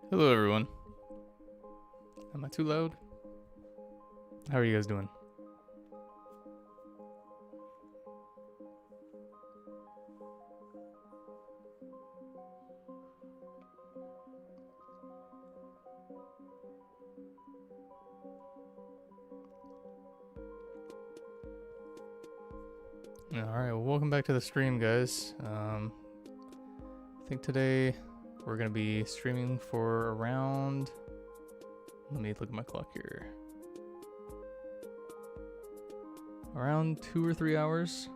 Hello everyone. Am I too loud? How are you guys doing? Alright, well, welcome back to the stream, guys. I think today we're going to be streaming for around... Let me look at my clock here. Around 2 or 3 hours.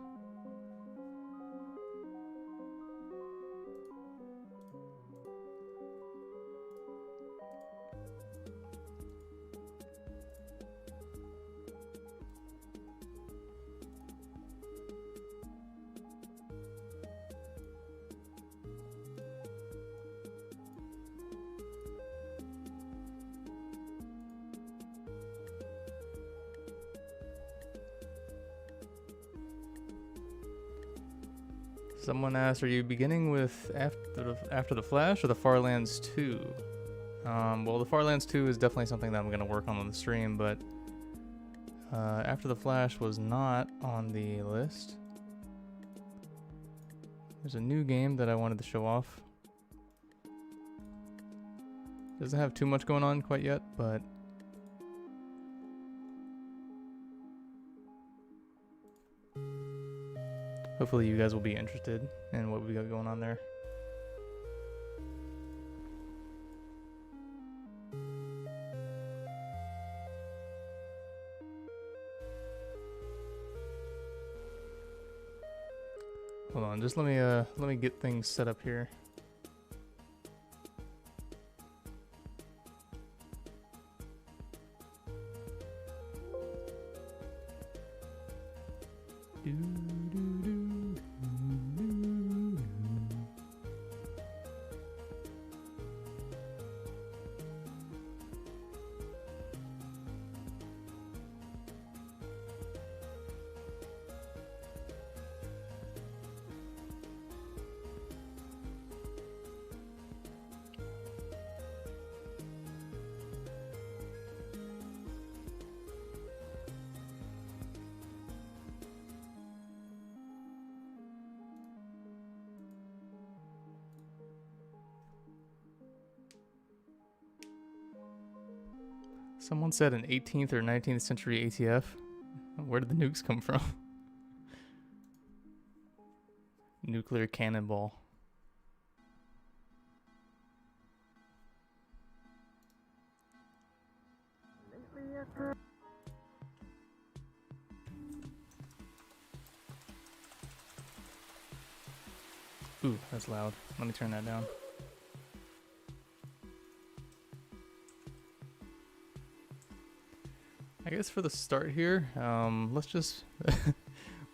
Someone asked, are you beginning with after the Flash or the Farlands 2? Well, the Farlands 2 is definitely something that I'm going to work on the stream, but After the Flash was not on the list. There's a new game that I wanted to show off. Doesn't have too much going on quite yet, but hopefully you guys will be interested in what we got going on there. Hold on, just let me get things set up here. Someone said an 18th or 19th century ATF. Where did the nukes come from? Nuclear cannonball. Ooh, that's loud. Let me turn that down. I guess for the start here, let's just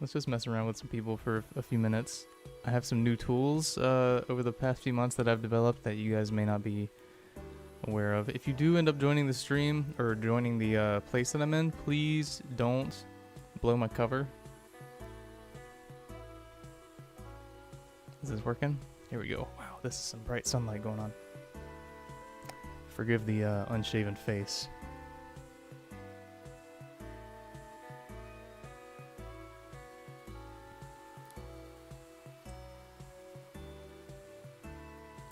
let's just mess around with some people for a few minutes. I have some new tools over the past few months that I've developed that you guys may not be aware of. If you do end up joining the stream or joining the place that I'm in, please don't blow my cover. Is this working? Here we go. Wow, this is some bright sunlight going on. Forgive the unshaven face.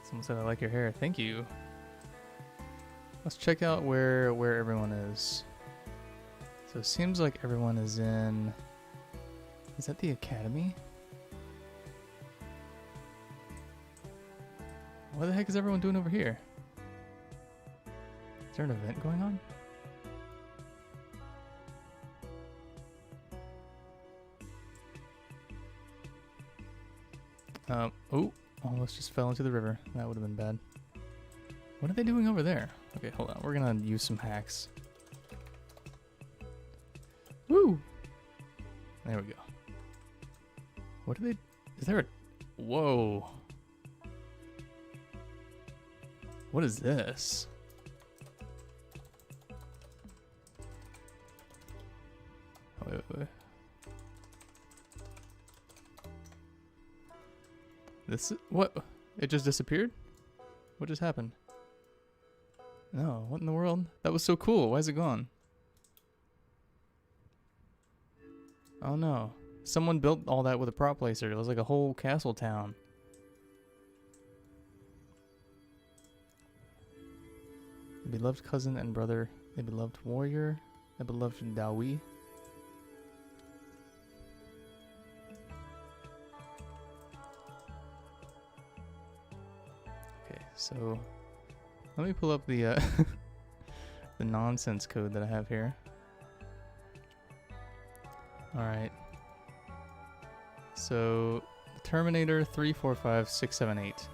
Someone said I like your hair. Thank you. Let's check out where everyone is. So it seems like everyone is in... Is that the academy? What the heck is everyone doing over here? Is there an event going on? Oh. Almost just fell into the river. That would have been bad. What are they doing over there? Okay, hold on. We're gonna use some hacks. Woo! There we go. What are they... Is there a... Whoa. What is this? Oh, wait. What? It just disappeared? What just happened? No, what in the world? That was so cool. Why is it gone? Oh no. Someone built all that with a prop placer. It was like a whole castle town. A beloved cousin and brother. A beloved warrior. A beloved Dawi. Okay, so let me pull up the the nonsense code that I have here. Alright. So Terminator 345678.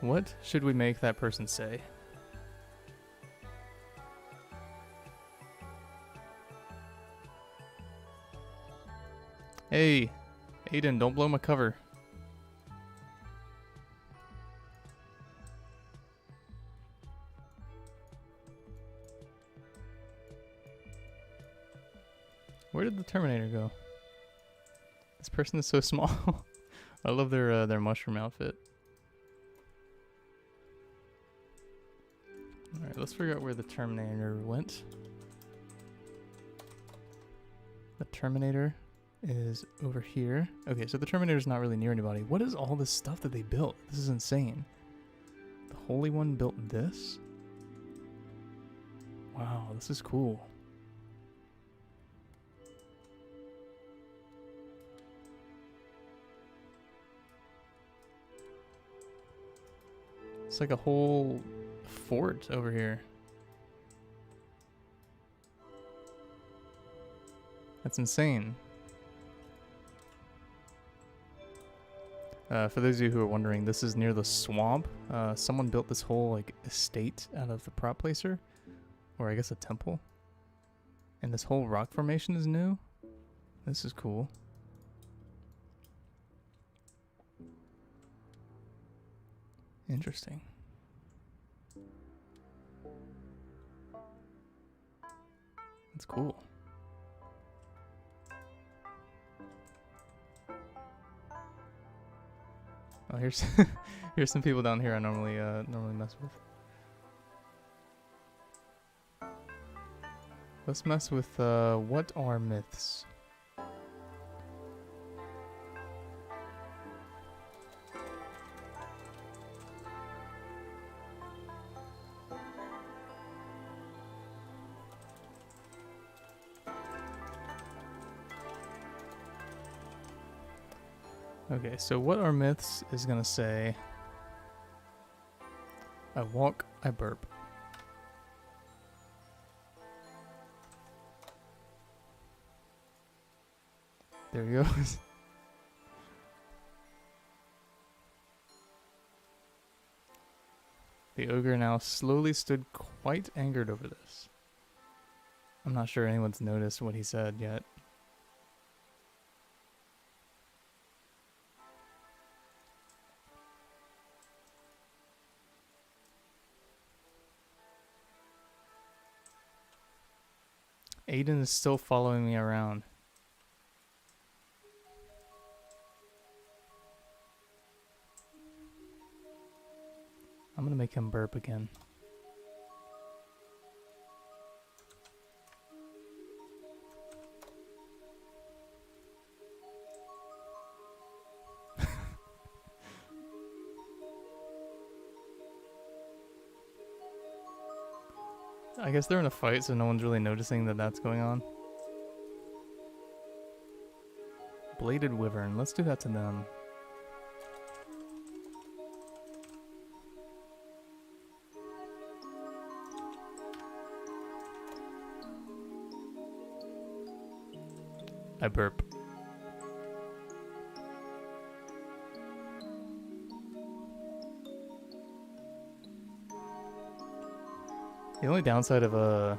What should we make that person say? Hey, Aiden, don't blow my cover. Where did the Terminator go? This person is so small. I love their mushroom outfit. Alright, let's figure out where the Terminator went. The Terminator is over here. Okay, so the Terminator's not really near anybody. What is all this stuff that they built? This is insane. The Holy One built this? Wow, this is cool. It's like a whole fort over here. That's insane. For those of you who are wondering, this is near the swamp. Someone built this whole like estate out of the prop placer, or I guess a temple. And this whole rock formation is new. This is cool. Interesting. That's cool. Oh, here's here's some people down here I normally mess with. Let's mess with what are myths? Okay, so what are myths is gonna say, I walk, I burp. There he goes. The ogre now slowly stood quite angered over this. I'm not sure anyone's noticed what he said yet. Aiden is still following me around. I'm gonna make him burp again. I guess they're in a fight, so no one's really noticing that that's going on. Bladed Wyvern. Let's do that to them. I burp. The only downside of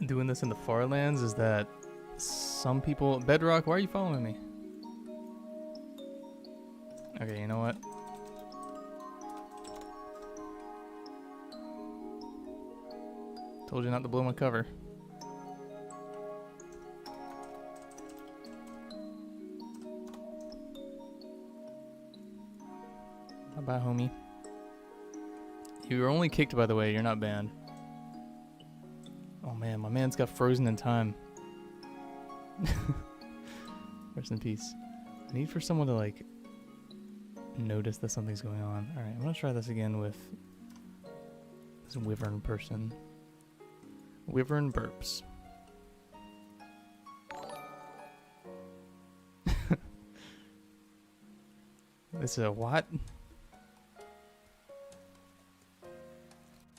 doing this in the far lands is that some people... Bedrock, why are you following me? Okay, you know what? Told you not to blow my cover. Bye, homie. You were only kicked, by the way. You're not banned. Oh man, my man's got frozen in time. Rest in peace. I need for someone to like notice that something's going on. Alright, I'm gonna try this again with this wyvern person. Wyvern burps. This is a what?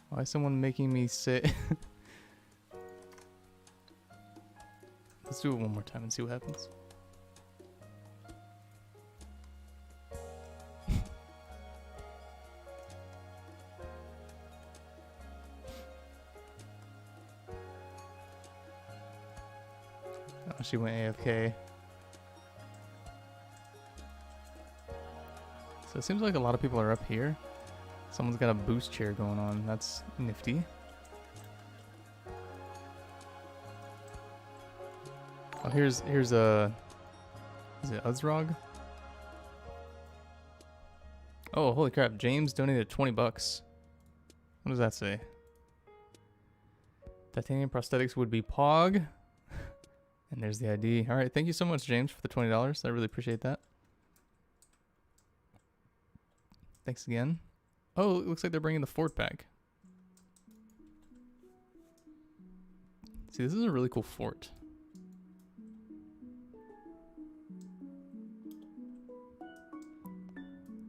Why is someone making me say... Let's do it one more time and see what happens. Oh, she went AFK. So it seems like a lot of people are up here. Someone's got a boost chair going on. That's nifty. Oh, here's a... Is it Uzrog? Oh, holy crap. James donated 20 bucks. What does that say? Titanium prosthetics would be Pog. And there's the ID. Alright, thank you so much, James, for the $20. I really appreciate that. Thanks again. Oh, it looks like they're bringing the fort back. See, this is a really cool fort.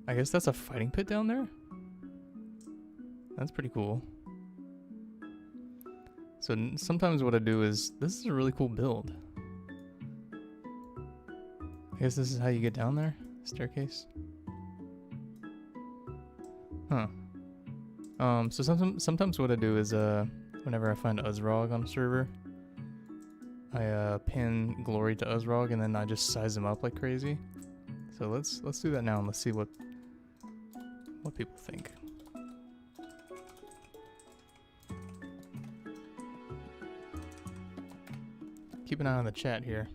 I guess that's a fighting pit down there? That's pretty cool. So sometimes what I do is, this is a really cool build. I guess this is how you get down there? Staircase? Huh. So sometimes what I do is, whenever I find Uzrog on a server, I pin glory to Uzrog and then I just size him up like crazy. So let's do that now and let's see what people think. Keep an eye on the chat here.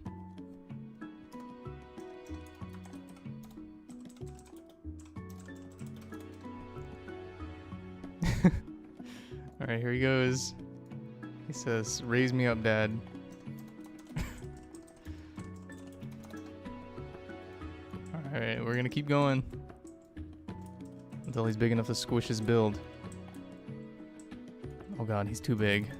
Alright, here he goes. He says, "Raise me up, Dad." Alright, we're gonna keep going until he's big enough to squish his build. Oh god, he's too big.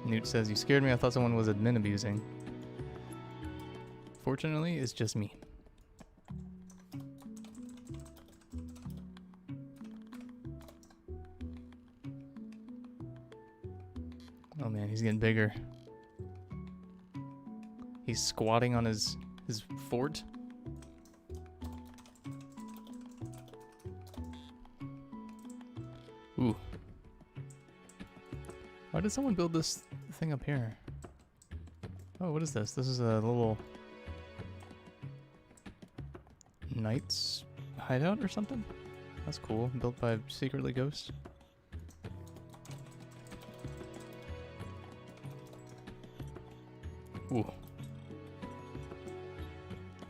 Newt says, "You scared me. I thought someone was admin abusing." Fortunately, it's just me. Oh man, he's getting bigger. He's squatting on his fort. Ooh. Why did someone build this thing up here? Oh, what is this? This is a little knight's hideout or something? That's cool. Built by Secretly Ghost. Ooh.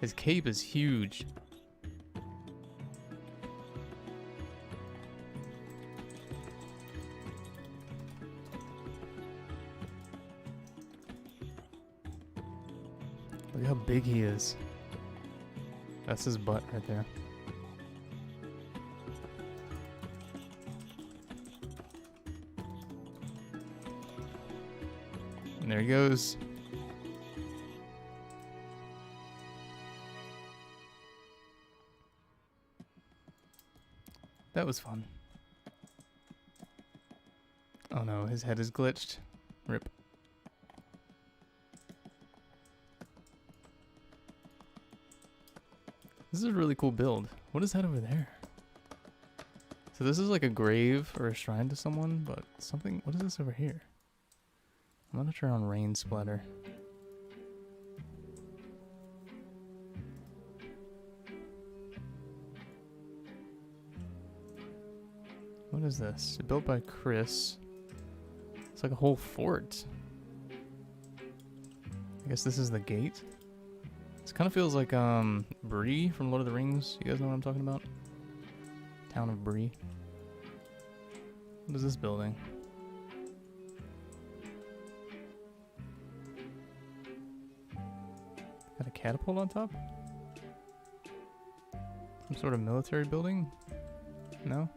His cape is huge. Look how big he is. That's his butt right there. And there he goes. That was fun. Oh no, his head is glitched. Rip. This is a really cool build. What is that over there? So this is like a grave or a shrine to someone, but something... What is this over here? I'm gonna turn on Rain Splatter. What is this? Built by Chris. It's like a whole fort. I guess this is the gate. This kind of feels like Bree from Lord of the Rings. You guys know what I'm talking about? Town of Bree. What is this building? Got a catapult on top? Some sort of military building? No?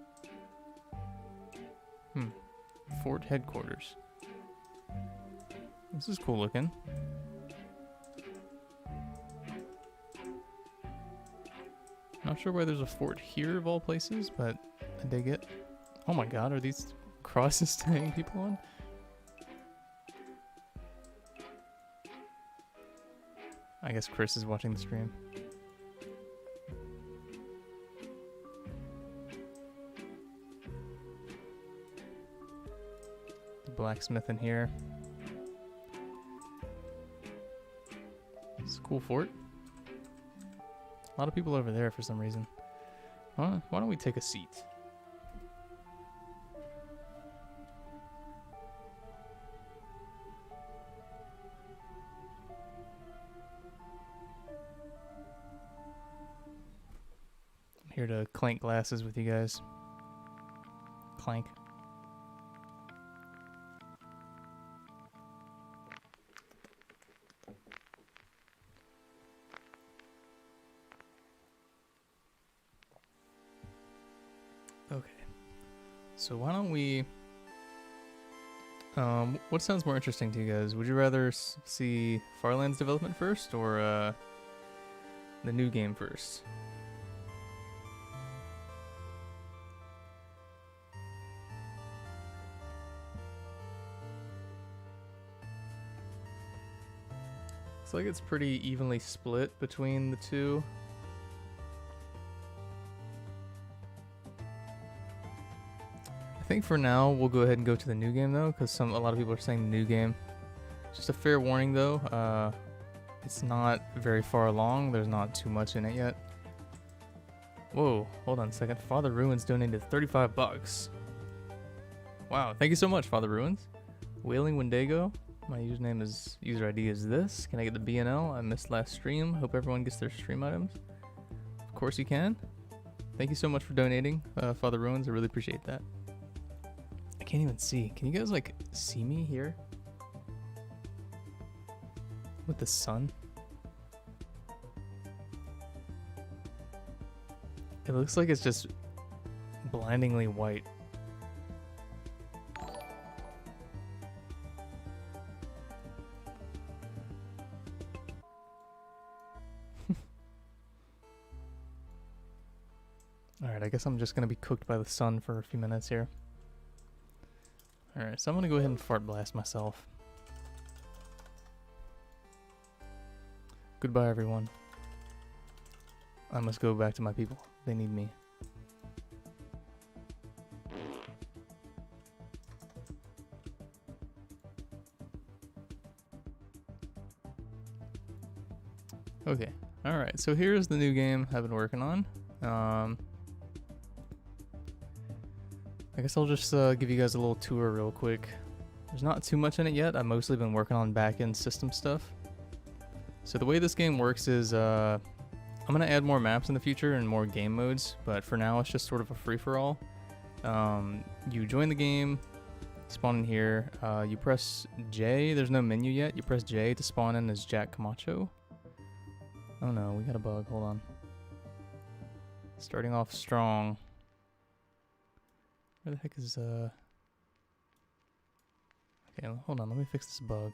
Fort headquarters. This is cool looking. Not sure why there's a fort here of all places, but I dig it. Oh my god, are these crosses to hang people on? I guess Chris is watching the stream. Blacksmith in here. It's a cool fort. A lot of people over there for some reason. Why don't we take a seat? I'm here to clank glasses with you guys. Clank. Okay, so why don't we, what sounds more interesting to you guys? Would you rather see Farland's development first, or the new game first? It's like it's pretty evenly split between the two. I think for now we'll go ahead and go to the new game though, because a lot of people are saying the new game. Just a fair warning though, it's not very far along. There's not too much in it yet. Whoa, hold on a second. Father Ruins donated $35. Wow, thank you so much, Father Ruins. Wailing Wendigo. My user ID is this. Can I get the BNL? I missed last stream. Hope everyone gets their stream items. Of course you can. Thank you so much for donating, Father Ruins. I really appreciate that. I can't even see. Can you guys like see me here? With the sun? It looks like it's just blindingly white. Alright, I guess I'm just gonna be cooked by the sun for a few minutes here. Alright, so I'm gonna go ahead and fart blast myself. Goodbye, everyone. I must go back to my people. They need me. Okay, alright, so here's the new game I've been working on. I guess I'll just give you guys a little tour real quick. There's not too much in it yet. I've mostly been working on back-end system stuff. So the way this game works is I'm going to add more maps in the future and more game modes, but for now it's just sort of a free-for-all. You join the game, spawn in here, you press J, there's no menu yet, you press J to spawn in as Jack Camacho. Oh no, we got a bug, hold on. Starting off strong. Where the heck is, okay, hold on, let me fix this bug.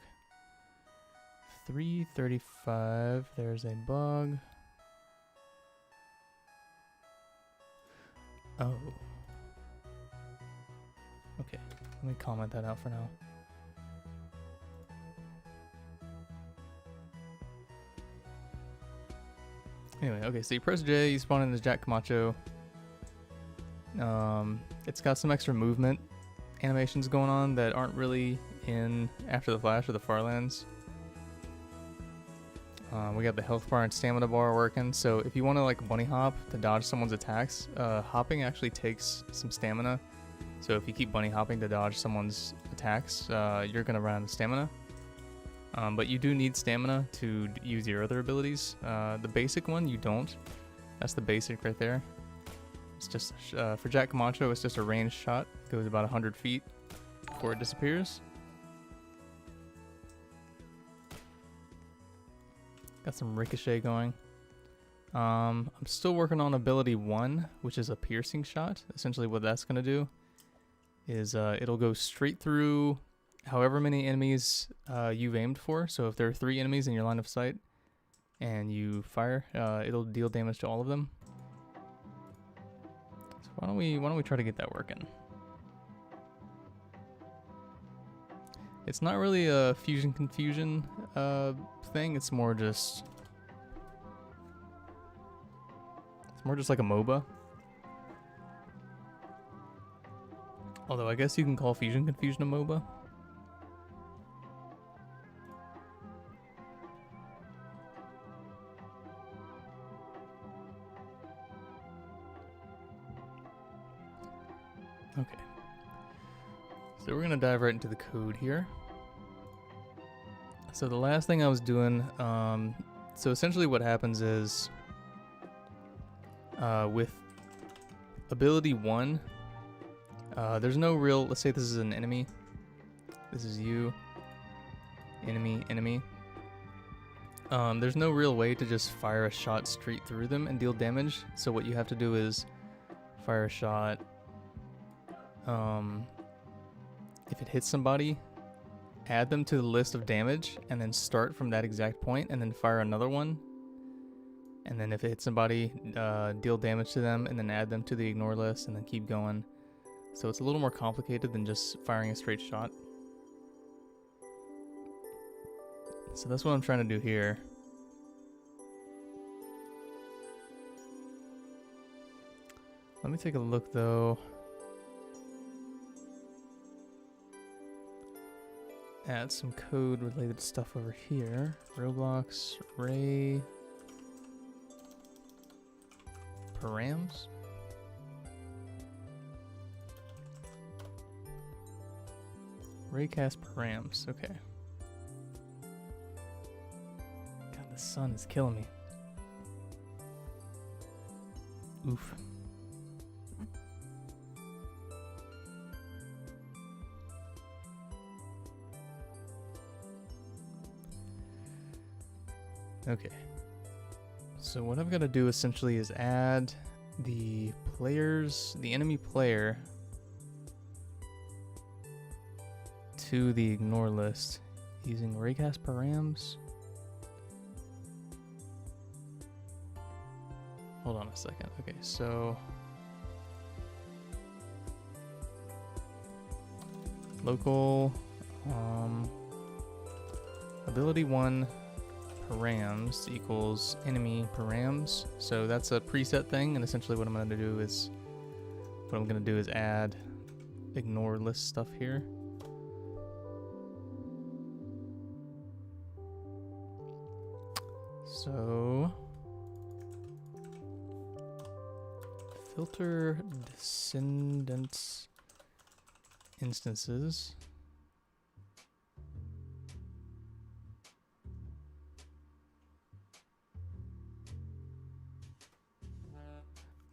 335, there's a bug. Oh. Okay, let me comment that out for now. Anyway, okay, so you press J, you spawn in as Jack Camacho. It's got some extra movement animations going on that aren't really in After the Flash or the Farlands. We got the health bar and stamina bar working, so if you want to like bunny hop to dodge someone's attacks, hopping actually takes some stamina So if you keep bunny hopping to dodge someone's attacks, you're gonna run out of stamina. But you do need stamina to use your other abilities. The basic one, you don't. That's the basic right there. It's just, for Jack Camacho, it's just a ranged shot. It goes about 100 feet before it disappears. Got some ricochet going. I'm still working on ability 1, which is a piercing shot. Essentially what that's going to do is it'll go straight through however many enemies you've aimed for. So if there are 3 enemies in your line of sight and you fire, it'll deal damage to all of them. So why don't we try to get that working? It's not really a fusion confusion thing. It's more just like a MOBA. Although I guess you can call fusion confusion a MOBA. Okay. So we're gonna dive right into the code here. So the last thing I was doing, so essentially what happens is, with ability 1, there's no real, let's say this is an enemy. This is you. Enemy, enemy. There's no real way to just fire a shot straight through them and deal damage. So what you have to do is fire a shot. If it hits somebody, add them to the list of damage, and then start from that exact point, and then fire another one. And then if it hits somebody, deal damage to them, and then add them to the ignore list, and then keep going. So it's a little more complicated than just firing a straight shot. So that's what I'm trying to do here. Let me take a look though at some code related stuff over here. Roblox, Ray, params. Raycast params, okay. God, the sun is killing me. Oof. Okay. So what I've got to do essentially is add the enemy player to the ignore list using Raycast params. Hold on a second. Okay, so local ability 1 params equals enemy params. So that's a preset thing, and essentially what I'm going to do is add ignore list stuff here. So filter descendants instances.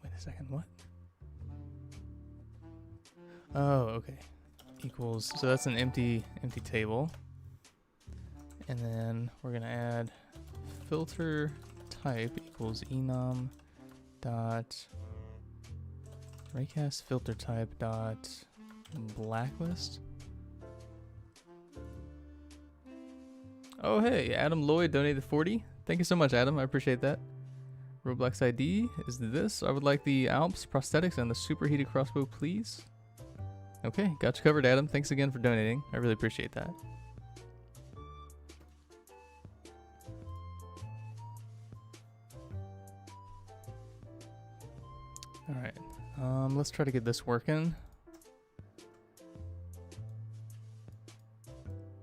Wait a second, what? Oh, okay. Equals, so that's an empty table. And then we're gonna add filter type equals enum dot raycast filter type dot blacklist. Oh hey, Adam Lloyd donated 40. Thank you so much, Adam. I appreciate that. Roblox ID is this. I would like the Alps prosthetics and the superheated crossbow, please. Okay, got you covered, Adam. Thanks again for donating. I really appreciate that. Alright, let's try to get this working.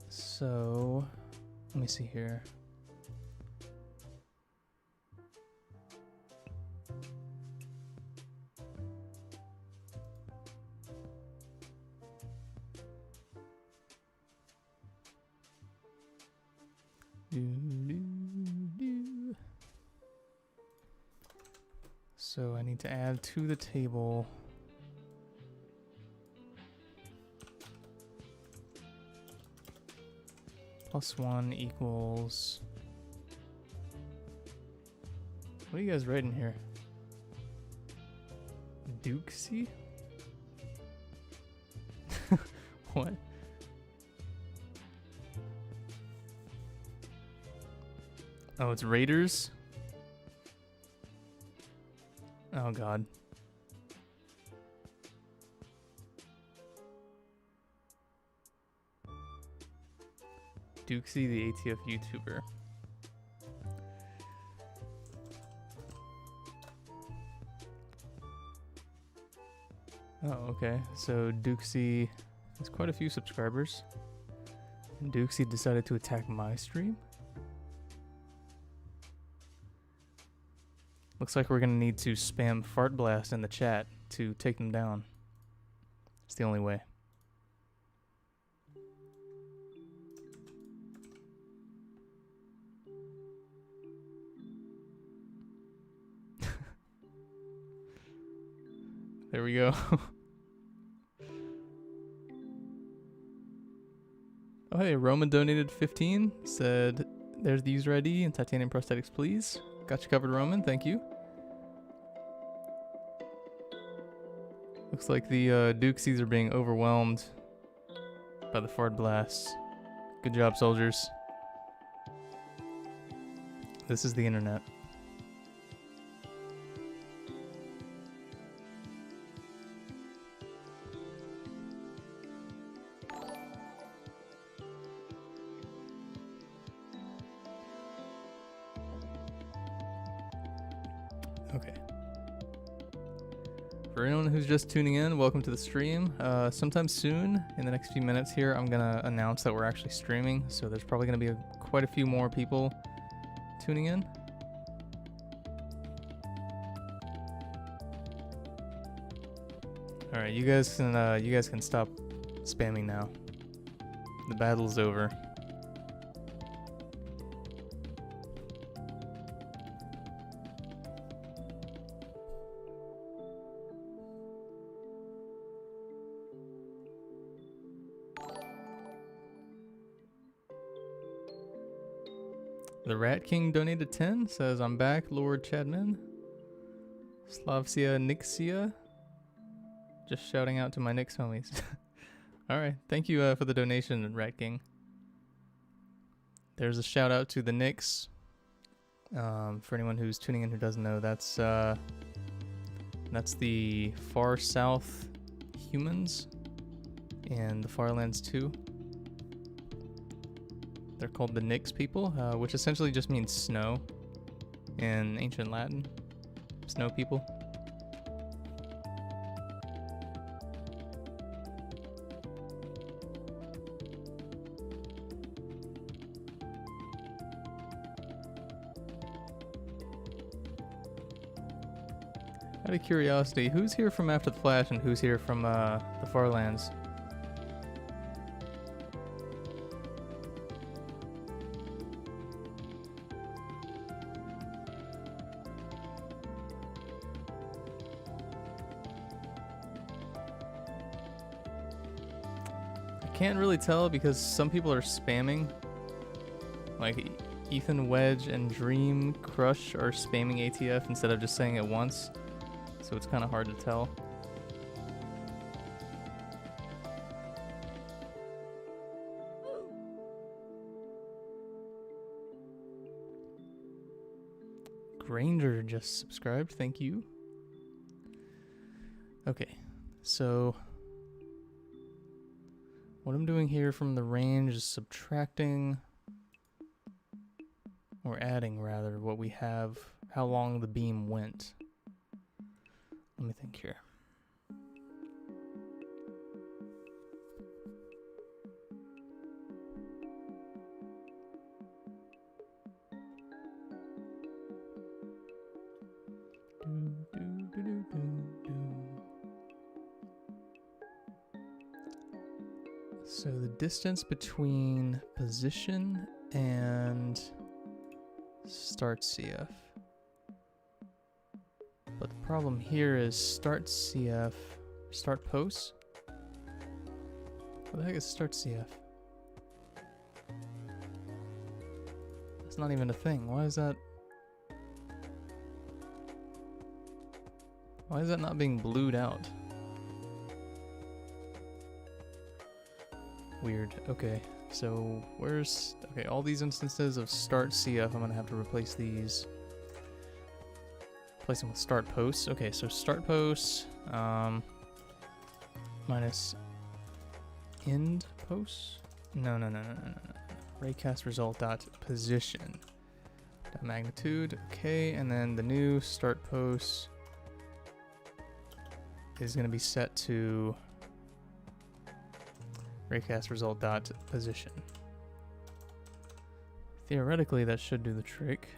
So, let me see here. So I need to add to the table. +1 equals... What are you guys writing here? Dukesy? What? Oh, it's Raiders? Oh god. Dukesy, the ATF YouTuber. Oh, okay. So Dukesy has quite a few subscribers. And Dukesy decided to attack my stream. Looks like we're gonna need to spam Fart Blast in the chat to take them down. It's the only way. There we go. Oh hey, Roman donated 15, said there's the user ID and titanium prosthetics please. Got you covered, Roman, thank you. Looks like the Dukesies are being overwhelmed by the Fart Blasts. Good job, soldiers. This is the internet. Okay. For anyone who's just tuning in, welcome to the stream. Sometime soon, in the next few minutes here, I'm gonna announce that we're actually streaming, so there's probably gonna be quite a few more people tuning in. All right, you guys can stop spamming now. The battle's over. The Rat King donated 10, says, I'm back, Lord Chadman. Slavsia Nixia. Just shouting out to my Nix homies. Alright, thank you for the donation, Rat King. There's a shout out to the Nix. For anyone who's tuning in who doesn't know, that's the Far South humans in the Farlands 2. They're called the Nix people, which essentially just means snow in ancient Latin. Snow people. Out of curiosity, who's here from After the Flash and who's here from the Farlands? Can't really tell because some people are spamming. Like Ethan Wedge and Dream Crush are spamming ATF instead of just saying it once. So it's kind of hard to tell. Granger just subscribed, thank you. Okay, so what I'm doing here from the range is subtracting, or adding rather, what we have, how long the beam went. Let me think here. So the distance between position and start CF. But the problem here is start CF, start post. What the heck is start CF? That's not even a thing. Why is that? Why is that not being blued out? Weird. Okay, so where's... Okay, all these instances of start CF, I'm gonna have to replace these. Replace them with start posts. Okay, so start posts, minus end posts? No. Raycast result dot position. Dot magnitude, okay, and then the new start post is gonna be set to raycast result dot position. Theoretically, that should do the trick.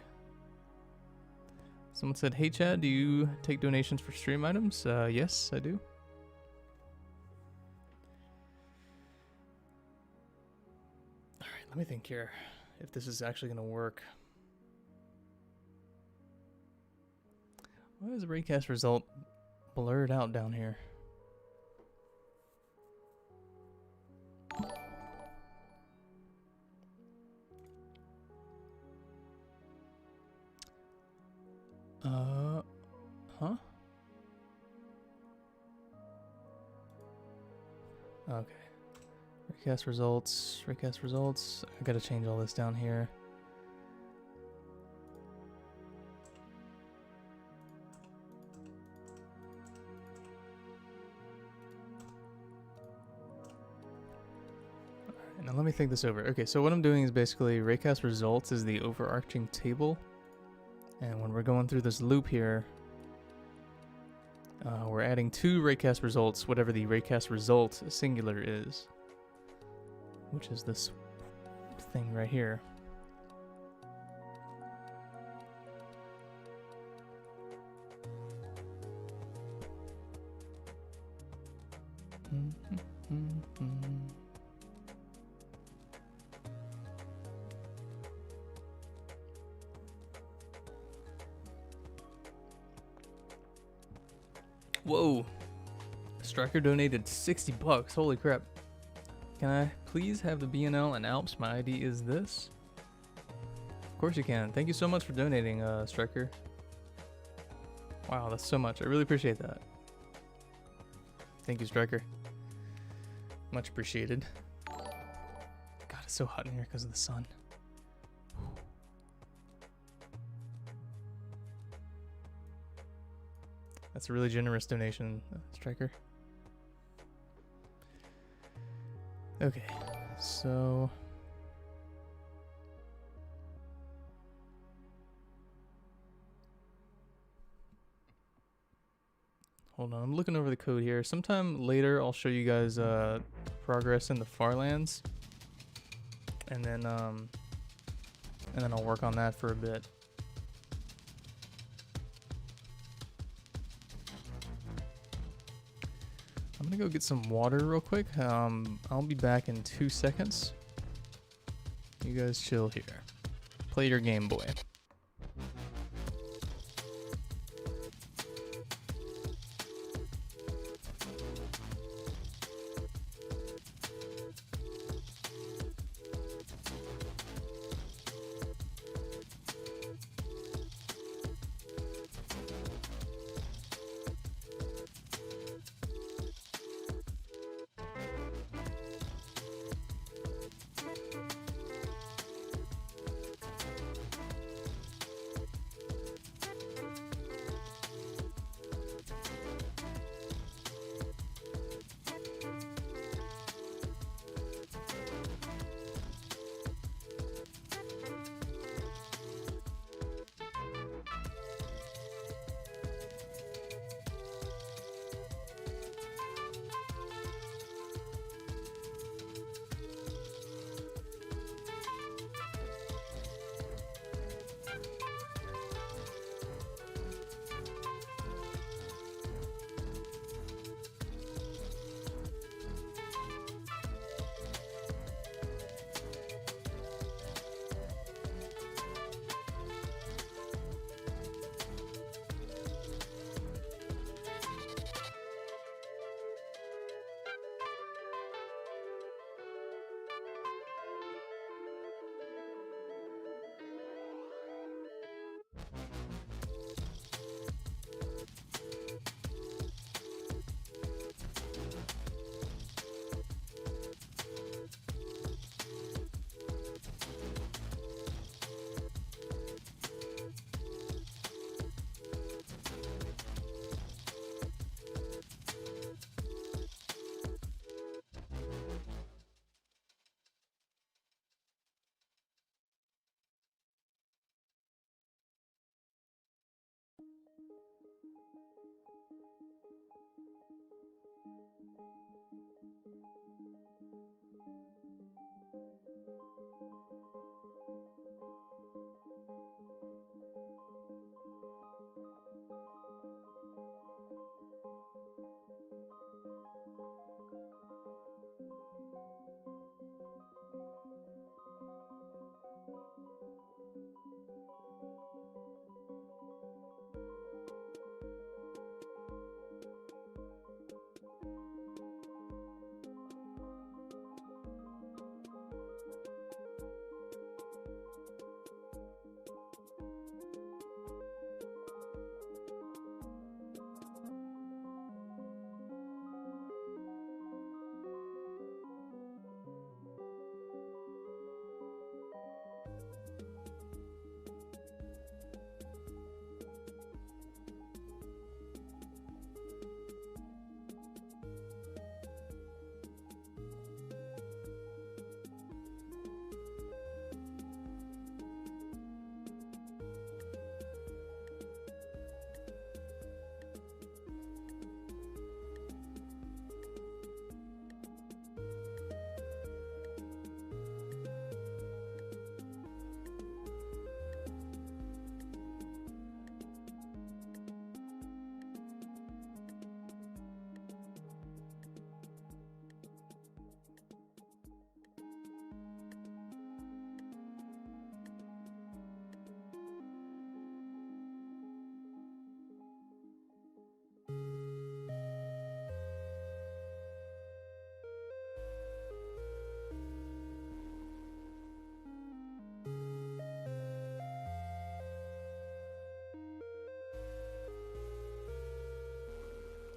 Someone said, "Hey Chad, do you take donations for stream items?" Yes, I do. All right, let me think here if this is actually gonna work. Why is the raycast result blurred out down here? Huh? Okay. Raycast results, raycast results. I gotta change all this down here. Alright, now let me think this over. Okay, so what I'm doing is basically raycast results is the overarching table. And when we're going through this loop here, we're adding two raycast results, whatever the raycast result singular is, which is this thing right here. Whoa, Striker donated 60 bucks, holy crap. Can I please have the BNL and Alps? My ID is this. Of course you can. Thank you so much for donating, Striker. Wow, that's so much. I really appreciate that. Thank you, Striker. Much appreciated. God, it's so hot in here because of the sun. That's a really generous donation, Striker. Okay, so... Hold on, I'm looking over the code here. Sometime later I'll show you guys progress in the Farlands. And then I'll work on that for a bit. I'm gonna go get some water real quick. I'll be back in 2 seconds. You guys chill here. Play your Game Boy.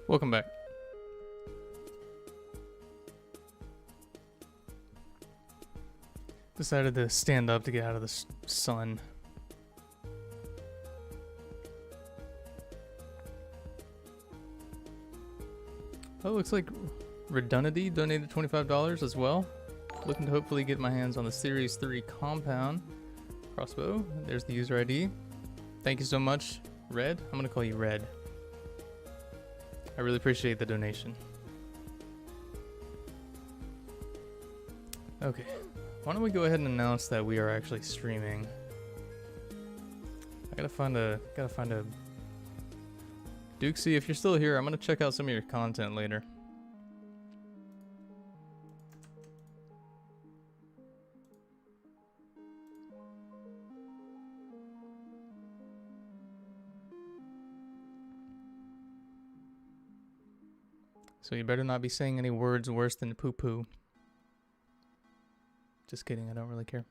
Welcome back. Decided to stand up to get out of the sun. Oh, looks like Redundity donated $25 as well. Looking to hopefully get my hands on the Series 3 compound crossbow. There's the user ID. Thank you so much, Red. I'm gonna call you Red. I really appreciate the donation. Okay, why don't we go ahead and announce that we are actually streaming. I gotta find a Dukesy, if you're still here, I'm gonna check out some of your content later. So you better not be saying any words worse than poo-poo. Just kidding, I don't really care.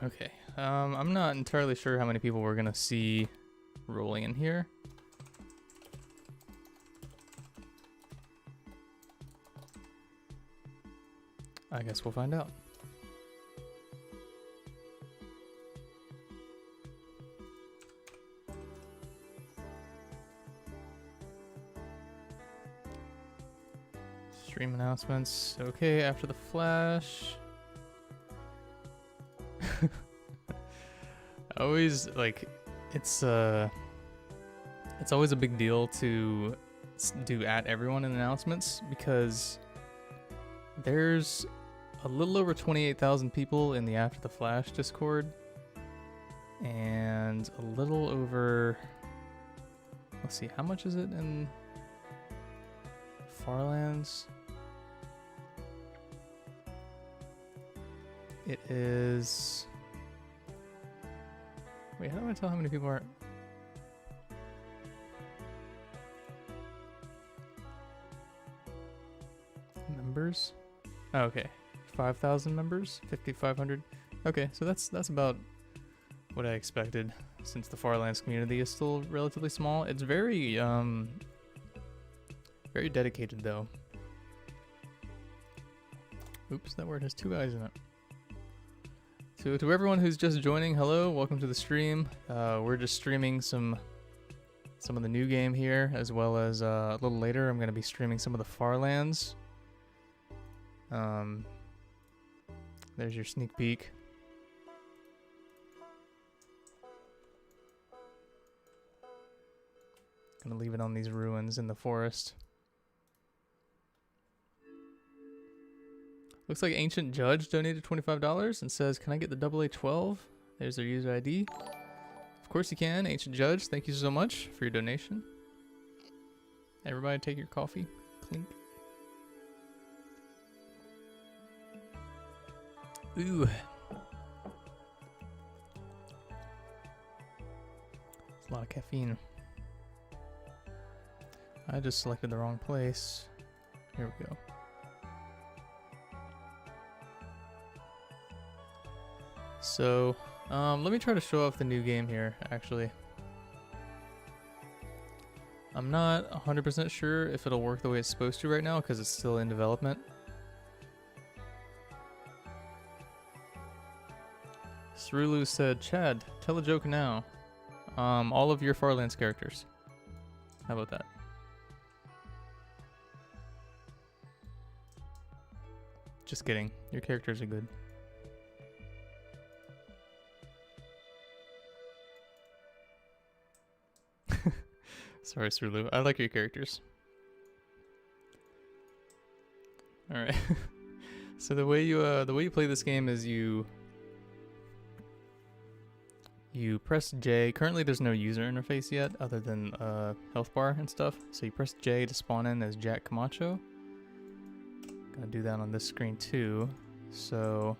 Okay, I'm not entirely sure how many people we're gonna see rolling in here. I guess we'll find out. Stream announcements. Okay, after the flash. Always like it's always a big deal to do at everyone in announcements because there's a little over 28,000 people in the After the Flash Discord and a little over, let's see, how much is it in Farlands? It is, wait, how do I tell how many people are? Members? Oh, okay, 5,000 members, 5,500. Okay, so that's about what I expected. Since the Farlands community is still relatively small, it's very very dedicated though. Oops, that word has two eyes in it. So to everyone who's just joining, hello, welcome to the stream. We're just streaming some of the new game here, as well as a little later I'm going to be streaming some of the Farlands. There's your sneak peek. Gonna leave it on these ruins in the forest. Looks like Ancient Judge donated $25 and says, can I get the AA12? There's their user ID. Of course you can, Ancient Judge. Thank you so much for your donation. Everybody take your coffee. Clink. Ooh. It's a lot of caffeine. I just selected the wrong place. Here we go. So, let me try to show off the new game here, actually. I'm not 100% sure if it'll work the way it's supposed to right now, because it's still in development. Srulu said, Chad, tell a joke now. All of your Farlands characters. How about that? Just kidding. Your characters are good. Sorry, Srulu. I like your characters. All right. So the way you play this game is you press J. Currently, there's no user interface yet, other than health bar and stuff. So you press J to spawn in as Jack Camacho. Gonna do that on this screen too. So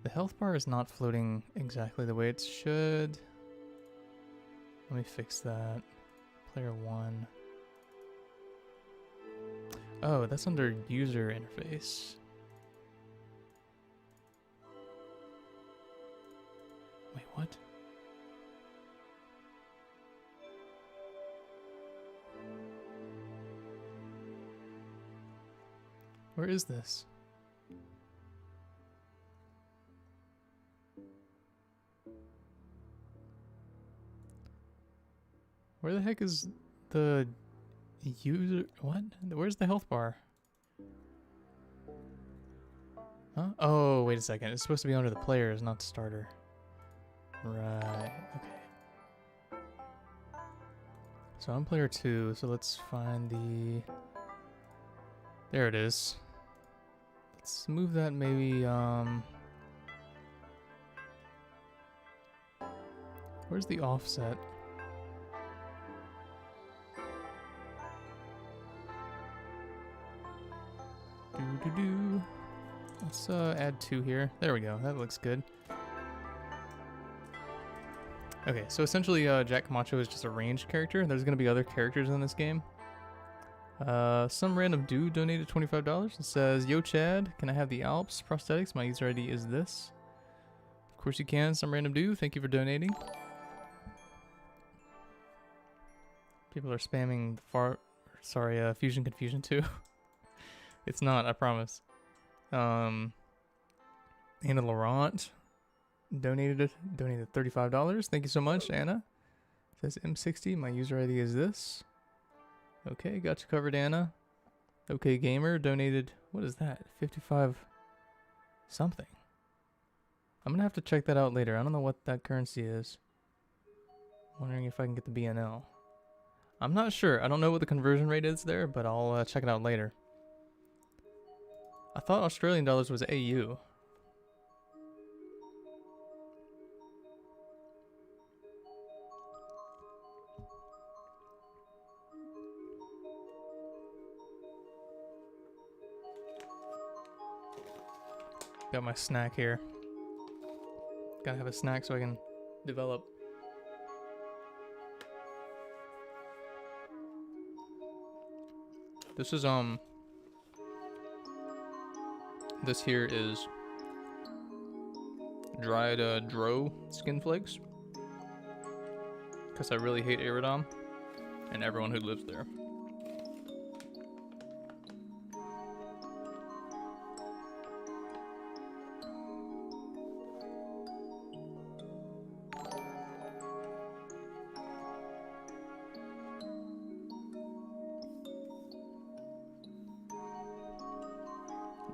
the health bar is not floating exactly the way it should. Let me fix that. Player 1. Oh, that's under user interface. Wait, what? Where is this? Where the heck is the user? What? Where's the health bar? Huh? Oh, wait a second. It's supposed to be under the players, not the starter. Right. Okay. So I'm player 2, so let's find the... There it is. Let's move that maybe, where's the offset? Do. Let's add 2 here. There we go. That looks good. Okay, so essentially Jack Camacho is just a ranged character. There's going to be other characters in this game. Some random dude donated $25. It says, "Yo Chad, can I have the Alps prosthetics? My user ID is this." Of course you can, some random dude. Thank you for donating. People are spamming Fusion Confusion too. It's not, I promise. Anna Laurent donated $35. Thank you so much, Anna. It says M60. My user ID is this. Okay, got you covered, Anna. Okay, Gamer donated. What is that? 55 something. I'm gonna have to check that out later. I don't know what that currency is. Wondering if I can get the BNL. I'm not sure. I don't know what the conversion rate is there, but I'll check it out later. I thought Australian dollars was AU. Got my snack here. Gotta have a snack so I can develop. This is this here is dried dro skin flakes, because I really hate Aerodom and everyone who lives there.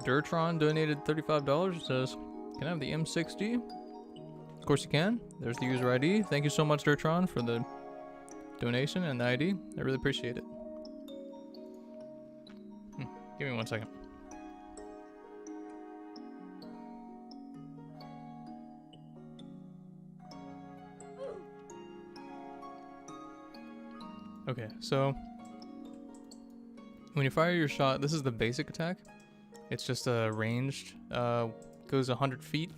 Durtron donated $35. It says, "Can I have the M60? Of course you can. There's the user ID. Thank you so much, Durtron, for the donation and the ID. I really appreciate it. Give me 1 second. Okay, so when you fire your shot, this is the basic attack. It's just ranged, goes 100 feet,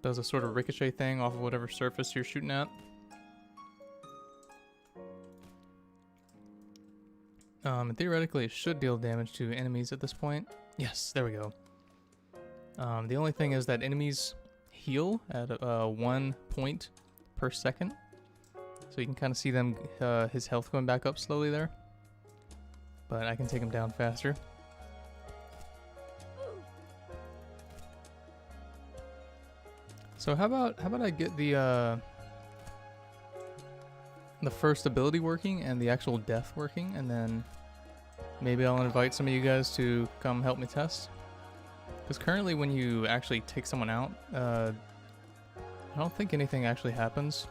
does a sort of ricochet thing off of whatever surface you're shooting at. And theoretically it should deal damage to enemies at this point. Yes, there we go. The only thing is that enemies heal at 1 point per second. So you can kind of see them, his health going back up slowly there. But I can take him down faster. So how about I get the first ability working and the actual death working, and then maybe I'll invite some of you guys to come help me test. Because currently when you actually take someone out, I don't think anything actually happens.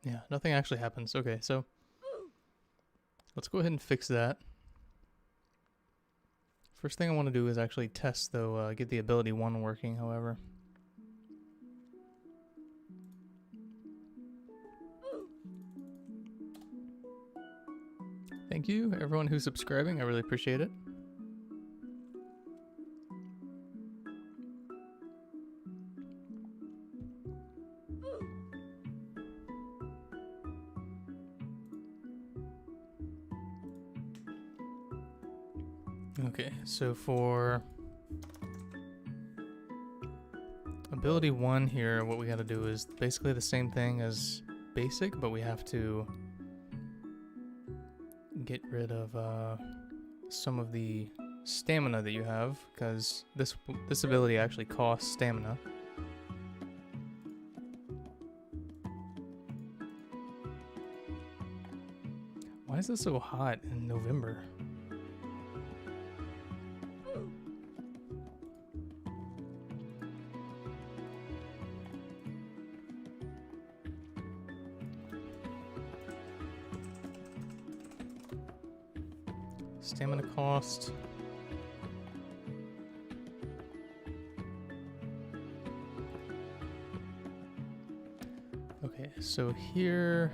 Yeah, nothing actually happens. Okay, so let's go ahead and fix that. First thing I want to do is actually test, though, get the ability 1 working, however. Thank you, everyone who's subscribing. I really appreciate it. Okay, so for ability 1 here, what we gotta do is basically the same thing as basic, but we have to get rid of some of the stamina that you have, because this ability actually costs stamina. Why is it so hot in November? Stamina cost. Okay, so here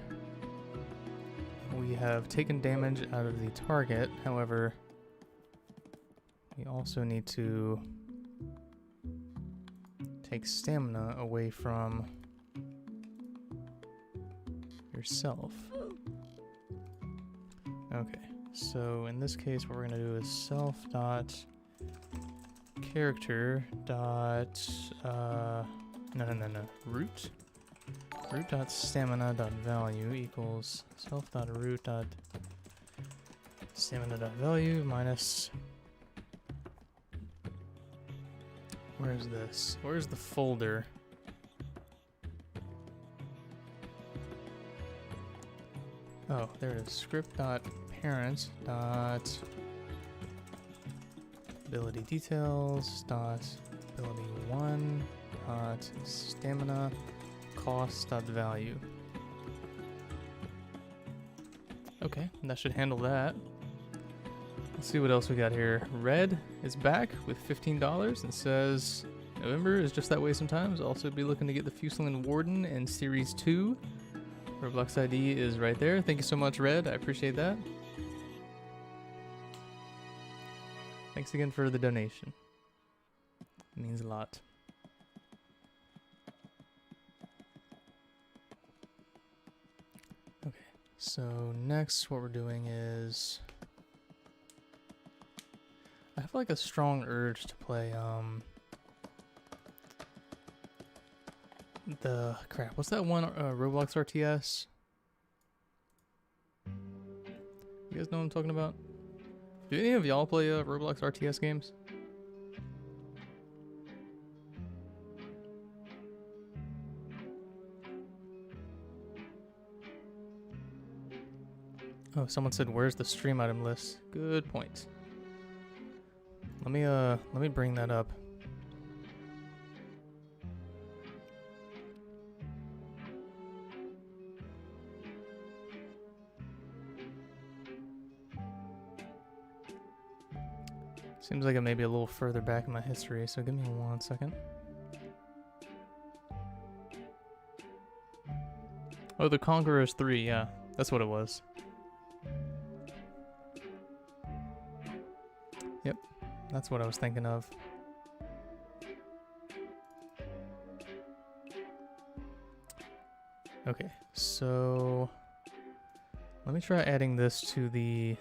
we have taken damage out of the target. However, we also need to take stamina away from yourself. Okay. So in this case, what we're gonna do is self dot character dot root dot stamina dot value equals self dot root dot stamina dot value minus, where's this? Where's the folder? Oh, there it is. Script dot parent dot ability details dot ability 1 dot stamina cost dot value. Okay, that should handle that. Let's see what else we got here. Red is back with $15 and says November is just that way sometimes. Also be looking to get the Fusilian Warden in Series 2. Roblox ID is right there. Thank you so much, Red. I appreciate that. Thanks again for the donation. It means a lot. Okay, so next what we're doing is I have like a strong urge to play the crap. What's that one Roblox RTS? You guys know what I'm talking about? Do any of y'all play Roblox RTS games? Oh, someone said, "Where's the stream item list?" Good point. Let me bring that up. Seems like it may be a little further back in my history, so give me 1 second. Oh, the Conquerors 3, yeah. That's what it was. Yep, that's what I was thinking of. Okay, so let me try adding this to the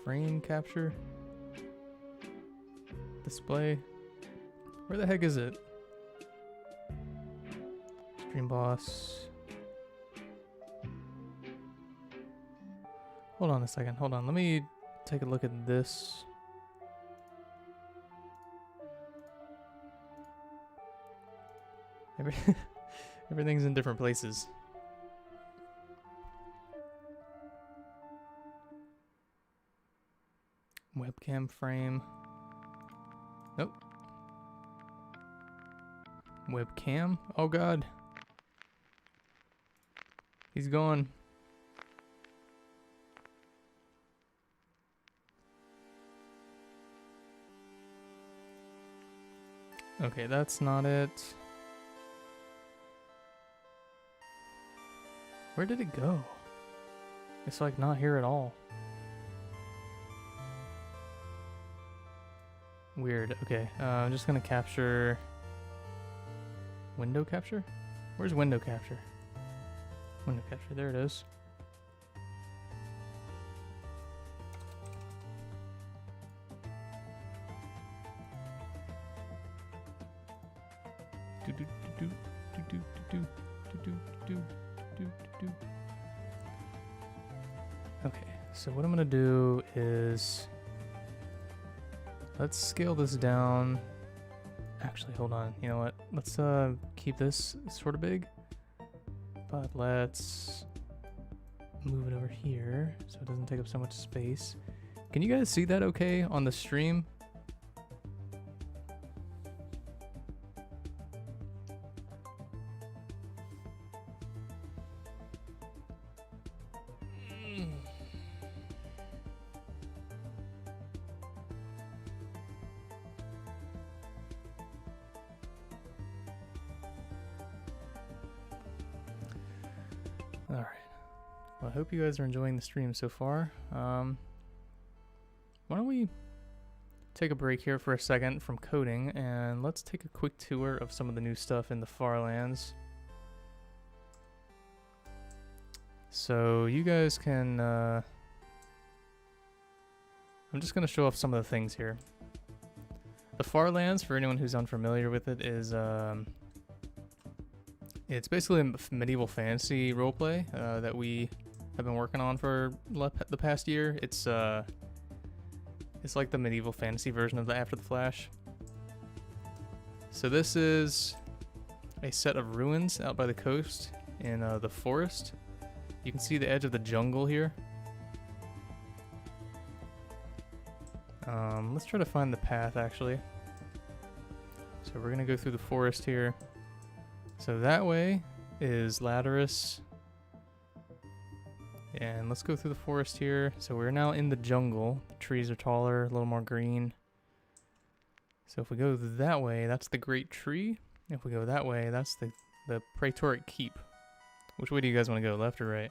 frame capture display. Where the heck is it? Stream boss. Hold on a second. Hold on. Let me take a look at this. Everything's in different places. Webcam frame. Nope. Webcam? Oh god. He's gone. Okay, that's not it. Where did it go? It's like not here at all. Weird. Okay, I'm just gonna capture window capture? Where's window capture? Window capture, there it is. Okay, so what I'm gonna do is let's scale this down. Actually, hold on. You know what? Let's keep this sort of big, but let's move it over here so it doesn't take up so much space. Can you guys see that okay on the stream? Alright. Well, I hope you guys are enjoying the stream so far. Why don't we take a break here for a second from coding, and let's take a quick tour of some of the new stuff in the Farlands. So you guys can... I'm just going to show off some of the things here. The Farlands, for anyone who's unfamiliar with it, is... it's basically a medieval fantasy roleplay that we have been working on for the past year. It's like the medieval fantasy version of the After the Flash. So this is a set of ruins out by the coast in the forest. You can see the edge of the jungle here. Let's try to find the path actually. So we're gonna go through the forest here. So that way is Latterus. And let's go through the forest here. So we're now in the jungle. The trees are taller, a little more green. So if we go that way, that's the Great Tree. If we go that way, that's the Praetoric Keep. Which way do you guys want to go, left or right?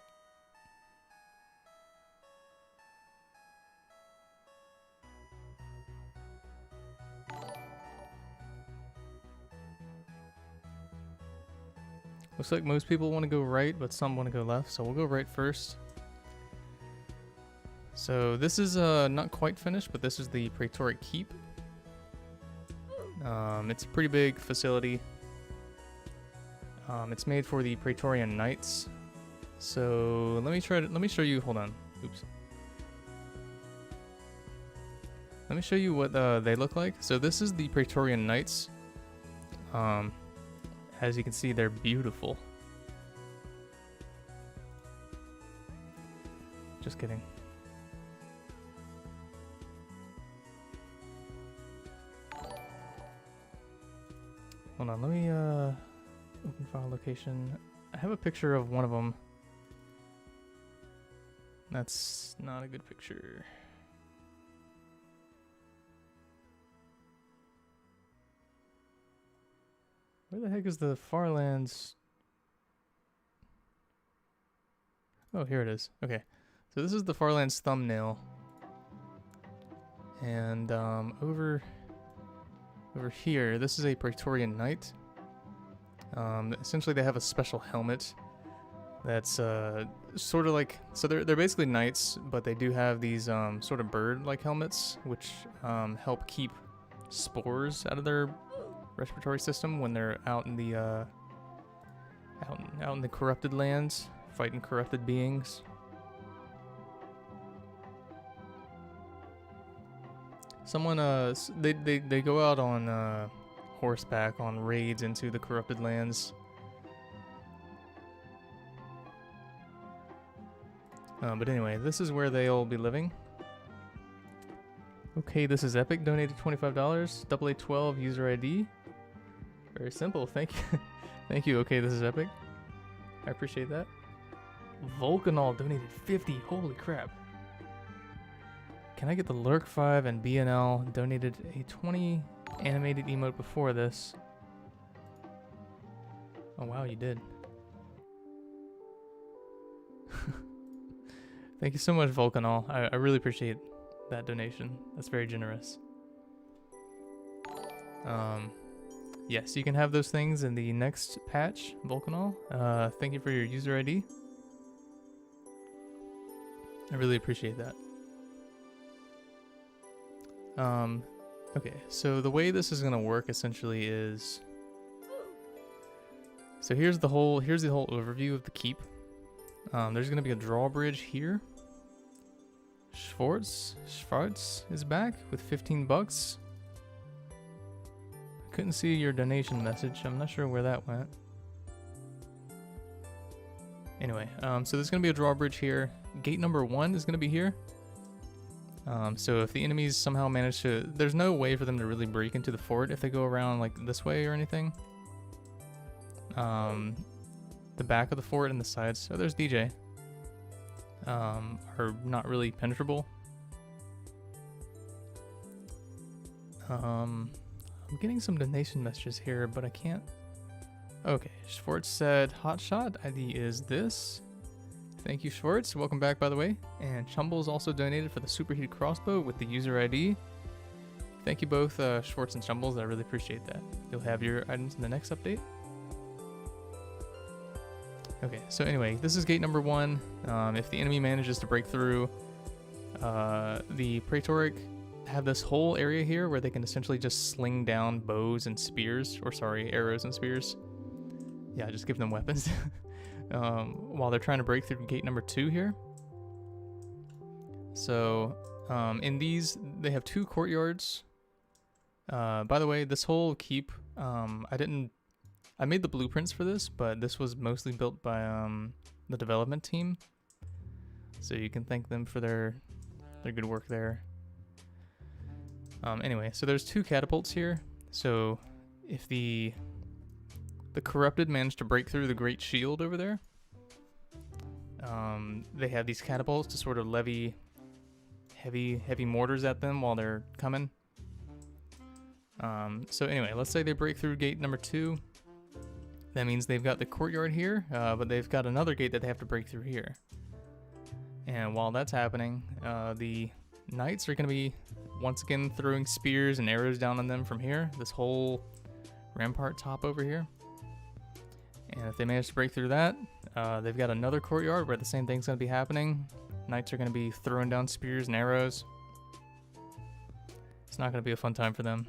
Looks like most people want to go right, but some want to go left, so we'll go right first. So this is not quite finished, but this is the Praetoric Keep. It's a pretty big facility. It's made for the Praetorian Knights. So let me show you. Hold on. Oops. Let me show you what they look like. So this is the Praetorian Knights. As you can see, they're beautiful. Just kidding. Hold on, let me open file location. I have a picture of one of them. That's not a good picture. Where the heck is the Farlands? Oh, here it is. Okay. So this is the Farlands thumbnail. And over here, this is a Praetorian Knight. Essentially they have a special helmet that's sort of like, so they're basically knights, but they do have these sort of bird-like helmets, which help keep spores out of their respiratory system when they're out in the out in the corrupted lands, fighting corrupted beings. Someone they go out on horseback on raids into the corrupted lands. But anyway, this is where they'll be living. Okay, this is Epic, donated $25, AA12 user ID. Very simple, thank you. Thank you, okay, this is Epic. I appreciate that. Volcanol donated 50, holy crap. Can I get the Lurk 5 and BNL donated a 20 animated emote before this? Oh wow, you did. Thank you so much, Volcanol. I really appreciate that donation. That's very generous. Yes, you can have those things in the next patch, Volcanol. Thank you for your user ID. I really appreciate that. Okay, so the way this is gonna work essentially is So here's the whole overview of the keep. There's gonna be a drawbridge here. Schwartz is back with 15 bucks. I couldn't see your donation message. I'm not sure where that went. Anyway, so there's gonna be a drawbridge here. Gate number 1 is gonna be here. So if the enemies somehow manage to, there's no way for them to really break into the fort if they go around like this way or anything. The back of the fort and the sides, oh there's DJ, are not really penetrable. I'm getting some donation messages here, but I can't. Okay, Schwartz said hotshot ID is this. Thank you, Schwartz. Welcome back, by the way. And Chumbles also donated for the superheated crossbow with the user ID. Thank you both, Schwartz and Chumbles. I really appreciate that. You'll have your items in the next update. Okay, so anyway, this is gate number 1. If the enemy manages to break through, the Praetoric have this whole area here where they can essentially just sling down bows and spears, or sorry, arrows and spears. Yeah, just give them weapons. While they're trying to break through gate number 2 here. So, in these, they have 2 courtyards. By the way, this whole keep, I made the blueprints for this, but this was mostly built by the development team. So you can thank them for their good work there. Anyway, so there's 2 catapults here. So if the corrupted managed to break through the great shield over there, they have these catapults to sort of levy heavy mortars at them while they're coming. So anyway, let's say they break through gate number 2. That means they've got the courtyard here, but they've got another gate that they have to break through here. And while that's happening, the knights are going to be once again throwing spears and arrows down on them from here, this whole rampart top over here. And if they manage to break through that, they've got another courtyard where the same thing's going to be happening. Knights are going to be throwing down spears and arrows. It's not going to be a fun time for them.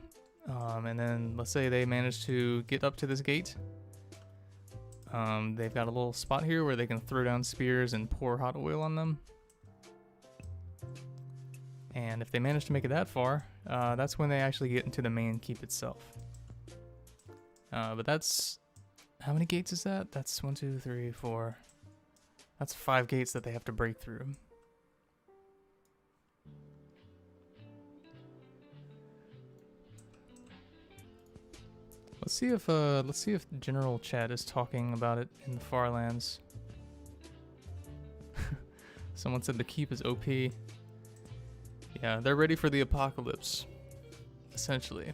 And then let's say they manage to get up to this gate. They've got a little spot here where they can throw down spears and pour hot oil on them. And if they manage to make it that far, that's when they actually get into the main keep itself. But that's... How many gates is that? That's 1, 2, 3, 4. That's 5 gates that they have to break through. Let's see if general chat is talking about it in the Farlands. Someone said the keep is OP. Yeah, they're ready for the apocalypse, essentially.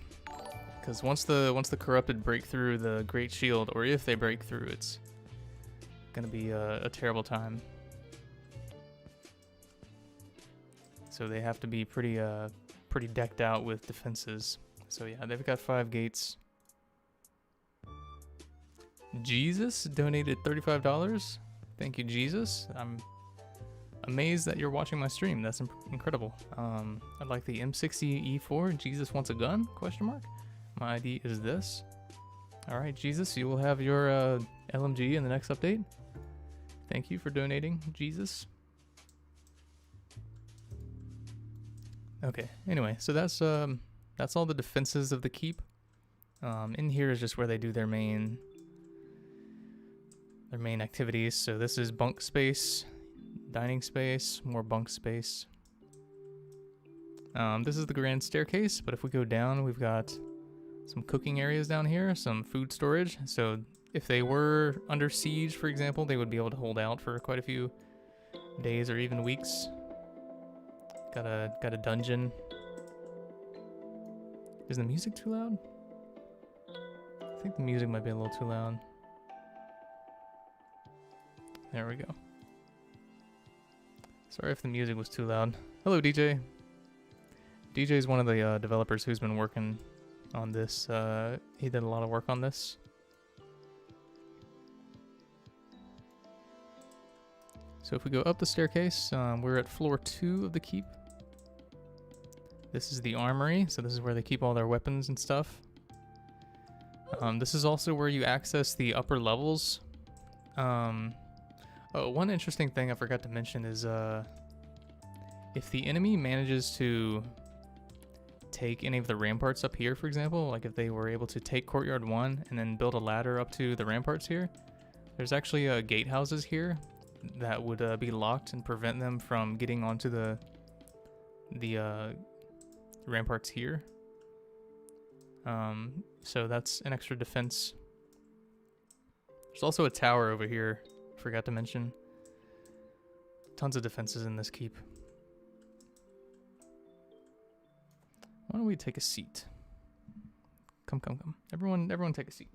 Because once the corrupted break through the Great Shield, or if they break through, it's gonna be a terrible time. So they have to be pretty decked out with defenses. So yeah, they've got 5 gates. Jesus donated $35. Thank you, Jesus. I'm amazed that you're watching my stream. That's incredible. I'd like the M60E4. Jesus wants a gun? Question mark. My ID is this. All right, Jesus, you will have your LMG in the next update. Thank you for donating, Jesus. Okay. Anyway, so that's all the defenses of the keep. In here is just where they do their main activities. So this is bunk space, dining space, more bunk space. This is the grand staircase, but if we go down, we've got some cooking areas down here, some food storage. So if they were under siege, for example, they would be able to hold out for quite a few days or even weeks. Got a dungeon. Is the music too loud? I think the music might be a little too loud. There we go. Sorry if the music was too loud. Hello, DJ. DJ is one of the developers who's been working on this. He did a lot of work on this. So if we go up the staircase, we're at floor 2 of the keep. This is the armory, so this is where they keep all their weapons and stuff. This is also where you access the upper levels. Oh, one interesting thing I forgot to mention is if the enemy manages to take any of the ramparts up here, for example, like if they were able to take Courtyard 1 and then build a ladder up to the ramparts here, there's actually gatehouses here that would be locked and prevent them from getting onto the ramparts here. So that's an extra defense. There's also a tower over here, forgot to mention. Tons of defenses in this keep. Why don't we take a seat? Come. Everyone take a seat.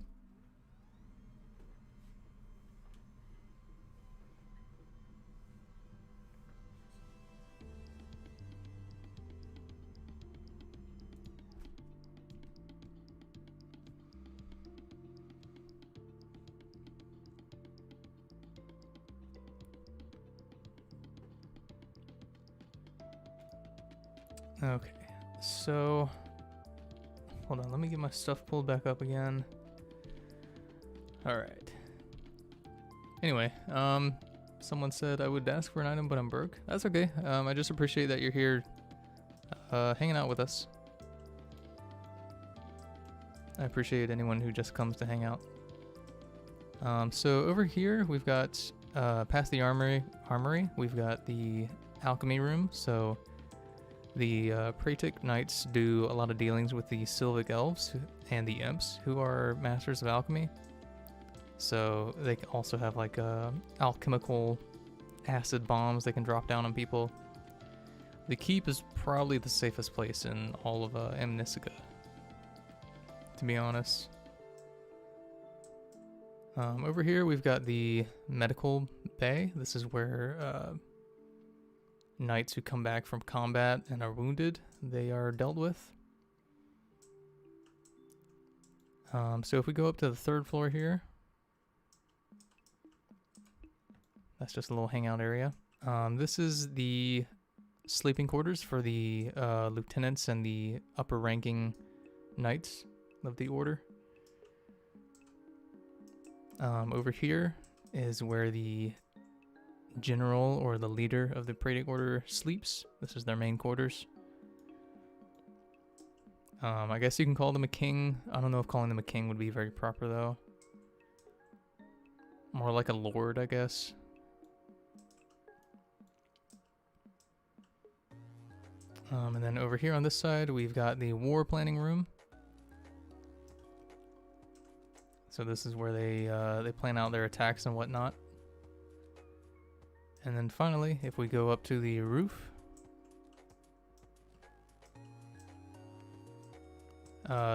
Okay, so hold on, let me get my stuff pulled back up again. All right. Anyway, someone said I would ask for an item, but I'm broke. That's okay. I just appreciate that you're here, hanging out with us. I appreciate anyone who just comes to hang out. So over here we've got, past the armory, we've got the alchemy room. So the Praetic Knights do a lot of dealings with the Sylvic Elves and the Imps, who are masters of alchemy. So they also have like alchemical acid bombs they can drop down on people. The keep is probably the safest place in all of Amnestica, to be honest. Over here we've got the medical bay. This is where knights who come back from combat and are wounded, they are dealt with. So if we go up to the third floor here, that's just a little hangout area. This is the sleeping quarters for the lieutenants and the upper ranking knights of the order. Over here is where the general or the leader of the Praetic Order sleeps. This is their main quarters. I guess you can call them a king. I don't know if calling them a king would be very proper though. More like a lord, I guess. And then over here on this side, we've got the war planning room. So this is where they plan out their attacks and whatnot. And then finally, if we go up to the roof,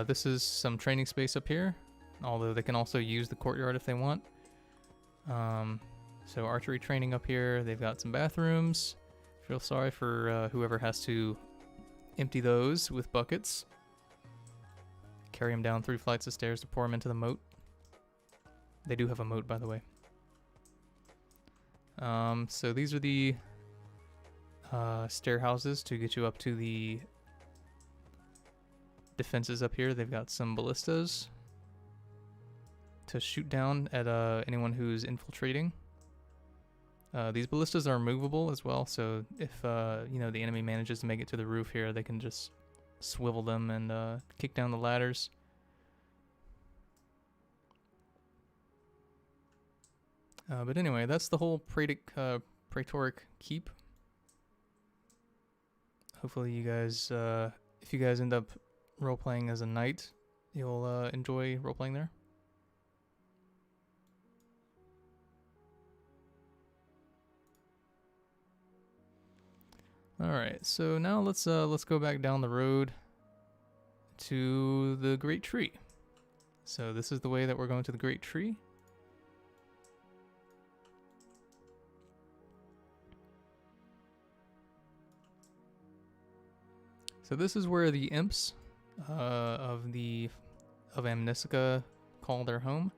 this is some training space up here, although they can also use the courtyard if they want. So archery training up here, they've got some bathrooms. Feel sorry for whoever has to empty those with buckets. Carry them down 3 flights of stairs to pour them into the moat. They do have a moat, by the way. So these are the stair houses to get you up to the defenses up here. They've got some ballistas to shoot down at anyone who's infiltrating. These ballistas are movable as well, so if you know, the enemy manages to make it to the roof here, they can just swivel them and kick down the ladders. But anyway, that's the whole Praetoric keep. Hopefully you guys, if you guys end up role-playing as a knight, you'll enjoy role-playing there. Alright, so now let's go back down the road to the Great Tree. So this is the way that we're going to the Great Tree. So this is where the imps of Amnestica call their home.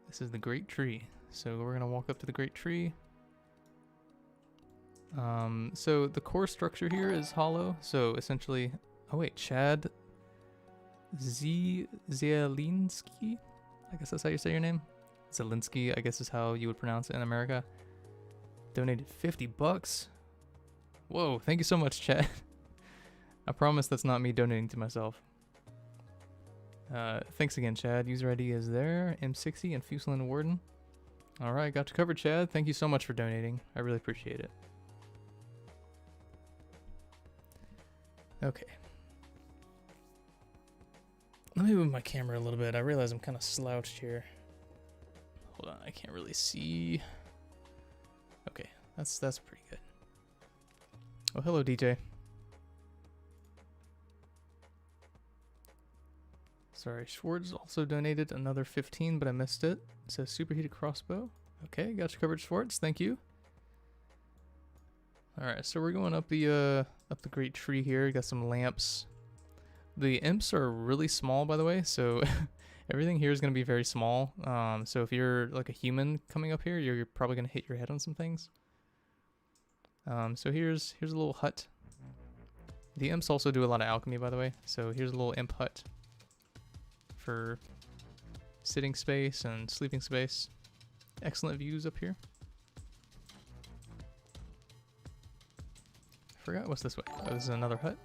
This is the Great Tree. So we're gonna walk up to the Great Tree. So the core structure here is hollow. So essentially, Oh wait, Chad Zielinski? I guess that's how you say your name. Zielinski, I guess is how you would pronounce it in America. Donated 50 bucks. Whoa, thank you so much, Chad. I promise that's not me donating to myself. Thanks again, Chad. User ID is there. M60 and Fuselian Warden. Alright, got you covered, Chad. Thank you so much for donating. I really appreciate it. Okay. Let me move my camera a little bit. I realize I'm kind of slouched here. Hold on, I can't really see. Okay, that's pretty good. Oh, hello, DJ. Sorry, Schwartz also donated another 15, but I missed it. It says superheated crossbow. Okay, got you covered, Schwartz. Thank you. All right, so we're going up the great tree here. Got some lamps. The imps are really small, by the way, so everything here is going to be very small. So if you're like a human coming up here, you're probably going to hit your head on some things. So here's a little hut. The imps also do a lot of alchemy, by the way. So here's a little imp hut for sitting space and sleeping space. Excellent views up here. I forgot what's this way. Oh, this is another hut.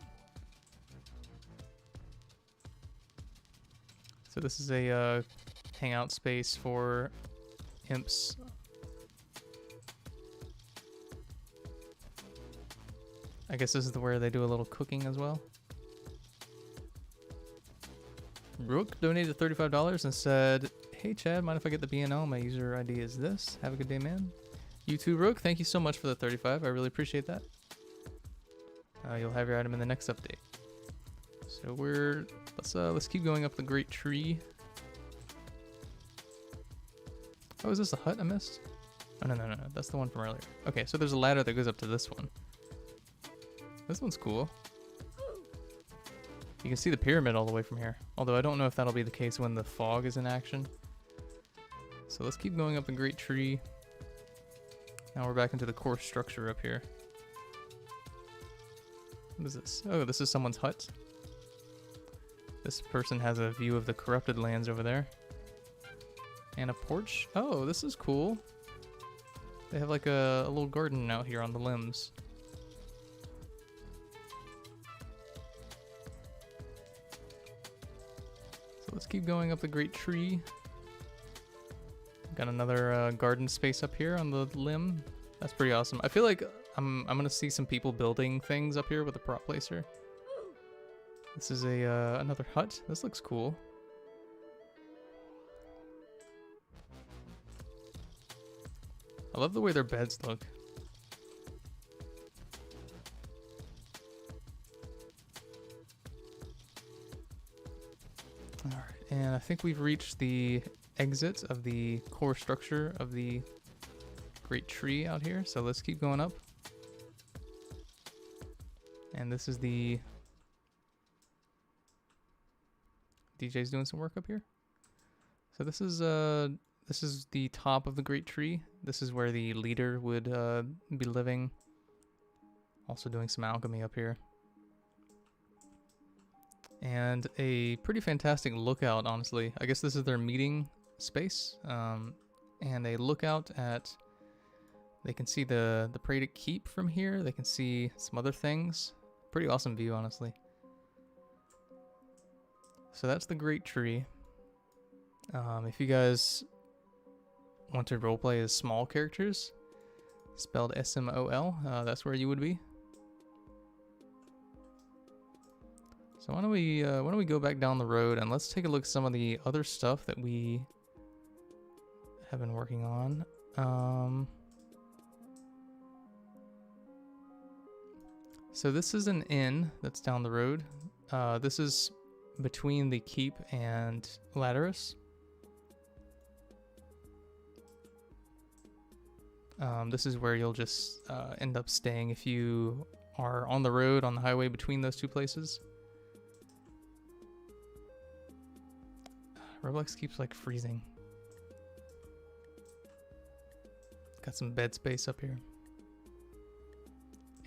So this is a hangout space for imps. I guess this is where they do a little cooking as well. Rook donated $35 and said, "Hey Chad, mind if I get the BNL? My user ID is this. Have a good day, man." You too, Rook. Thank you so much for the 35. I really appreciate that. You'll have your item in the next update. So let's keep going up the great tree. Oh, is this a hut I missed? Oh no, that's the one from earlier. Okay, so there's a ladder that goes up to this one. This one's cool. You can see the pyramid all the way from here. Although I don't know if that'll be the case when the fog is in action. So let's keep going up the great tree. Now we're back into the core structure up here. What is this? Oh, this is someone's hut. This person has a view of the corrupted lands over there. And a porch. Oh, this is cool. They have like a little garden out here on the limbs. So let's keep going up the great tree. Got another garden space up here on the limb. That's pretty awesome. I feel like I'm gonna see some people building things up here with a prop placer. This is another hut. This looks cool. I love the way their beds look. Alright, and I think we've reached the exit of the core structure of the great tree out here. So let's keep going up. And this is the... DJ's doing some work up here. So this is the top of the great tree. This is where the leader would be living. Also doing some alchemy up here. And a pretty fantastic lookout, honestly. I guess this is their meeting space. And a lookout at... They can see the Praetor Keep from here. They can see some other things. Pretty awesome view, honestly. So that's the great tree. If you guys want to roleplay as small characters, spelled S-M-O-L, that's where you would be. So why don't we go back down the road and let's take a look at some of the other stuff that we have been working on. So this is an inn that's down the road. This is between the keep and Latterus. This is where you'll just end up staying if you are on the road, on the highway between those two places. Roblox keeps like freezing. Got some bed space up here.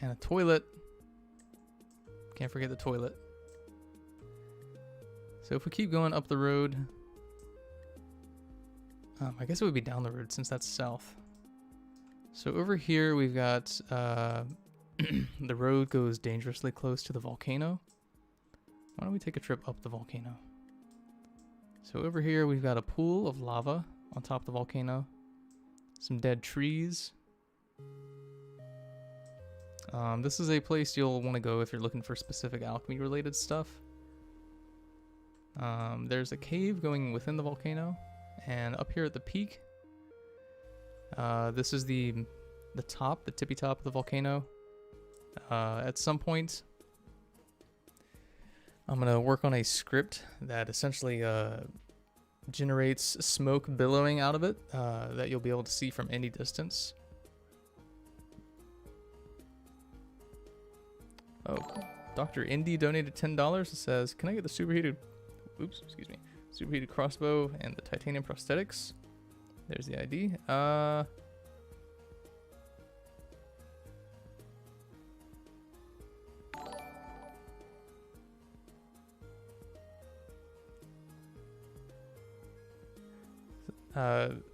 And a toilet. Can't forget the toilet. So if we keep going up the road, I guess it would be down the road since that's south. So over here we've got the road goes dangerously close to the volcano. Why don't we take a trip up the volcano? So over here we've got a pool of lava on top of the volcano. Some dead trees. This is a place you'll want to go if you're looking for specific alchemy related stuff. There's a cave going within the volcano, and up here at the peak, this is the top, the tippy top of the volcano. At some point, I'm gonna work on a script that essentially generates smoke billowing out of it that you'll be able to see from any distance. Oh, Dr. Indy donated $10. It says, "Can I get the superheated crossbow and the titanium prosthetics?" There's the ID. I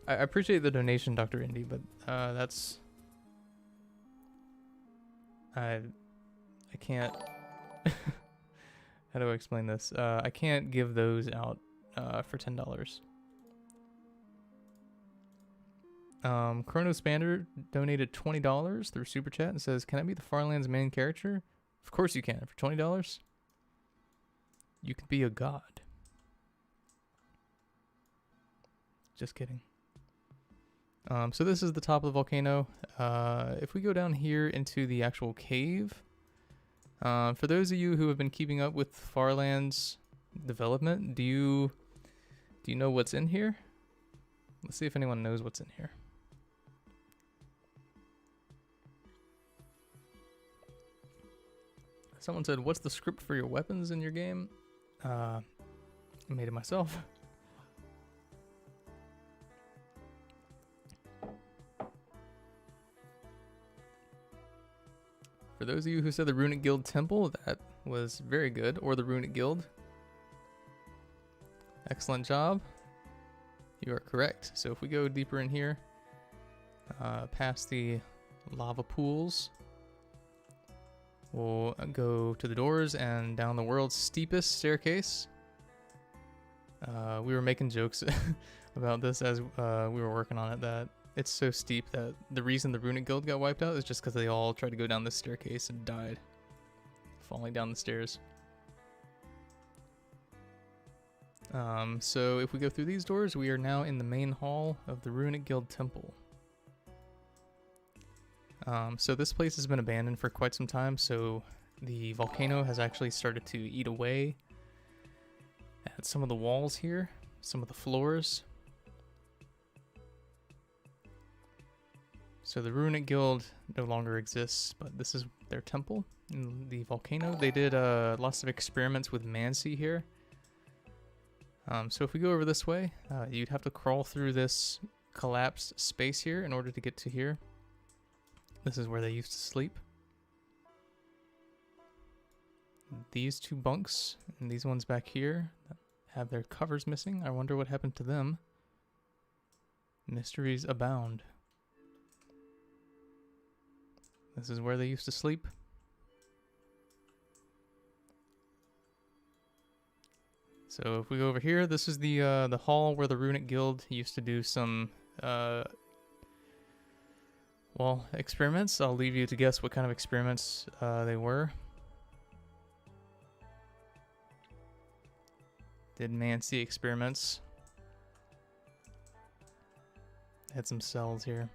appreciate the donation, Dr. Indy, but that's I can't. How do I explain this? I can't give those out for $10. Chrono Spander donated $20 through Super Chat and says, "Can I be the Farlands main character?" Of course you can. For $20, you can be a god. Just kidding. So this is the top of the volcano. If we go down here into the actual cave, for those of you who have been keeping up with Farland's development, do you know what's in here? Let's see if anyone knows what's in here. Someone said, "What's the script for your weapons in your game?" I made it myself. For those of you who said the Runic Guild Temple, that was very good. Or the Runic Guild. Excellent job. You are correct. So if we go deeper in here, past the lava pools, we'll go to the doors and down the world's steepest staircase. We were making jokes about this as we were working on it, that it's so steep that the reason the Runic Guild got wiped out is just because they all tried to go down this staircase and died, falling down the stairs. So if we go through these doors, we are now in the main hall of the Runic Guild Temple. So this place has been abandoned for quite some time, so the volcano has actually started to eat away at some of the walls here, some of the floors. So the Runic Guild no longer exists, but this is their temple in the volcano. They did lots of experiments with Mancy here. So if we go over this way, you'd have to crawl through this collapsed space here in order to get to here. This is where they used to sleep. These two bunks and these ones back here have their covers missing. I wonder what happened to them. Mysteries abound. This is where they used to sleep. So if we go over here, this is the hall where the Runic Guild used to do some well, experiments. I'll leave you to guess what kind of experiments they were. Did Mancy experiments. Had some cells here.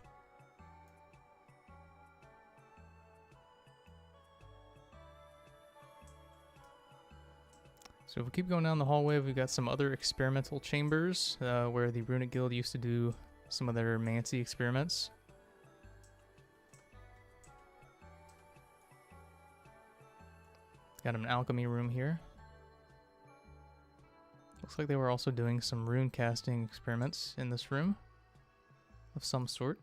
So if we keep going down the hallway, we've got some other experimental chambers where the Runic Guild used to do some of their Mancy experiments. Got an alchemy room here. Looks like they were also doing some rune casting experiments in this room of some sort.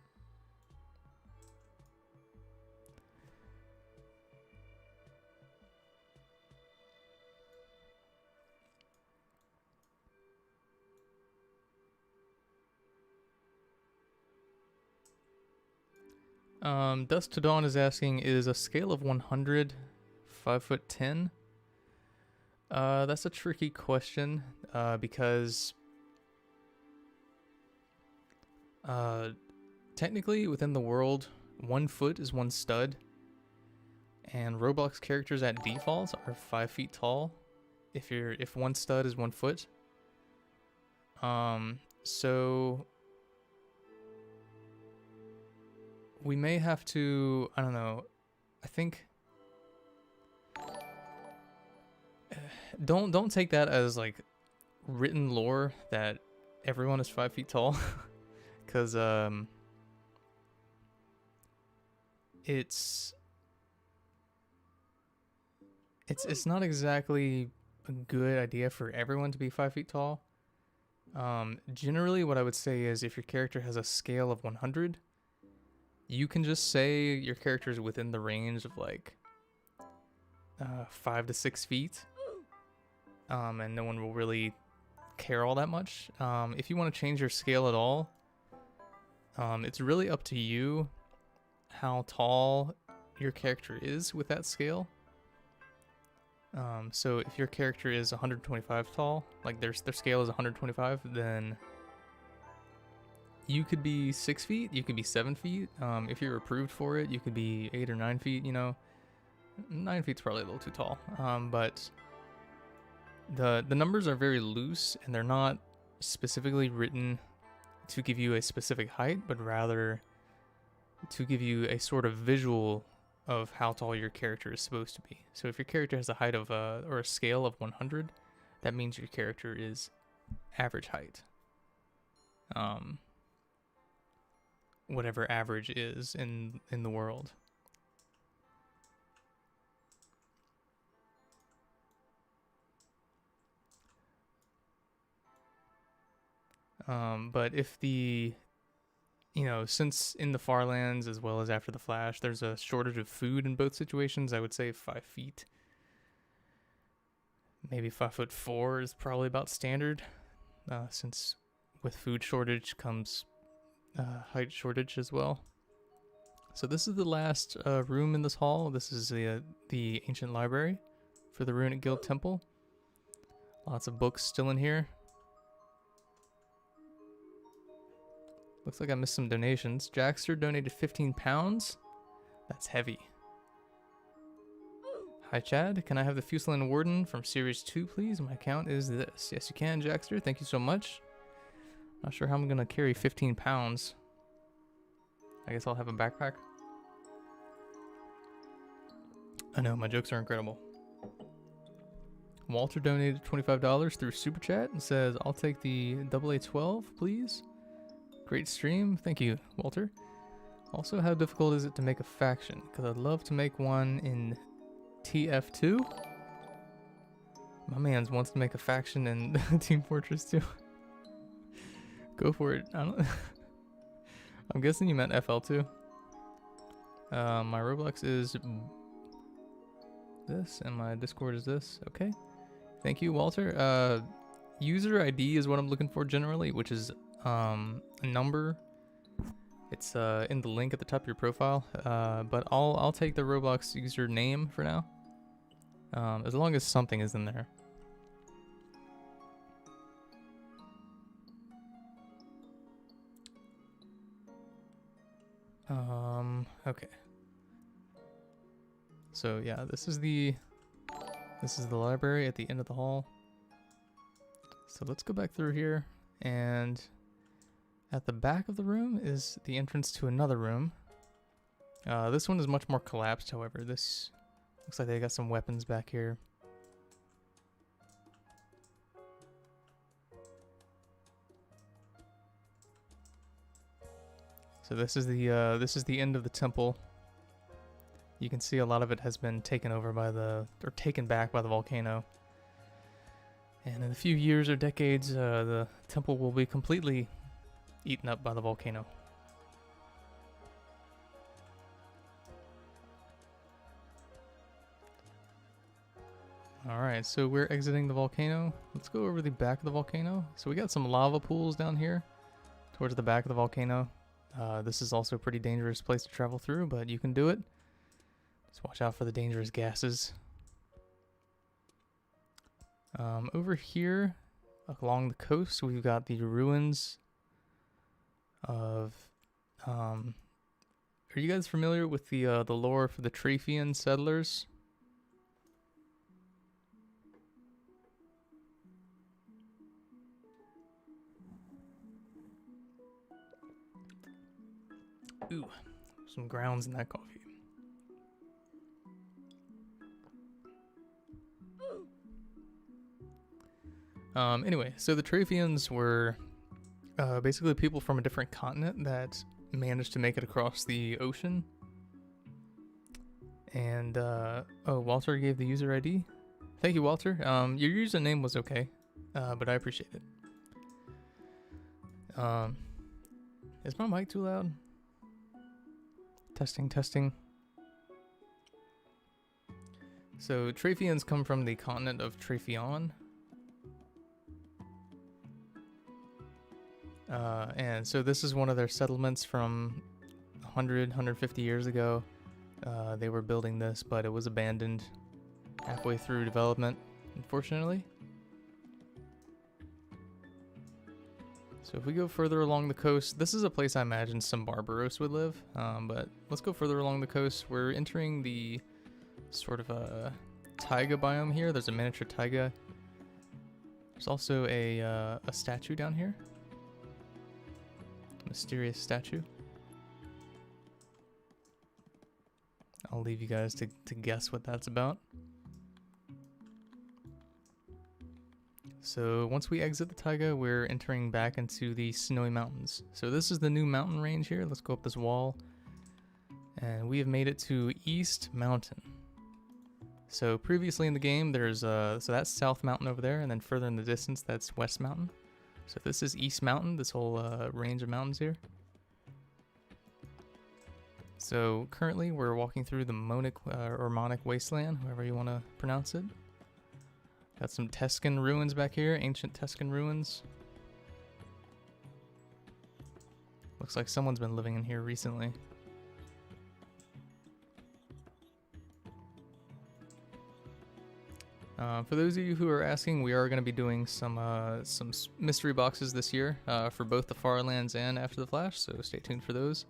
Dust to Dawn is asking, is a scale of 100 5'10"? That's a tricky question, because technically within the world, 1 foot is 1 stud, and Roblox characters at default are 5 feet tall. If 1 stud is 1 foot. So we may have to, I don't know, I think don't take that as like written lore that everyone is 5 feet tall, because it's not exactly a good idea for everyone to be 5 feet tall. Generally what I would say is if your character has a scale of 100, you can just say your character is within the range of like 5 to 6 feet, and no one will really care all that much. If you want to change your scale at all, it's really up to you how tall your character is with that scale. So if your character is 125 tall, like their scale is 125, then you could be 6 feet, you could be 7 feet. If you're approved for it, you could be 8 or 9 feet, you know. 9 feet's probably a little too tall. But the numbers are very loose, and they're not specifically written to give you a specific height, but rather to give you a sort of visual of how tall your character is supposed to be. So if your character has a height of or a scale of 100, that means your character is average height. Whatever average is in the world. But if since in the Farlands as well as after the Flash, there's a shortage of food in both situations, I would say 5 feet. Maybe 5'4" is probably about standard, since with food shortage comes height shortage as well. So this is the last room in this hall. This is the ancient library for the Runic Guild Temple. Lots of books still in here. Looks like I missed some donations. Jackster donated 15 pounds. That's heavy. Hi Chad, can I have the Fusilian Warden from Series 2 please? My account is this. Yes you can, Jackster, thank you so much. Not sure how I'm gonna carry 15 pounds. I guess I'll have a backpack. I know, my jokes are incredible. Walter donated $25 through Super Chat and says, I'll take the AA12 please. Great stream. Thank you, Walter. Also, how difficult is it to make a faction? Because I'd love to make one in TF2. My man's wants to make a faction in Team Fortress 2. Go for it. I'm guessing you meant FL2. My Roblox is this, and my Discord is this. Okay. Thank you, Walter. User ID is what I'm looking for generally, which is a number. It's in the link at the top of your profile, but I'll take the Roblox user name for now, as long as something is in there. Okay. So yeah, this is the library at the end of the hall. So let's go back through here, and at the back of the room is the entrance to another room. This one is much more collapsed, however. This looks like they got some weapons back here. So this is the end of the temple. You can see a lot of it has been taken over by taken back by the volcano. And in a few years or decades, the temple will be completely eaten up by the volcano. Alright, so we're exiting the volcano. Let's go over the back of the volcano. So we got some lava pools down here towards the back of the volcano. This is also a pretty dangerous place to travel through, but you can do it. Just watch out for the dangerous gases. Over here, along the coast, we've got the ruins of... are you guys familiar with the lore for the Trafian settlers? Ooh, some grounds in that coffee. Anyway, so the Trafians were basically people from a different continent that managed to make it across the ocean. And, oh, Walter gave the user ID. Thank you, Walter. Your username was okay, but I appreciate it. Is my mic too loud? Testing, testing. So, Trafians come from the continent of Trafion. And so this is one of their settlements from 100, 150 years ago. They were building this, but it was abandoned halfway through development, unfortunately. So if we go further along the coast, this is a place I imagine some Barbaros would live, but let's go further along the coast. We're entering the sort of a taiga biome here. There's a miniature taiga. There's also a statue down here. Mysterious statue. I'll leave you guys to guess what that's about. So once we exit the taiga, we're entering back into the snowy mountains. So this is the new mountain range here. Let's go up this wall. And we have made it to East Mountain. So previously in the game, there's so that's South Mountain over there, and then further in the distance, that's West Mountain. So this is East Mountain, this whole range of mountains here. So currently we're walking through the Monic or Monic Wasteland, however you want to pronounce it. Got some Tuscan ruins back here, ancient Tuscan ruins. Looks like someone's been living in here recently. For those of you who are asking, we are going to be doing some mystery boxes this year for both the Farlands and After the Flash, so stay tuned for those.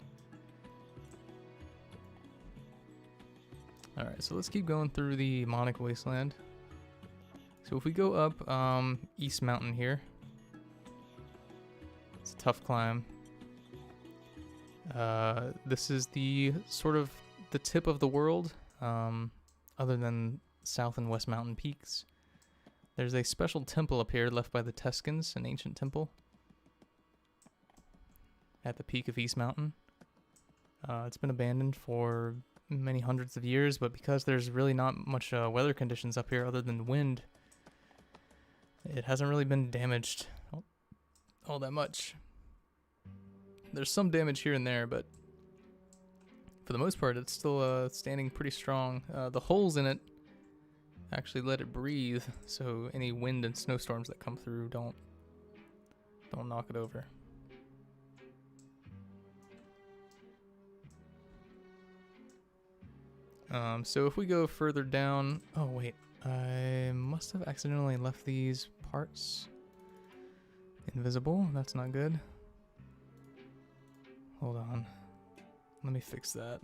Alright, so let's keep going through the Monic Wasteland. So if we go up East Mountain here, it's a tough climb. This is the sort of the tip of the world, other than South and West Mountain peaks. There's a special temple up here left by the Tuscans, an ancient temple at the peak of East Mountain. It's been abandoned for many hundreds of years, but because there's really not much weather conditions up here other than wind, it hasn't really been damaged all that much. There's some damage here and there, but for the most part, it's still standing pretty strong. The holes in it actually let it breathe, so any wind and snowstorms that come through don't knock it over. So if we go further down, oh wait, I must have accidentally left these parts invisible. That's not good. Hold on, let me fix that.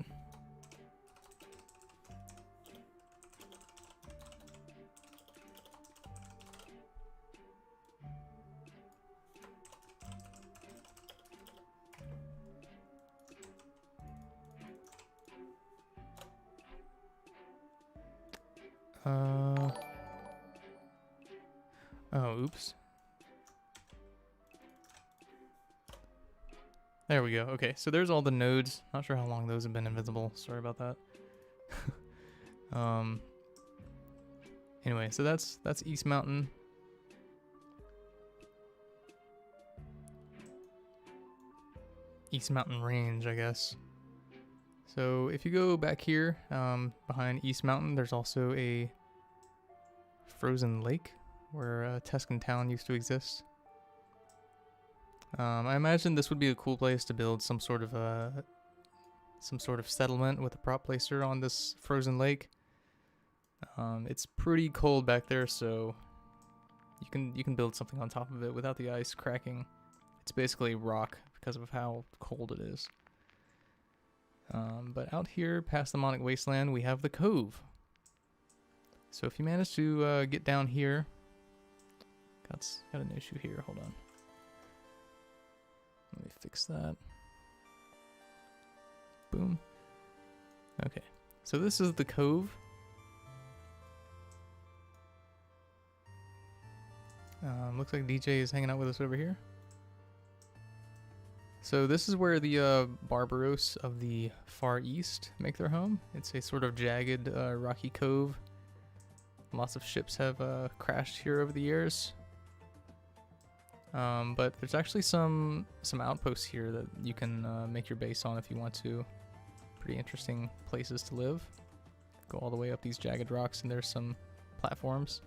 Oh, oops. There we go. Okay, so there's all the nodes. Not sure how long those have been invisible. Sorry about that. Anyway, so that's East Mountain. East Mountain Range, I guess. So if you go back here, behind East Mountain, there's also a frozen lake where a Tuscan town used to exist. I imagine this would be a cool place to build some sort of settlement with a prop placer on this frozen lake. It's pretty cold back there, so you can build something on top of it without the ice cracking. It's basically rock because of how cold it is. But out here, past the Monic Wasteland, we have the Cove. So if you manage to get down here, got an issue here. Hold on. Let me fix that. Boom. Okay, so this is the Cove. Looks like DJ is hanging out with us over here. So this is where the Barbaros of the Far East make their home. It's a sort of jagged, rocky cove. Lots of ships have crashed here over the years. But there's actually some outposts here that you can make your base on if you want to. Pretty interesting places to live. Go all the way up these jagged rocks, and there's some platforms.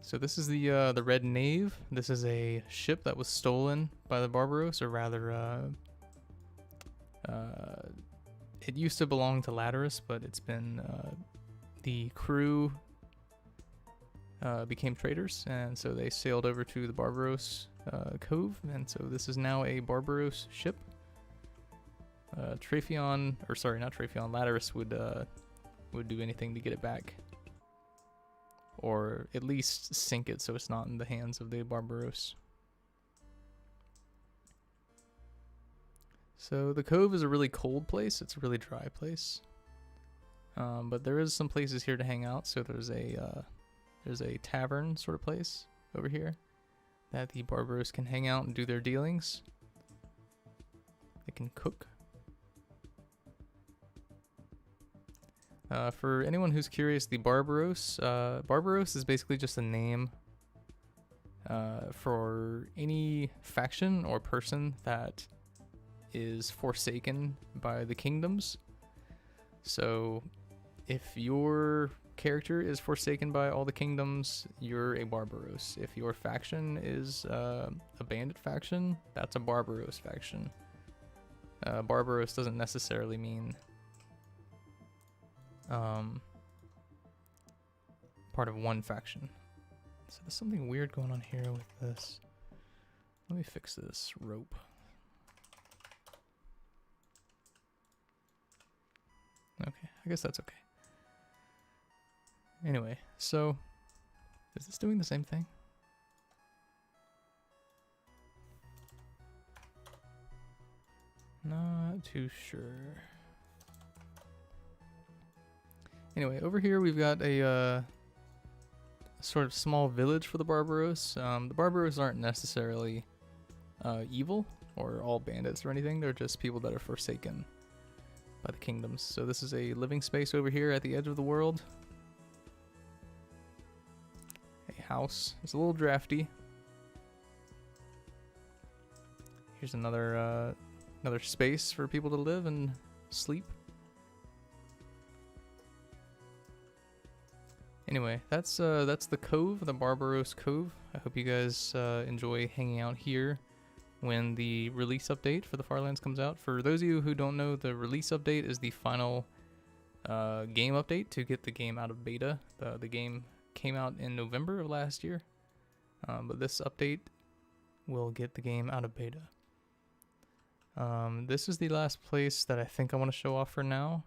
So this is the Red Knave. This is a ship that was stolen by the Barbaros, or rather, it used to belong to Latterus, but it's been the crew became traitors, and so they sailed over to the Barbaros Cove, and so this is now a Barbaros ship. Trafion, or sorry, not Trafion, Latterus would do anything to get it back. Or at least sink it so it's not in the hands of the Barbaros. So the Cove is a really cold place. It's a really dry place. But there is some places here to hang out. So there's a tavern sort of place over here that the Barbaros can hang out and do their dealings. They can cook. For anyone who's curious, the Barbaros, Barbaros is basically just a name for any faction or person that is forsaken by the kingdoms. So if your character is forsaken by all the kingdoms, you're a Barbaros. If your faction is a bandit faction, that's a Barbaros faction. Barbaros doesn't necessarily mean part of one faction. So there's something weird going on here with this. Let me fix this rope. Okay, I guess that's okay. Anyway, so is this doing the same thing? Not too sure. Anyway, over here we've got a sort of small village for the Barbaros. The Barbaros aren't necessarily evil or all bandits or anything. They're just people that are forsaken by the kingdoms. So this is a living space over here at the edge of the world. A house. It's a little drafty. Here's another space for people to live and sleep. Anyway, that's the Cove, the Barbaros Cove. I hope you guys enjoy hanging out here when the release update for the Farlands comes out. For those of you who don't know, the release update is the final game update to get the game out of beta. The game came out in November of last year, but this update will get the game out of beta. This is the last place that I think I want to show off for now.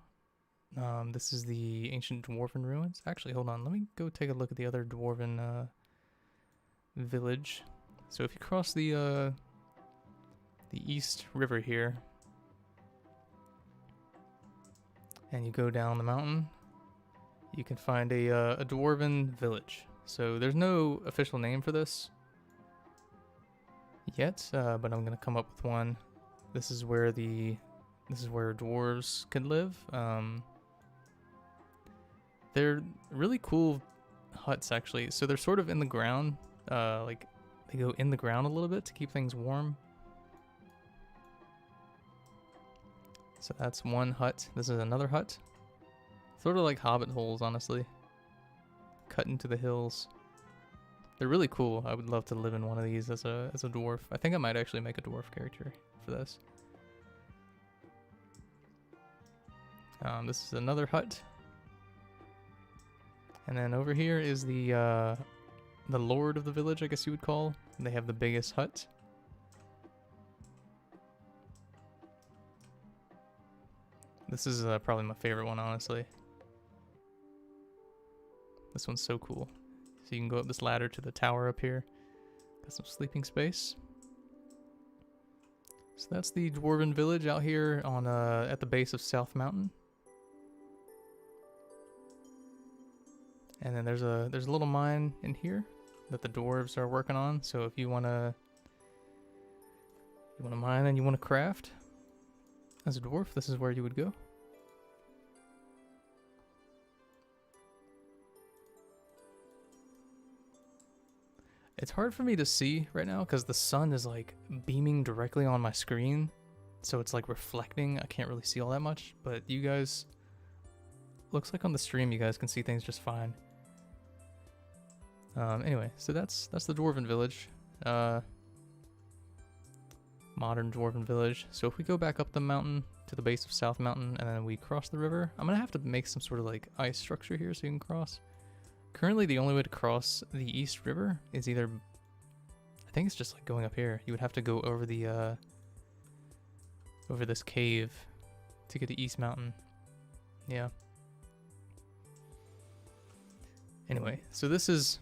This is the ancient dwarven ruins. Actually, hold on. Let me go take a look at the other dwarven village. So if you cross the East River here, and you go down the mountain, you can find a dwarven village. So there's no official name for this yet, but I'm gonna come up with one. This is where dwarves can live. They're really cool huts, actually. So they're sort of in the ground, like they go in the ground a little bit to keep things warm. So that's one hut. This is another hut. Sort of like hobbit holes, honestly. Cut into the hills. They're really cool. I would love to live in one of these as a dwarf. I think I might actually make a dwarf character for this. This is another hut. And then over here is the lord of the village, I guess you would call. They have the biggest hut. This is probably my favorite one, honestly. This one's so cool. So you can go up this ladder to the tower up here. Got some sleeping space. So that's the dwarven village out here on at the base of South Mountain. And then there's a little mine in here that the dwarves are working on. So if you wanna mine and you wanna craft as a dwarf, this is where you would go. It's hard for me to see right now because the sun is like beaming directly on my screen. So it's like reflecting. I can't really see all that much, but you guys, looks like on the stream you guys can see things just fine. Anyway, so that's the dwarven village. Modern dwarven village. So if we go back up the mountain to the base of South Mountain and then we cross the river, I'm gonna have to make some sort of like ice structure here so you can cross. Currently the only way to cross the East River is either, I think it's just like going up here. You would have to go over the over this cave to get to East Mountain. Yeah. Anyway, so this is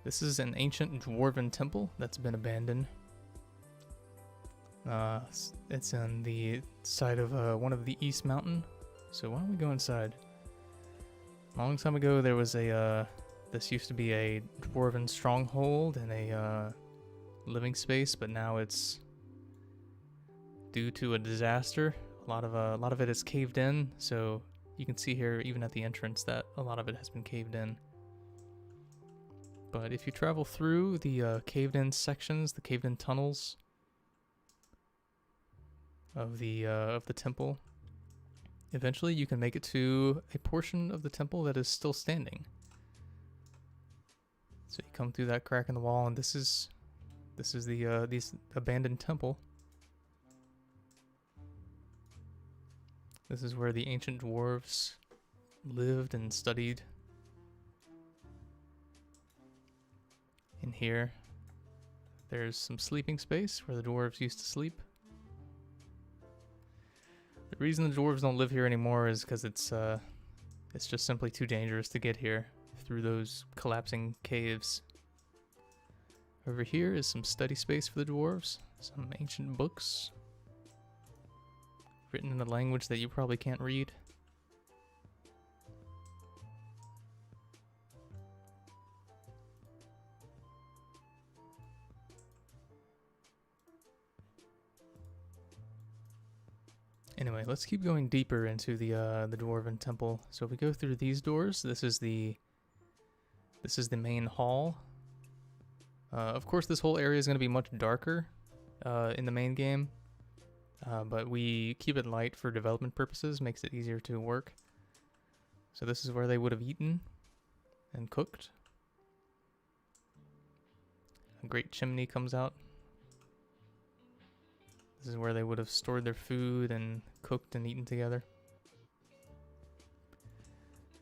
this is an ancient dwarven temple that's been abandoned. It's on the side of one of the East Mountain. So why don't we go inside? A long time ago, there was this used to be a dwarven stronghold and a living space, but now it's due to a disaster. A lot of it is caved in, so you can see here, even at the entrance, that a lot of it has been caved in. But if you travel through the caved-in sections, the caved-in tunnels of the temple, eventually you can make it to a portion of the temple that is still standing. So you come through that crack in the wall, and this is the abandoned temple. This is where the ancient dwarves lived and studied. In here, there's some sleeping space where the dwarves used to sleep. The reason the dwarves don't live here anymore is because it's just simply too dangerous to get here through those collapsing caves. Over here is some study space for the dwarves, some ancient books written in a language that you probably can't read. Anyway, let's keep going deeper into the dwarven temple. So if we go through these doors, this is the main hall. Of course, this whole area is going to be much darker in the main game, but we keep it light for development purposes, makes it easier to work. So this is where they would have eaten and cooked. A great chimney comes out. This is where they would have stored their food and cooked and eaten together.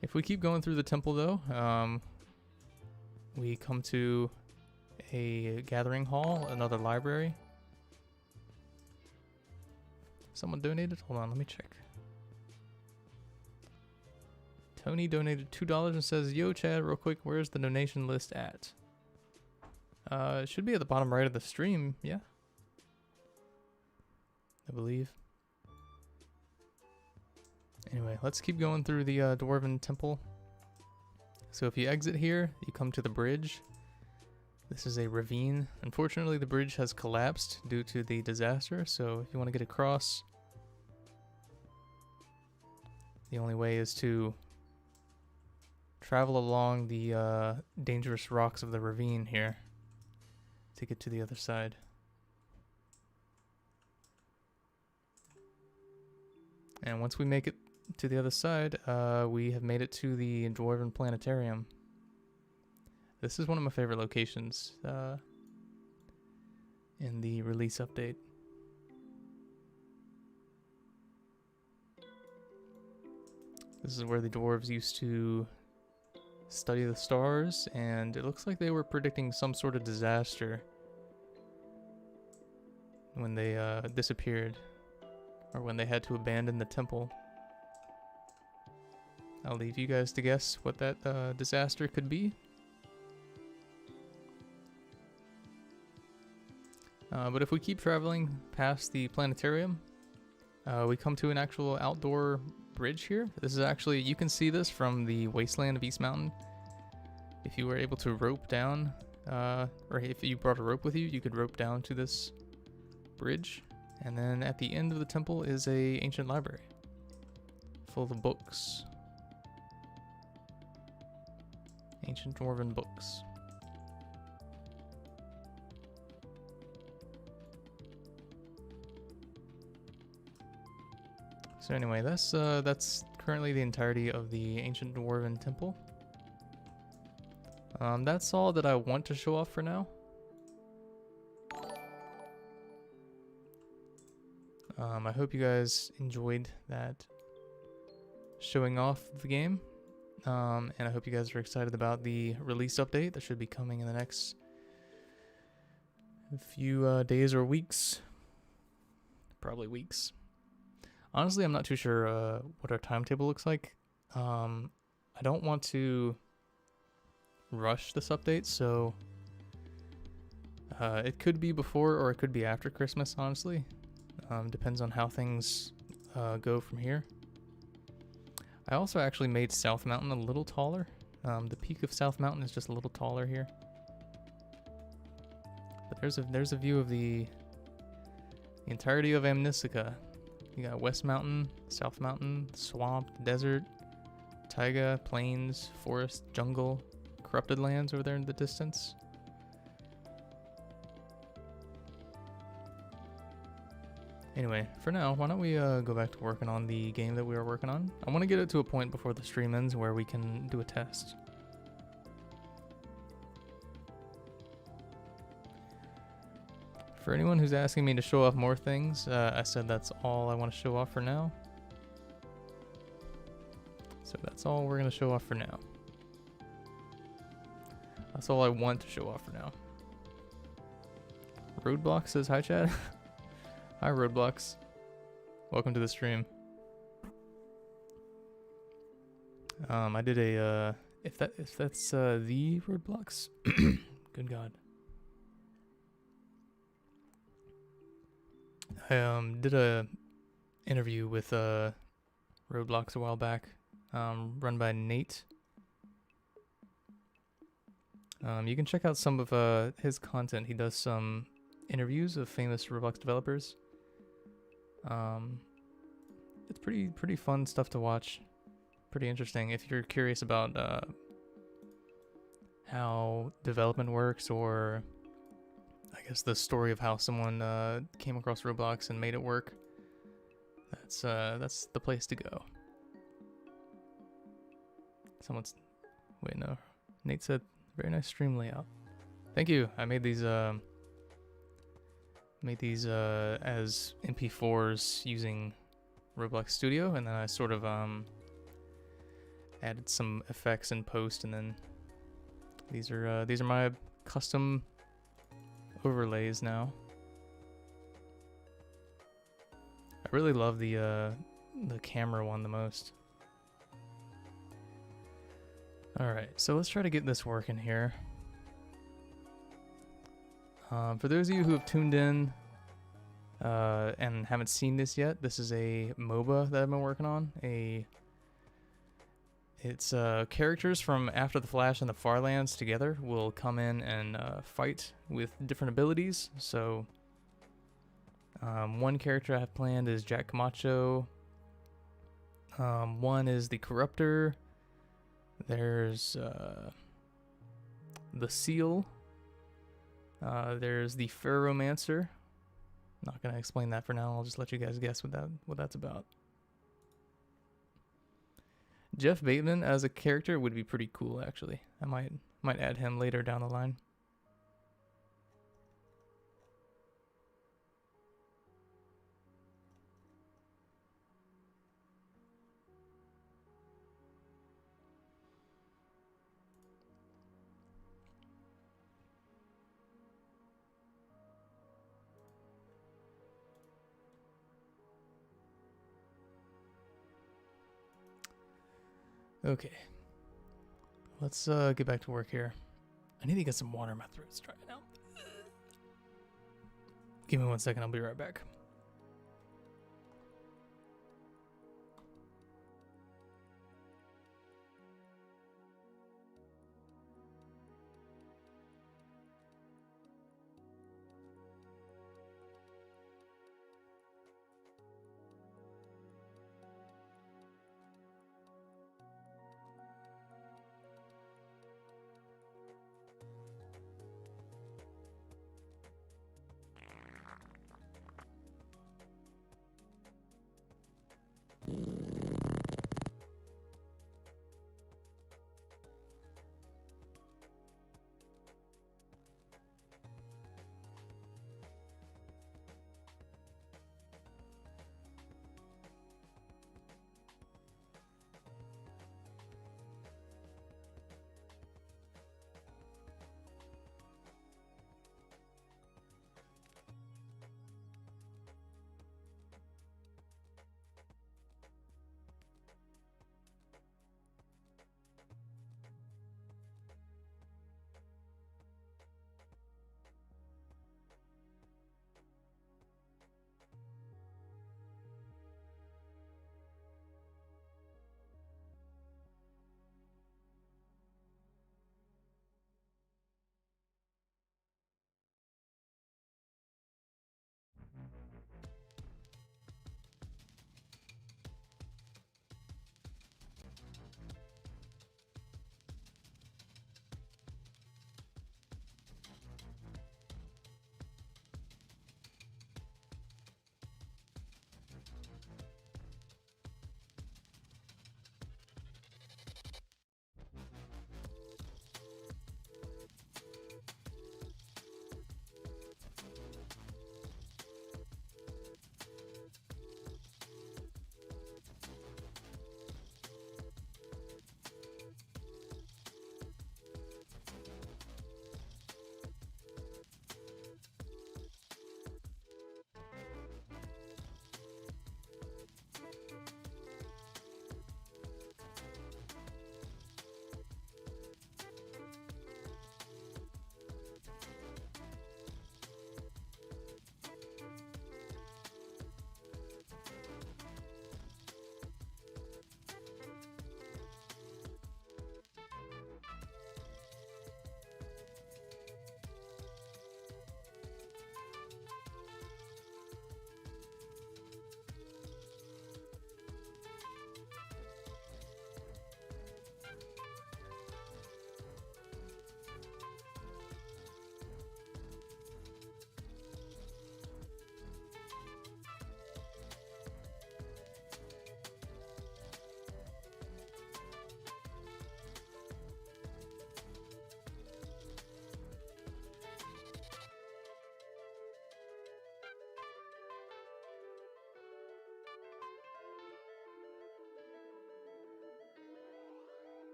If we keep going through the temple though, we come to a gathering hall, another library. Someone donated? Hold on, let me check. Tony donated $2 and says, "Yo, Chad, real quick, where's the donation list at?" It should be at the bottom right of the stream, yeah? I believe. Anyway, let's keep going through the dwarven temple. So if you exit here, you come to the bridge. This is a ravine. Unfortunately, the bridge has collapsed due to the disaster, so if you want to get across, the only way is to travel along the dangerous rocks of the ravine here to get to the other side. And once we make it to the other side, we have made it to the Dwarven Planetarium. This is one of my favorite locations in the release update. This is where the dwarves used to study the stars, and it looks like they were predicting some sort of disaster when they disappeared, or when they had to abandon the temple. I'll leave you guys to guess what that disaster could be. But if we keep traveling past the planetarium, we come to an actual outdoor bridge here. This is actually, you can see this from the wasteland of East Mountain. If you were able to rope down, or if you brought a rope with you, you could rope down to this bridge. And then at the end of the temple is a ancient library full of books. Ancient dwarven books. So anyway, that's currently the entirety of the ancient dwarven temple. That's all that I want to show off for now. I hope you guys enjoyed that showing off the game. And I hope you guys are excited about the release update that should be coming in the next few days or weeks. Probably weeks. Honestly, I'm not too sure what our timetable looks like. I don't want to rush this update, so it could be before or it could be after Christmas, honestly. Depends on how things go from here. I also actually made South Mountain a little taller. The peak of South Mountain is just a little taller here. But there's a view of the entirety of Amnestica. You got West Mountain, South Mountain, swamp, desert, taiga, plains, forest, jungle, corrupted lands over there in the distance. Anyway, for now, why don't we go back to working on the game that we were working on. I want to get it to a point before the stream ends where we can do a test. For anyone who's asking me to show off more things, I said that's all I want to show off for now. So that's all we're going to show off for now. That's all I want to show off for now. Roadblock says hi, Chad. Hi, Roadblocks. Welcome to the stream. I did a if that's the Roadblocks. Good God. I did a interview with Roadblocks a while back, run by Nate. You can check out some of his content. He does some interviews of famous Roblox developers. It's pretty fun stuff to watch. Pretty interesting if you're curious about how development works, or I guess the story of how someone came across Roblox and made it work. That's the place to go. Wait, no. Nate said very nice stream layout. Thank you. I made these as MP4s using Roblox Studio, and then I sort of added some effects in post, and then these are my custom overlays now. I really love the camera one the most. Alright, so let's try to get this working here. For those of you who have tuned in and haven't seen this yet, this is a MOBA that I've been working on. It's characters from After the Flash and the Farlands together will come in and fight with different abilities. So one character I have planned is Jack Camacho. One is the Corruptor. There's the Seal. There's the Ferromancer. Not gonna explain that for now. I'll just let you guys guess what that's about. Jeff Bateman as a character would be pretty cool, actually. I might add him later down the line. Okay. Let's get back to work here. I need to get some water. My throat's drying out. Give me 1 second. I'll be right back.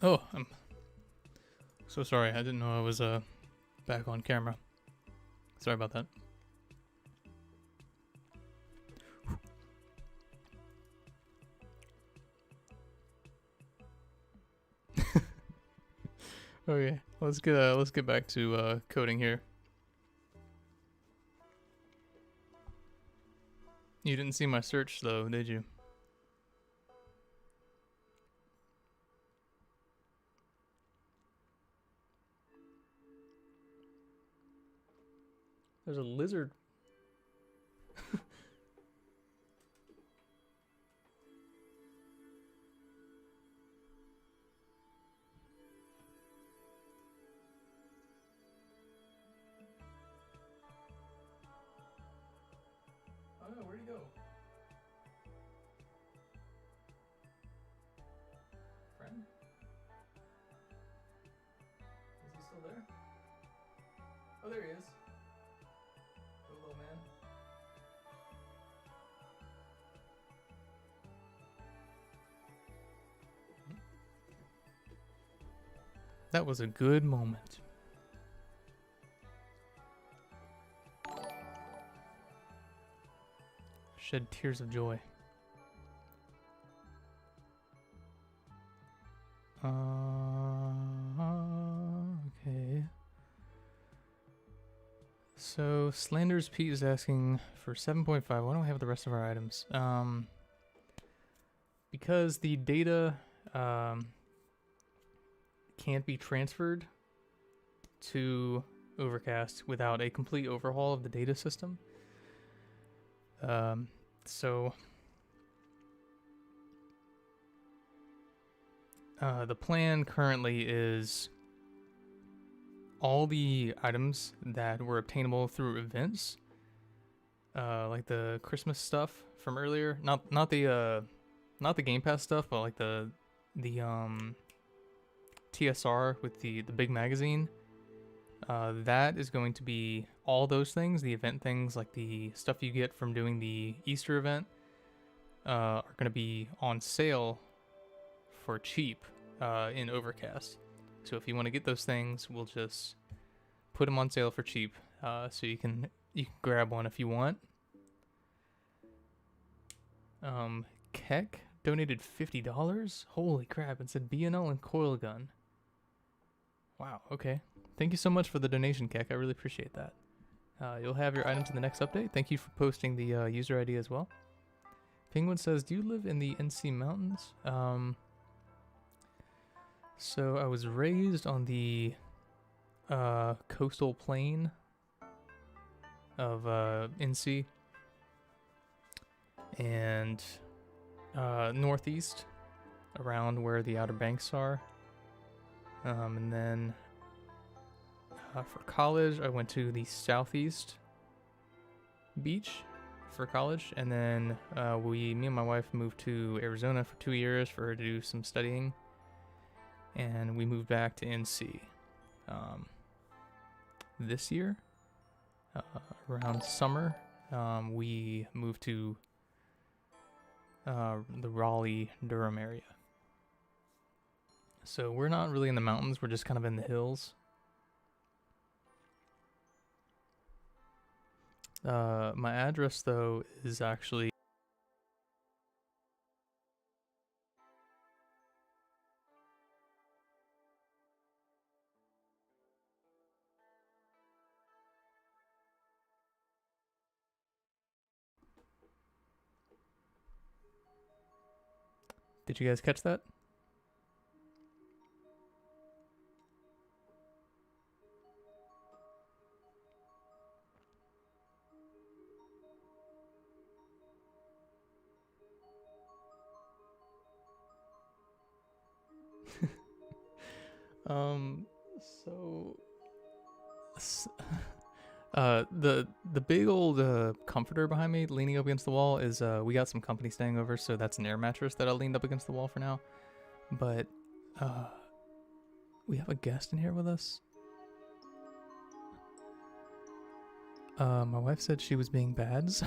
Oh, I'm so sorry. I didn't know I was back on camera. Sorry about that. Okay, let's get back to coding here. You didn't see my search though, did you? There's a lizard. Oh no, where'd he go? Friend? Is he still there? Oh, there he is. Go, little man. That was a good moment. Shed tears of joy. Okay. So Slanders Pete is asking for 7.5. Why don't we have the rest of our items? Because the data can't be transferred to Overcast without a complete overhaul of the data system. So the plan currently is all the items that were obtainable through events, like the Christmas stuff from earlier, not the Game Pass stuff, but like the TSR with the big magazine. That is going to be all those things, the event things, like the stuff you get from doing the Easter event, are going to be on sale for cheap in Overcast. So if you want to get those things, we'll just put them on sale for cheap, so you can grab one if you want. Keck donated $50. Holy crap! It said BNL and coil gun. Wow. Okay. Thank you so much for the donation, Keck. I really appreciate that. You'll have your items in the next update. Thank you for posting the user ID as well. Penguin says, "Do you live in the NC Mountains?" So I was raised on the coastal plain of NC and northeast, around where the Outer Banks are. And then for college, I went to the southeast beach for college, and then me and my wife moved to Arizona for 2 years for her to do some studying, and we moved back to NC this year. Around summer, we moved to the Raleigh-Durham area. So we're not really in the mountains, we're just kind of in the hills. My address, though, is actually... Did you guys catch that? So the big old comforter behind me leaning up against the wall is we got some company staying over, so that's an air mattress that I leaned up against the wall for now. But we have a guest in here with us. My wife said she was being bad, so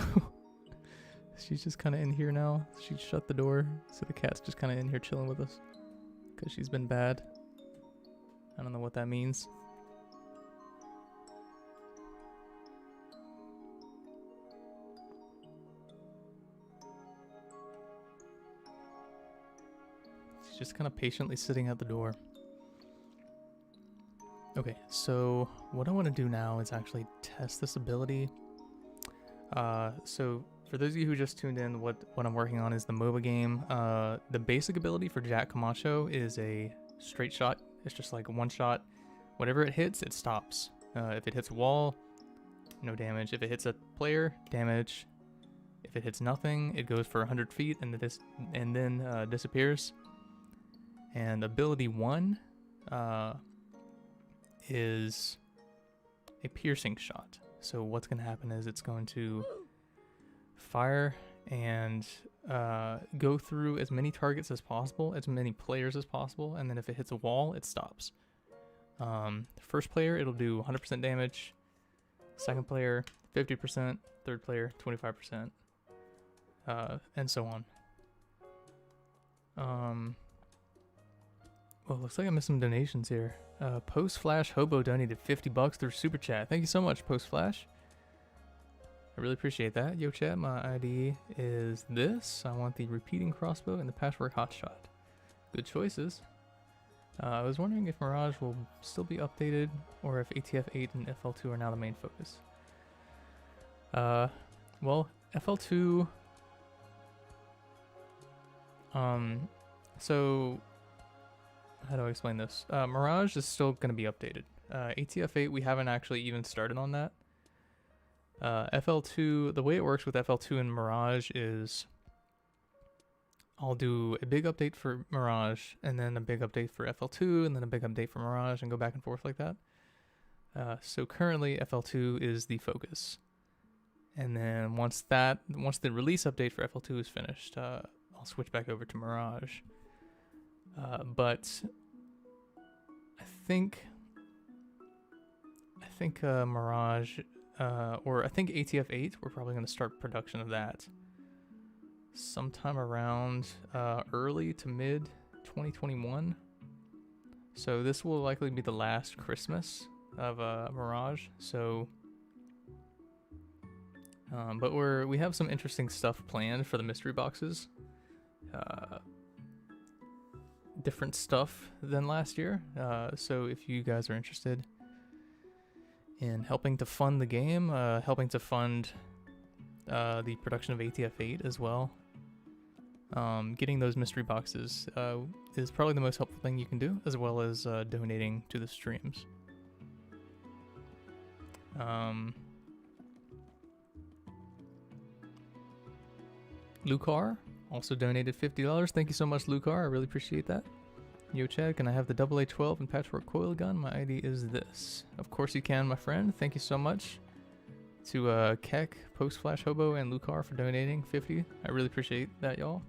she's just kind of in here now. She shut the door, so the cat's just kind of in here chilling with us. because she's been bad. I don't know what that means. She's just kind of patiently sitting at the door. Okay, so what I want to do now is actually test this ability. So for those of you who just tuned in, what I'm working on is the MOBA game. The basic ability for Jack Camacho is a straight shot. It's just like a one shot. Whatever it hits, it stops. If it hits a wall, no damage. If it hits a player, damage. If it hits nothing, it goes for 100 feet and then disappears. And ability 1 is a piercing shot. So what's going to happen is it's going to fire and go through as many targets as possible, as many players as possible, and then if it hits a wall, it stops. First player, it'll do 100% damage. Second player, 50%. Third player, 25%. And so on. Well, looks like I missed some donations here. Post Flash Hobo donated $50 through Super Chat. Thank you so much, Post Flash. I really appreciate that. Yo, chat, my ID is this. I want the repeating crossbow and the patchwork hotshot. Good choices. I was wondering if Mirage will still be updated or if ATF 8 and FL2 are now the main focus. Well, FL2... So... How do I explain this? Mirage is still going to be updated. ATF 8, we haven't actually even started on that. FL2, the way it works with FL2 and Mirage is I'll do a big update for Mirage, and then a big update for FL2, and then a big update for Mirage, and go back and forth like that. So currently FL2 is the focus. And then once the release update for FL2 is finished, I'll switch back over to Mirage. But I think Mirage, or I think ATF 8, we're probably going to start production of that sometime around early to mid 2021. So this will likely be the last Christmas of Mirage. So, but we have some interesting stuff planned for the mystery boxes. Different stuff than last year. So if you guys are interested in helping to fund the game, helping to fund the production of ATF 8 as well, getting those mystery boxes is probably the most helpful thing you can do, as well as donating to the streams. Lucar also donated $50. Thank you so much, Lucar. I really appreciate that. Yo, Chad, can I have the AA-12 and patchwork coil gun? My ID is this. Of course you can, my friend. Thank you so much to Keck, Post Flash Hobo, and Lucar for donating $50. I really appreciate that, y'all.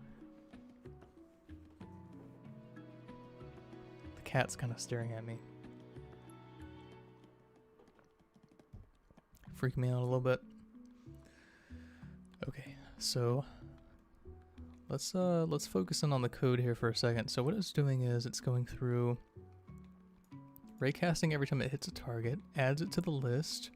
The cat's kind of staring at me. Freak me out a little bit. Okay, so let's focus in on the code here for a second. So what it's doing is it's going through raycasting every time it hits a target, adds it to the list.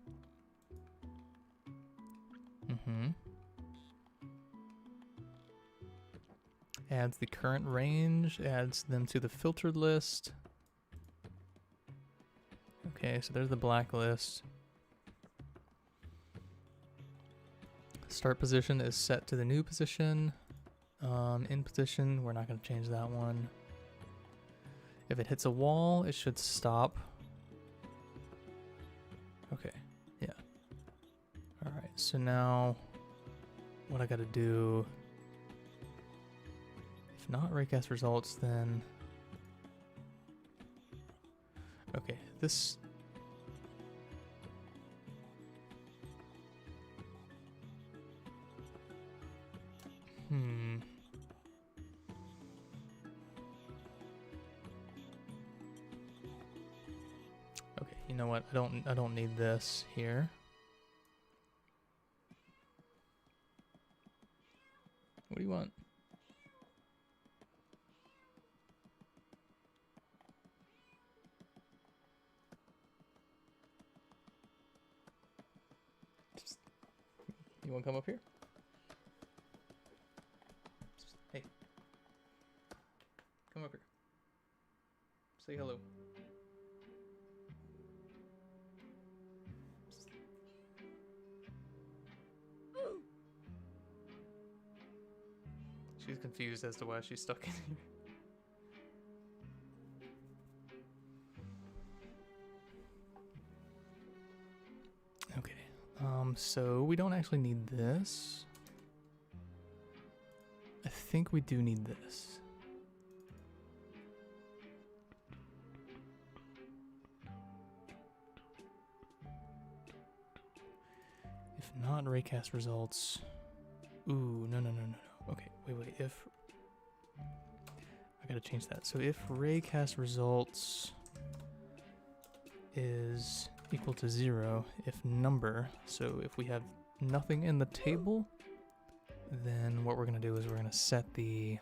Adds the current range, adds them to the filtered list. Okay, so there's the blacklist. Start position is set to the new position. In position, we're not going to change that one. If it hits a wall, it should stop. Okay, yeah. Alright, so now what I got to do, if not raycast results, then okay, this okay, you know what? I don't need this here. What do you want? You want to come up here? Hey. Come up here. Say hello. She's confused as to why she's stuck in here. Okay. So we don't actually need this. I think we do need this. If not, raycast results. Ooh, no. Okay, wait. If I gotta change that. So if raycast results is equal to 0, if number, so if we have nothing in the table, then what we're gonna do is we're gonna set the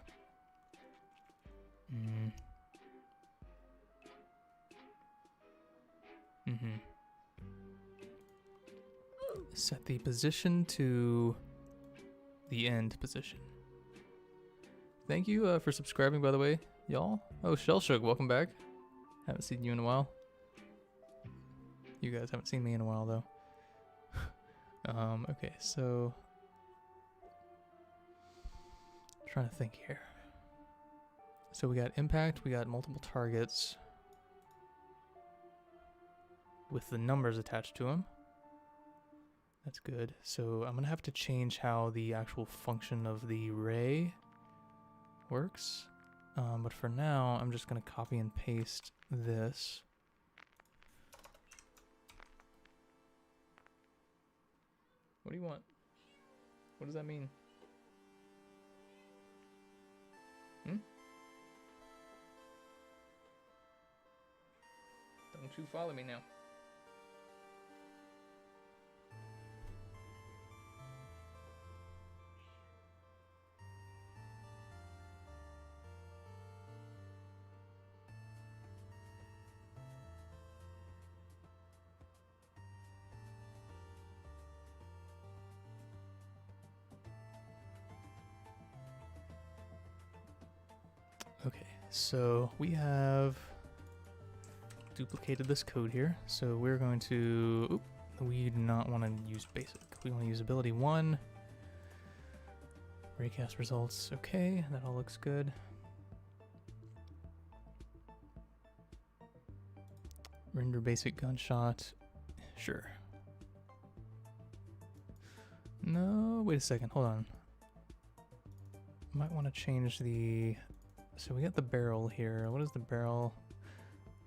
set the position to the end position. Thank you for subscribing, by the way, y'all. Oh, Shellshook, welcome back. Haven't seen you in a while. You guys haven't seen me in a while, though. Okay, so trying to think here. So we got impact, we got multiple targets with the numbers attached to them. That's good. So I'm gonna have to change how the actual function of the ray works. But for now, I'm just gonna copy and paste this. What do you want? What does that mean? Don't you follow me now. Okay, so we have duplicated this code here. So we're going to, we do not want to use basic. We want to use ability 1. Raycast results, okay, that all looks good. Render basic gunshot, sure. No, wait a second, hold on. Might want to change the, so we got the barrel here. What is the barrel?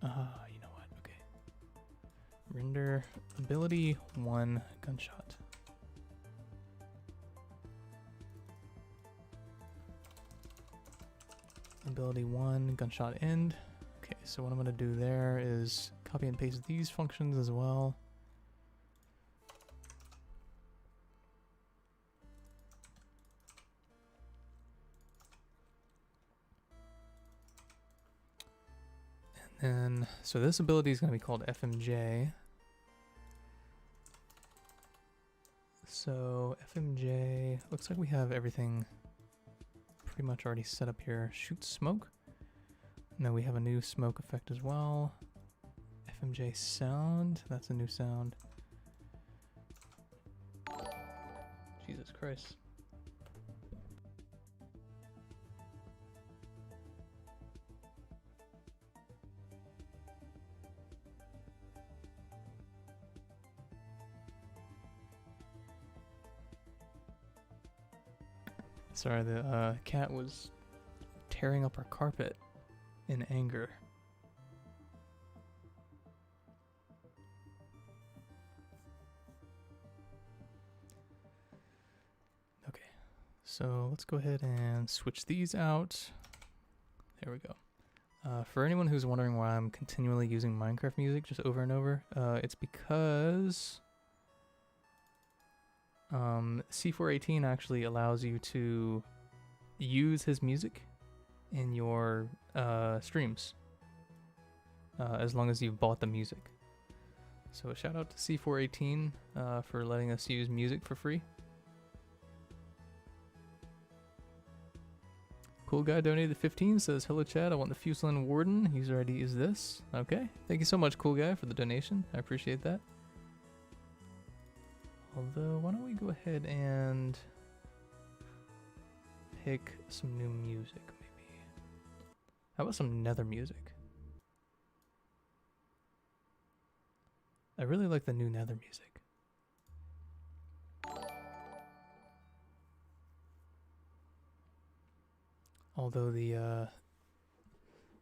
You know what, okay. Render ability 1 gunshot. Ability 1 gunshot end. Okay, so what I'm gonna do there is copy and paste these functions as well. And so this ability is going to be called FMJ. So FMJ, looks like we have everything pretty much already set up here. Shoot smoke. And then we have a new smoke effect as well. FMJ sound, that's a new sound. Jesus Christ. Sorry, the cat was tearing up our carpet in anger. Okay, so let's go ahead and switch these out. There we go. For anyone who's wondering why I'm continually using Minecraft music just over and over, it's because C418 actually allows you to use his music in your streams, as long as you've bought the music. So a shout out to C418 for letting us use music for free. Cool guy donated 15, says, hello chat, I want the Fuseland Warden. He's already used this. Okay. Thank you so much, cool guy, for the donation. I appreciate that. Although, why don't we go ahead and pick some new music, maybe. How about some nether music? I really like the new nether music. Although the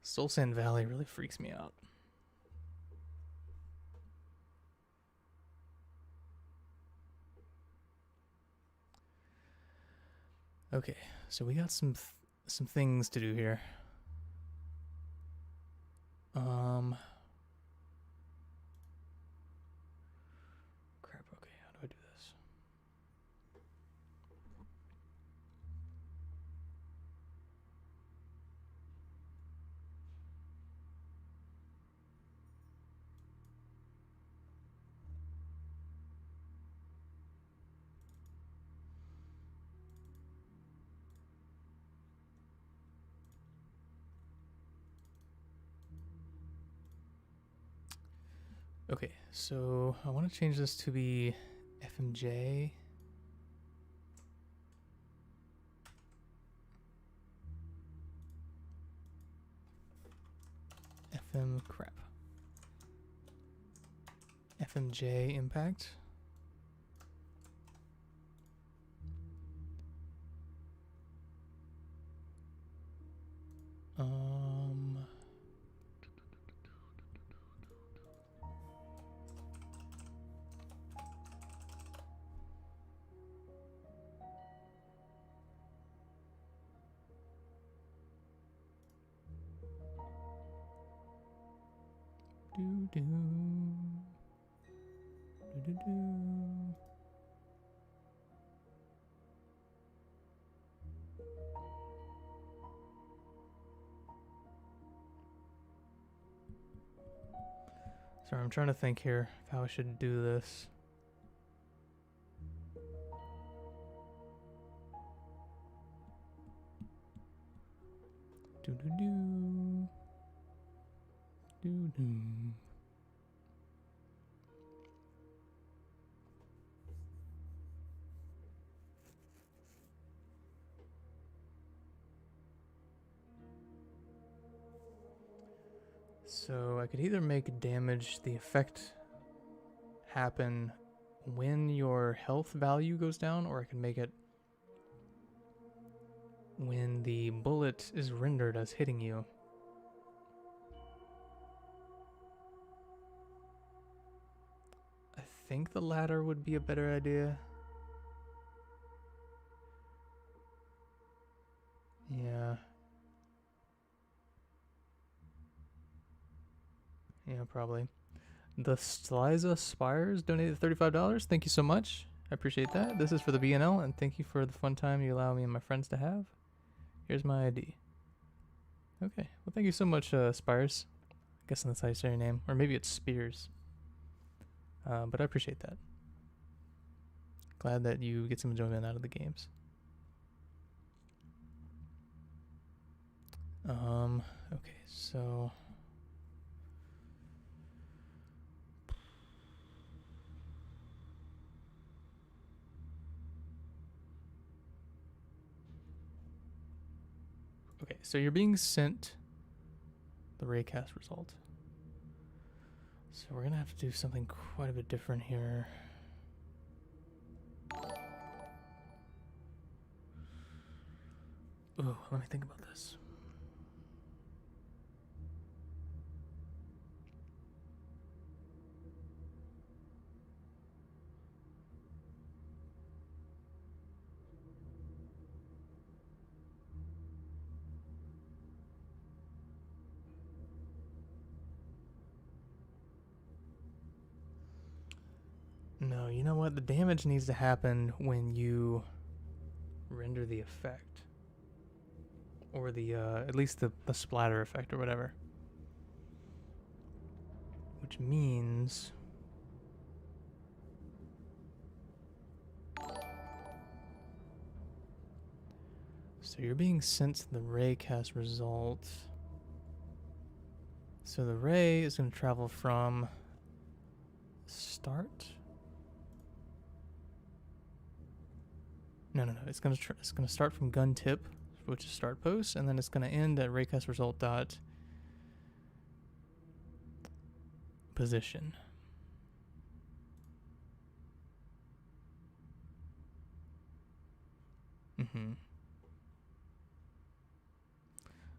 Soul Sand Valley really freaks me out. Okay, so we got some things to do here. Crap, okay, how do I do this? Okay, so I want to change this to be FMJ. Crap. FMJ impact. Do. Sorry, I'm trying to think here of how I should do this. Do. So I could either make damage, the effect happen when your health value goes down, or I can make it when the bullet is rendered as hitting you. I think the latter would be a better idea. Yeah. Yeah, probably. The Sliza Spires donated $35. Thank you so much. I appreciate that. This is for the BNL, and thank you for the fun time you allow me and my friends to have. Here's my ID. Okay. Well, thank you so much, Spires. I'm guessing that's how you say your name. Or maybe it's Spears. But I appreciate that. Glad that you get some enjoyment out of the games. Okay, so... Okay, so you're being sent the raycast result. So we're gonna have to do something quite a bit different here. Ooh, let me think about this. No, you know what? The damage needs to happen when you render the effect. Or the, at least the splatter effect or whatever. Which means... So So you're being sent to the ray cast result. So the ray is going to travel from start. No. It's going to start from gun tip, which is start post, and then it's going to end at raycast result dot position.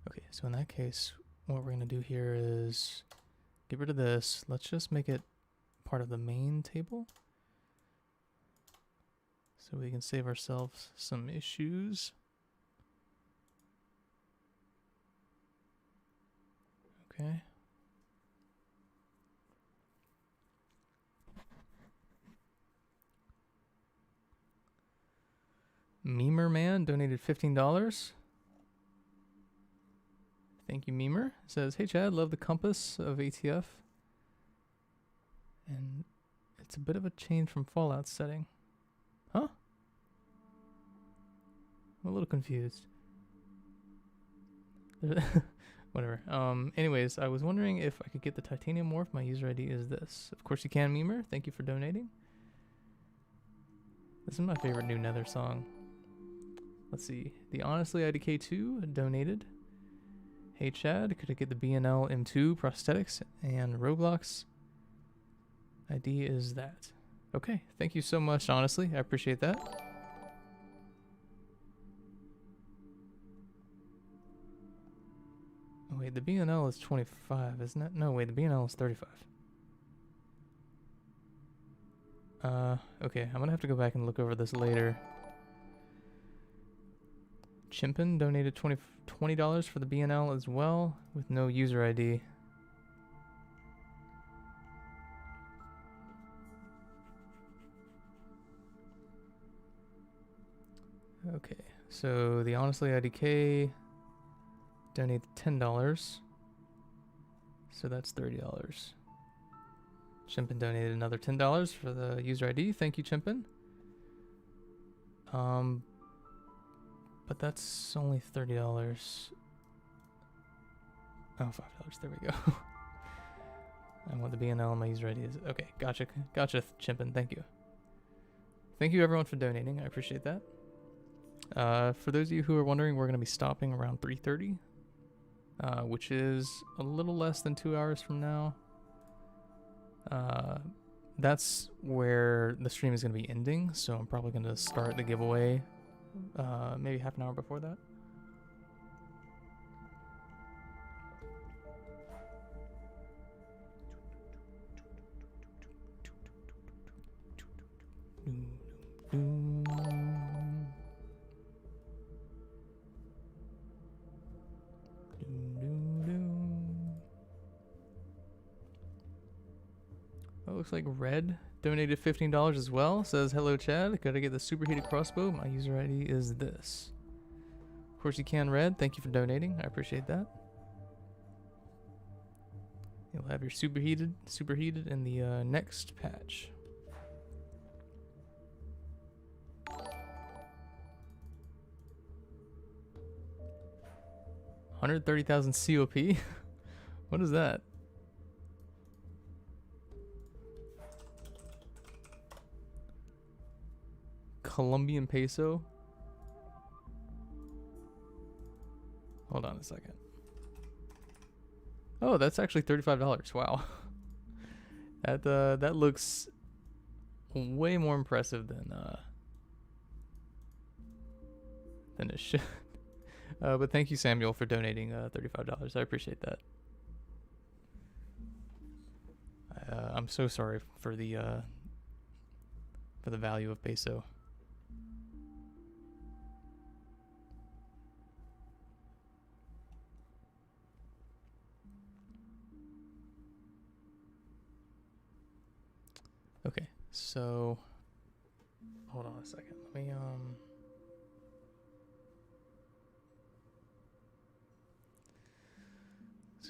Okay, so in that case, what we're going to do here is get rid of this. Let's just make it part of the main table, so we can save ourselves some issues. Okay. Memer Man donated $15. Thank you, Memer. Says, hey Chad, love the compass of ATF. And it's a bit of a change from Fallout setting. Huh? I'm a little confused. Whatever. Anyways, I was wondering if I could get the titanium morph. My user ID is this. Of course you can, Memer. Thank you for donating. This is my favorite new Nether song. Let's see. The Honestly IDK2 donated. Hey Chad, could I get the BNL M2 prosthetics and Roblox? ID is that. Okay, thank you so much, honestly. I appreciate that. Oh, wait, the BNL is 25, isn't it? No, wait, the BNL is 35. Okay, I'm gonna have to go back and look over this later. Chimpin donated $20 for the BNL as well, with no user ID. Okay, so the Honestly IDK donated $10. So that's $30. Chimpin donated another $10 for the user ID. Thank you, Chimpin. But that's only $30. Oh, $5. There we go. I want the BNL and my user ID is okay. Gotcha, Chimpin. Thank you. Thank you everyone for donating. I appreciate that. For those of you who are wondering, we're going to be stopping around 3:30, which is a little less than 2 hours from now. That's where the stream is going to be ending, so I'm probably going to start the giveaway maybe half an hour before that. Oh, looks like Red donated $15 as well. Says, hello Chad, gotta get the superheated crossbow. My user ID is this. Of course you can, Red. Thank you for donating. I appreciate that. You'll have your superheated in the next patch. $130,000 COP? What is that? Colombian peso? Hold on a second. Oh, that's actually $35. Wow. That looks way more impressive than it should. But thank you, Samuel, for donating $35. I appreciate that. I'm so sorry for the value of peso. Okay, so hold on a second. Let me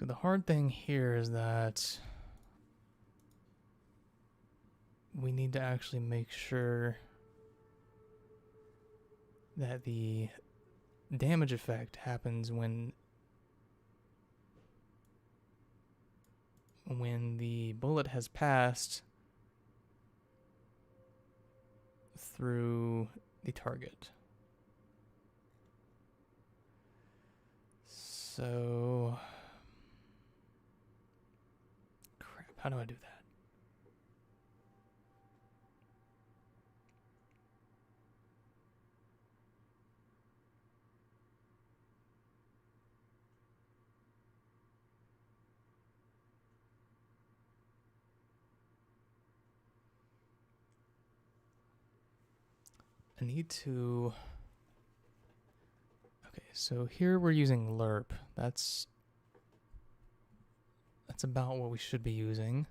So the hard thing here is that we need to actually make sure that the damage effect happens when the bullet has passed through the target. So, crap, how do I do that? I need to... Okay, so here we're using lerp. That's about what we should be using.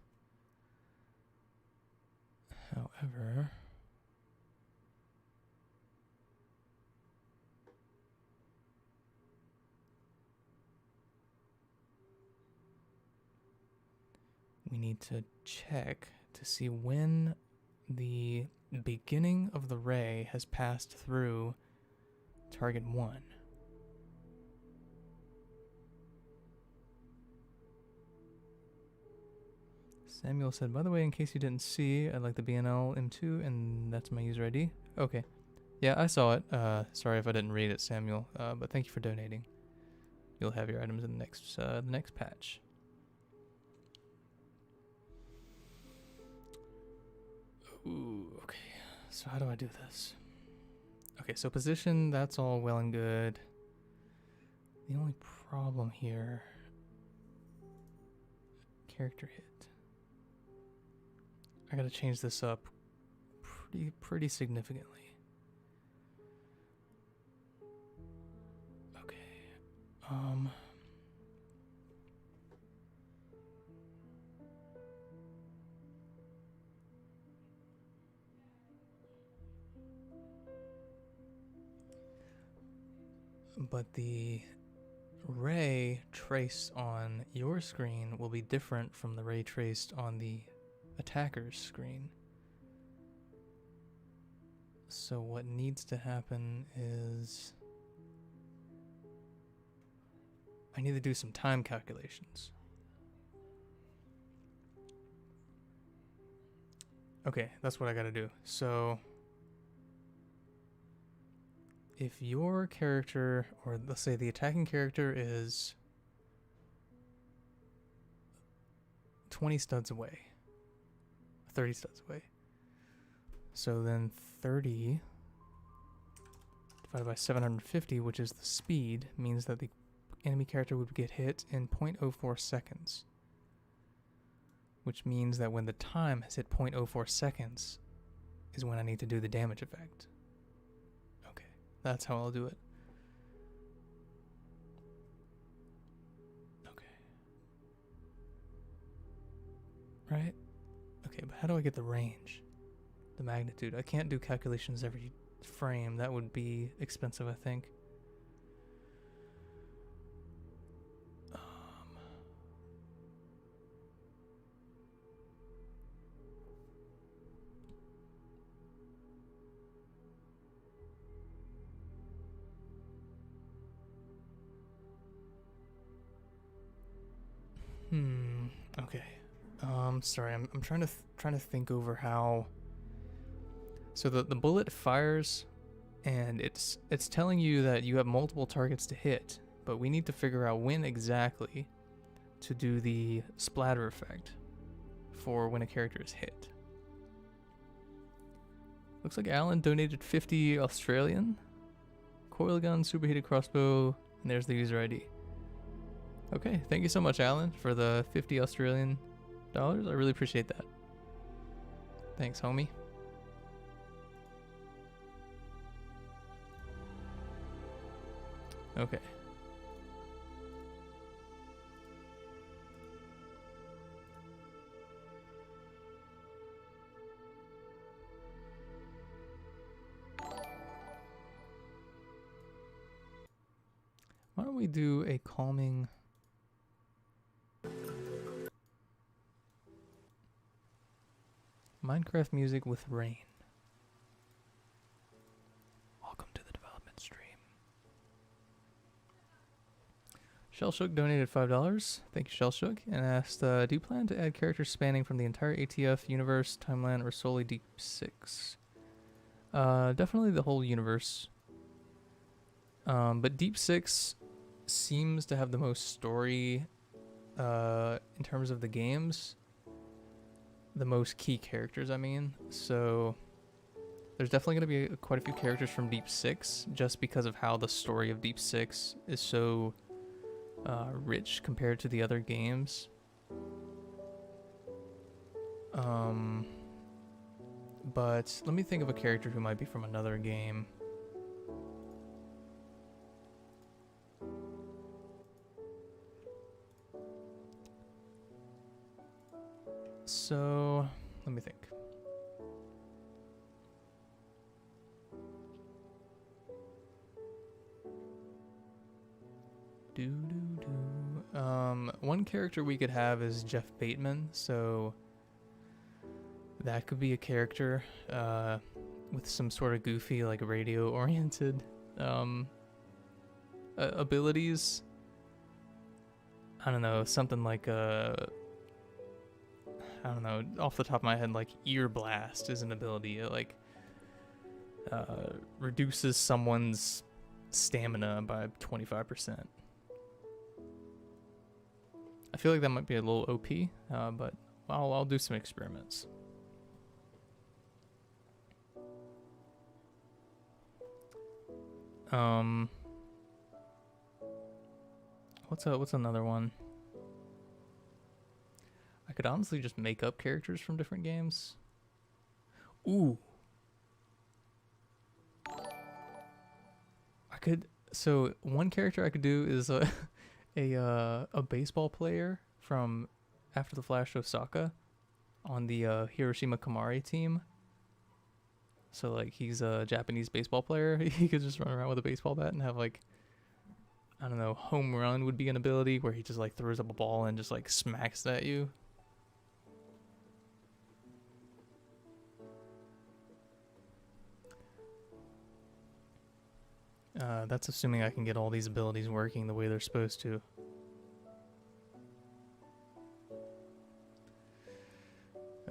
However... we need to check to see when the beginning of the ray has passed through target 1. Samuel said, by the way, in case you didn't see, I'd like the BNL M2, and that's my user ID. Okay. Yeah, I saw it. Sorry if I didn't read it, Samuel, but thank you for donating. You'll have your items in the next patch. Ooh, okay. So how do I do this? Okay, so position, that's all well and good. The only problem here... character hit. I gotta change this up pretty significantly. Okay. But the ray traced on your screen will be different from the ray traced on the attacker's screen. So what needs to happen is I need to do some time calculations. Okay, that's what I gotta do. So if your character, or let's say the attacking character, is 20 studs away, 30 studs away, so then 30 divided by 750, which is the speed, means that the enemy character would get hit in 0.04 seconds. Which means that when the time has hit 0.04 seconds is when I need to do the damage effect. Okay, that's how I'll do it. Okay. Right? Okay, but how do I get the range? The magnitude. I can't do calculations every frame. That would be expensive, I think. Okay. Sorry, I'm trying to think over how. So the bullet fires, and it's telling you that you have multiple targets to hit, but we need to figure out when exactly to do the splatter effect for when a character is hit. Looks like Alan donated 50 Australian. Coil gun, superheated crossbow, and there's the user ID. Okay, thank you so much, Alan, for the 50 Australian dollars. I really appreciate that. Thanks, homie. Okay. Why don't we do a calming... Minecraft music with Raine. Welcome to the development stream. Shellshook donated $5. Thank you, Shellshook, and asked, do you plan to add characters spanning from the entire ATF universe, timeline, or solely Deep 6? Definitely the whole universe. But Deep 6 seems to have the most story in terms of the games. The most key characters, I mean. So there's definitely going to be quite a few characters from Deep 6 just because of how the story of Deep 6 is so rich compared to the other games. But let me think of a character who might be from another game. So, let me think. One character we could have is Jeff Bateman, so that could be a character with some sort of goofy, like radio-oriented abilities. I don't know, something like I don't know, off the top of my head, like Ear Blast is an ability. It like reduces someone's stamina by 25%. I feel like that might be a little OP, but I'll do some experiments. What's another one? I could honestly just make up characters from different games. Ooh. So one character I could do is a baseball player from After the Flash Osaka on the Hiroshima Kamari team. So like he's a Japanese baseball player. He could just run around with a baseball bat and have like, I don't know, home run would be an ability where he just like throws up a ball and just like smacks it at you. That's assuming I can get all these abilities working the way they're supposed to.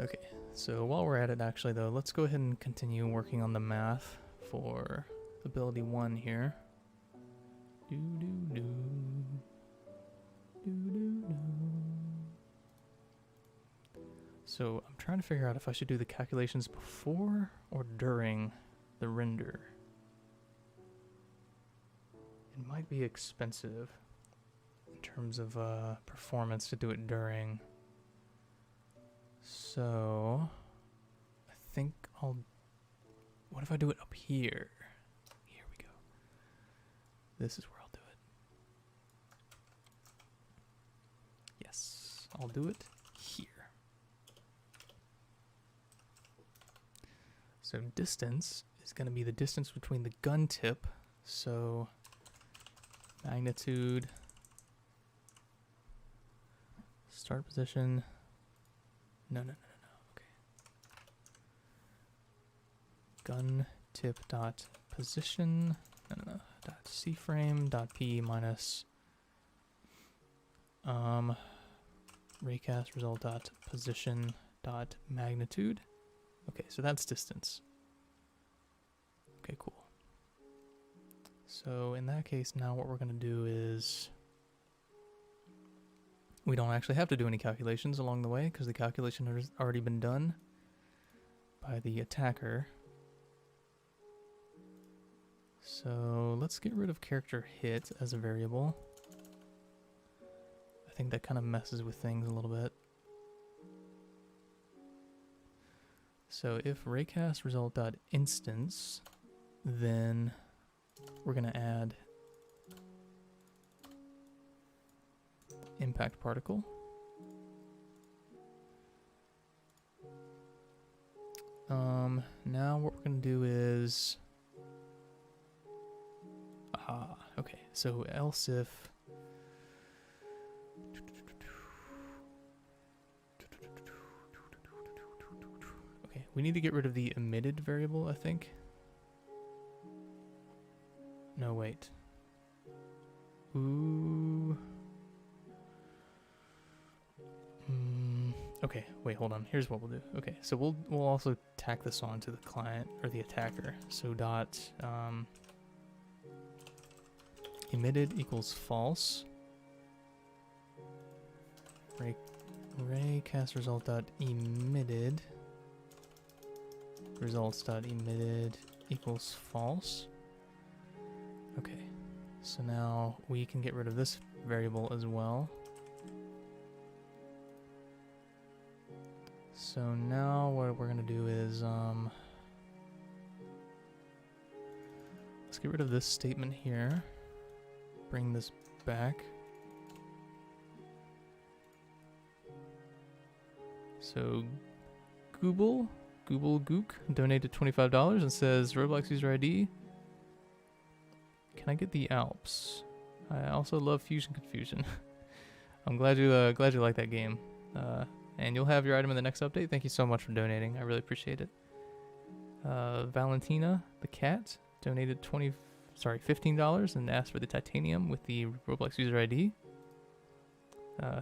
Okay, so while we're at it actually though, let's go ahead and continue working on the math for ability 1 here. So I'm trying to figure out if I should do the calculations before or during the render. It might be expensive in terms of performance to do it during. So I think what if I do it up here? Here we go. This is where I'll do it. Yes, I'll do it here. So distance is going to be the distance between the gun tip. So magnitude, start position. No. Okay. Gun tip dot position. No. Dot cframe dot p minus raycast result dot position dot magnitude. Okay, so that's distance. Okay, cool. So in that case, now what we're going to do is we don't actually have to do any calculations along the way because the calculation has already been done by the attacker. So let's get rid of character hit as a variable. I think that kind of messes with things a little bit. So if raycast result.instance, then we're going to add impact particle. Now what we're going to do is okay, so else if okay, we need to get rid of the emitted variable, I think. No, wait. Ooh. Okay, wait, hold on. Here's what we'll do. Okay, so we'll also tack this on to the client or the attacker. So dot emitted equals false. Ray cast result dot emitted results dot emitted equals false. Okay, so now we can get rid of this variable as well. So now what we're gonna do is let's get rid of this statement here. Bring this back. So Google Gook donated $25 and says Roblox user ID. Can I get the Alps? I also love Fusion Confusion. I'm glad you like that game. And you'll have your item in the next update. Thank you so much for donating. I really appreciate it. Valentina the cat donated $15 and asked for the titanium with the Roblox user ID.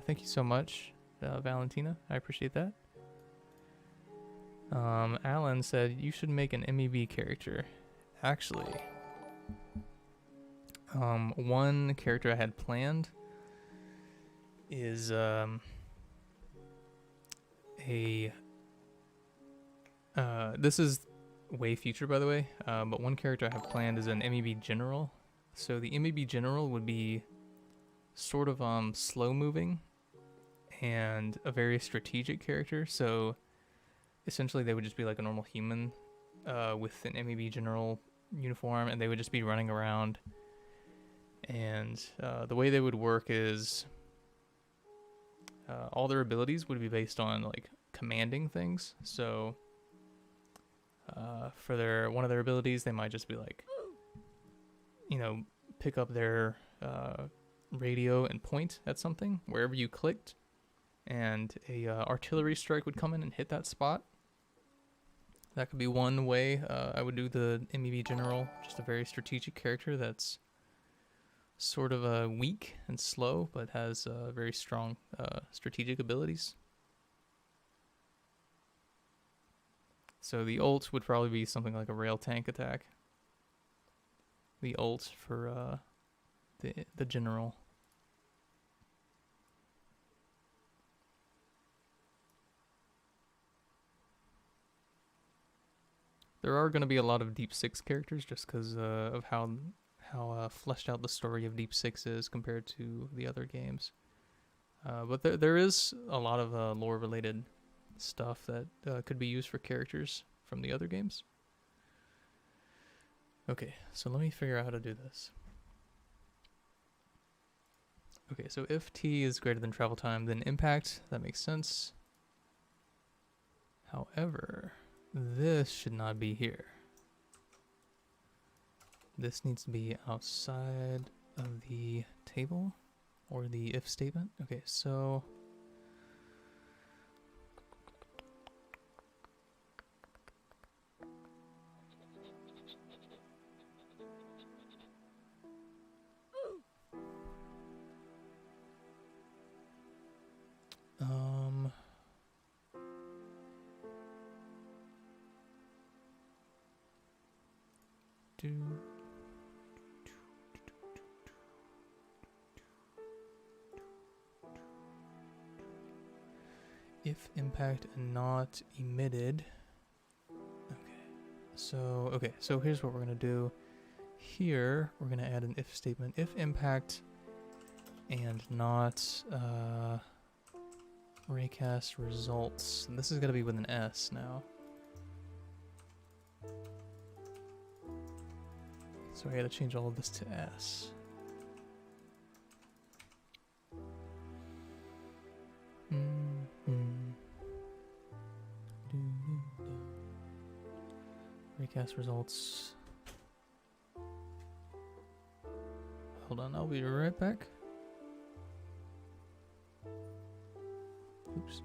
Thank you so much, Valentina. I appreciate that. Alan said you should make an MEV character. Actually, one character I had planned is this is way future, by the way, but one character I have planned is an MEV general. So the MEV general would be sort of slow moving and a very strategic character. So essentially they would just be like a normal human with an MEV general uniform, and they would just be running around. And the way they would work is all their abilities would be based on like commanding things. So for one of their abilities, they might just be like, pick up their radio and point at something wherever you clicked, and a artillery strike would come in and hit that spot. That could be one way I would do the MEV general, just a very strategic character that's sort of weak and slow, but has very strong strategic abilities. So the ult would probably be something like a rail tank attack. The ult for the general. There are going to be a lot of Deep Six characters just because of how fleshed out the story of Deep Six is compared to the other games. But there is a lot of lore-related stuff that could be used for characters from the other games. Okay, so let me figure out how to do this. Okay, so if t is greater than travel time, then impact, that makes sense. However, this should not be here. This needs to be outside of the table or the if statement. Okay, so if impact and not emitted. So here's what we're gonna do. Here we're gonna add an if statement. If impact and not raycast results. And this is gonna be with an S now. So I gotta change all of this to S. Recast results. Hold on, I'll be right back. Oops.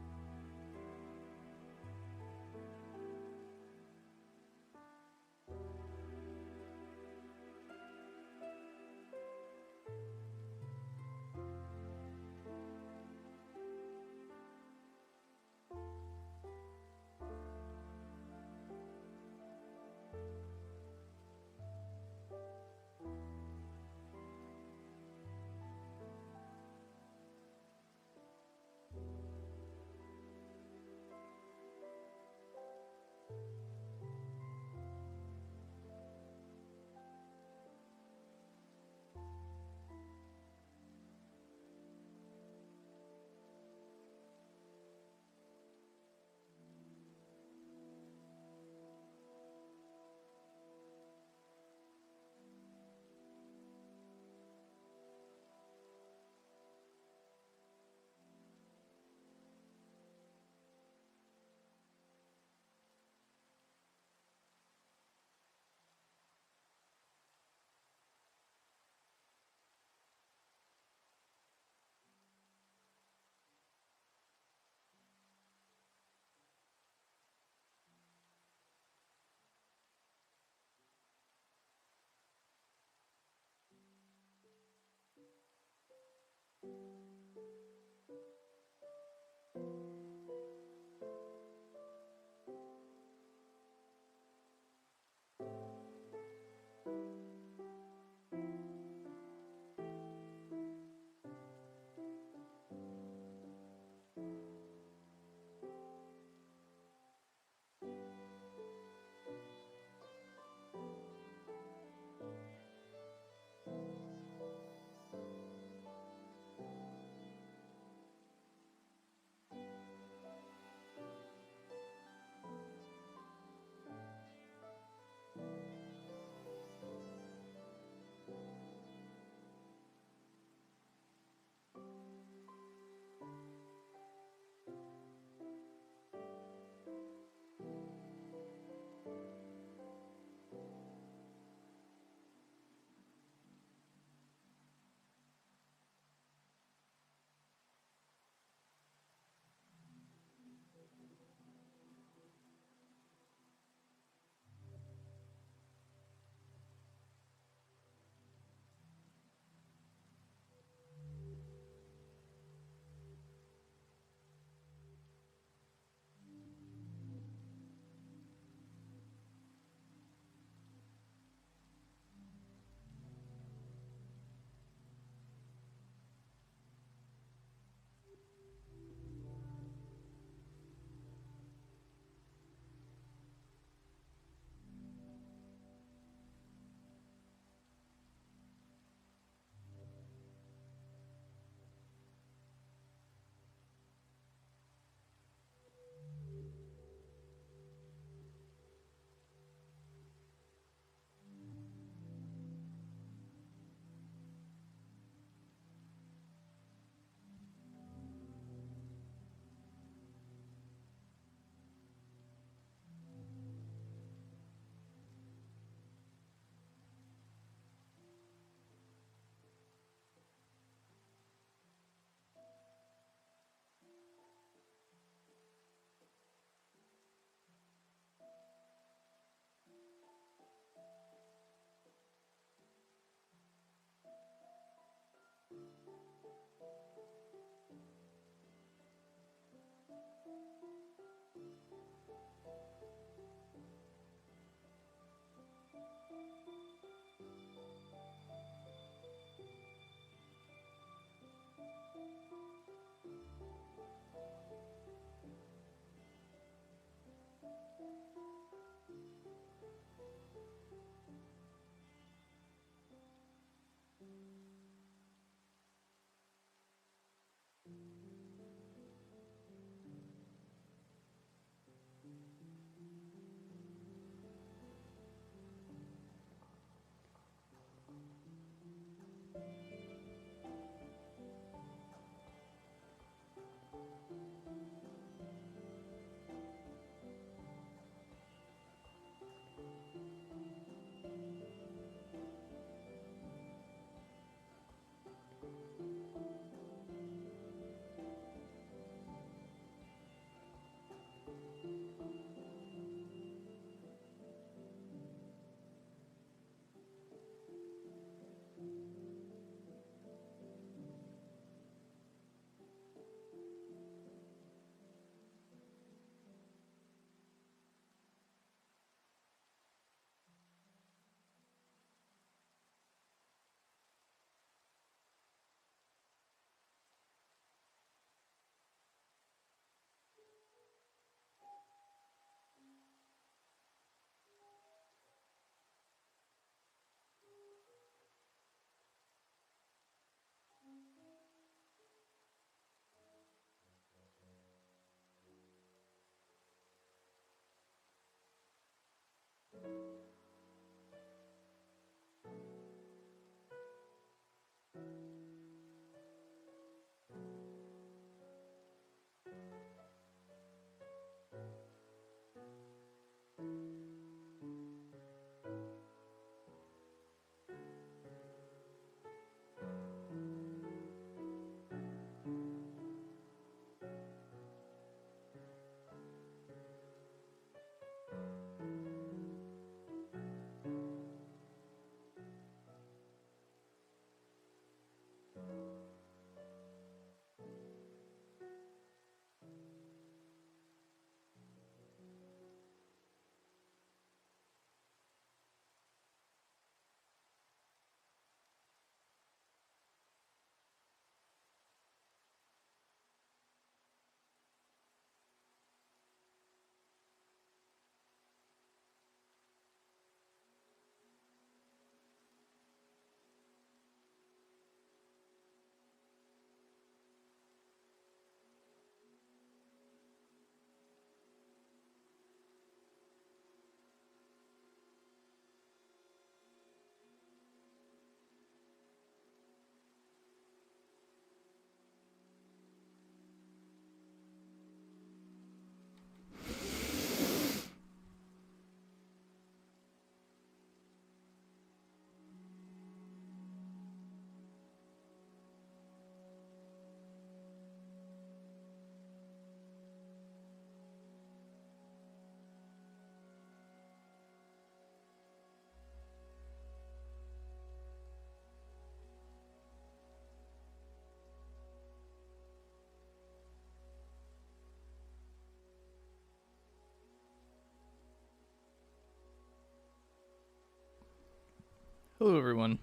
Hello everyone.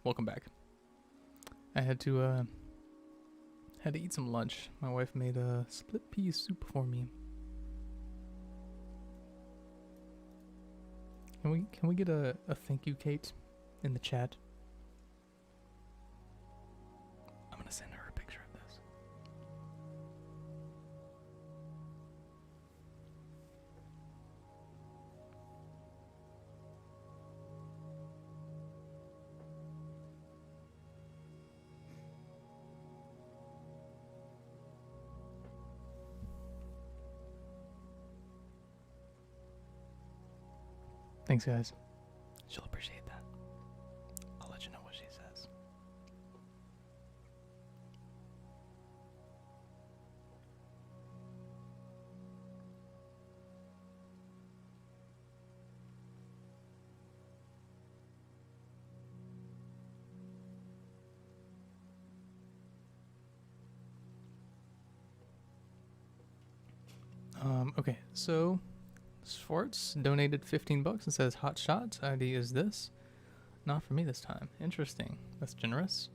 Welcome back. I had to eat some lunch. My wife made a split pea soup for me. Can we get a thank you, Kate, in the chat? I'm gonna send her a picture of this. Thanks, guys. She'll appreciate that. I'll let you know what she says. Okay, so Swartz donated 15 bucks and says, "Hot shot, ID is this." Not for me this time. Interesting. That's generous.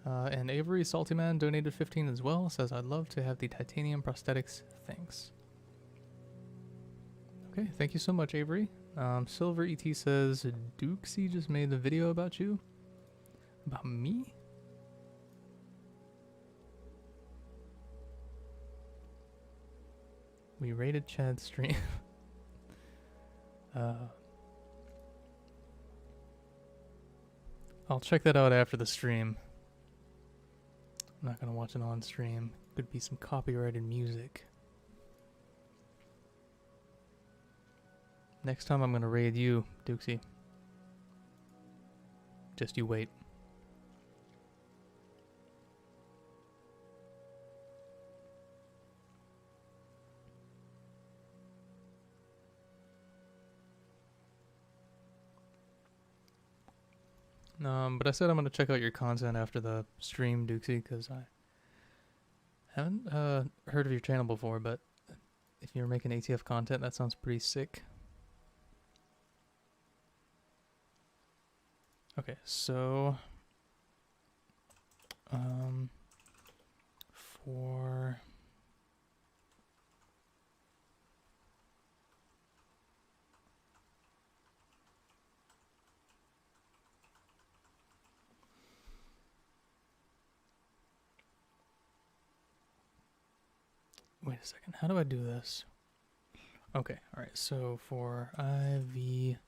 And Avery Salty Man donated 15 as well. Says, "I'd love to have the titanium prosthetics. Thanks." Okay, thank you so much, Avery. Silver ET says, "Dukesy just made a video about you." About me? We rated Chad's stream. I'll check that out after the stream. I'm not gonna watch it on stream. Could be some copyrighted music. Next time I'm gonna raid you, Dukesy. Just you wait. But I said I'm gonna check out your content after the stream, Dukesy, because I haven't heard of your channel before, but if you're making ATF content, that sounds pretty sick. Okay, so for wait a second, how do I do this? Okay, all right, so for IV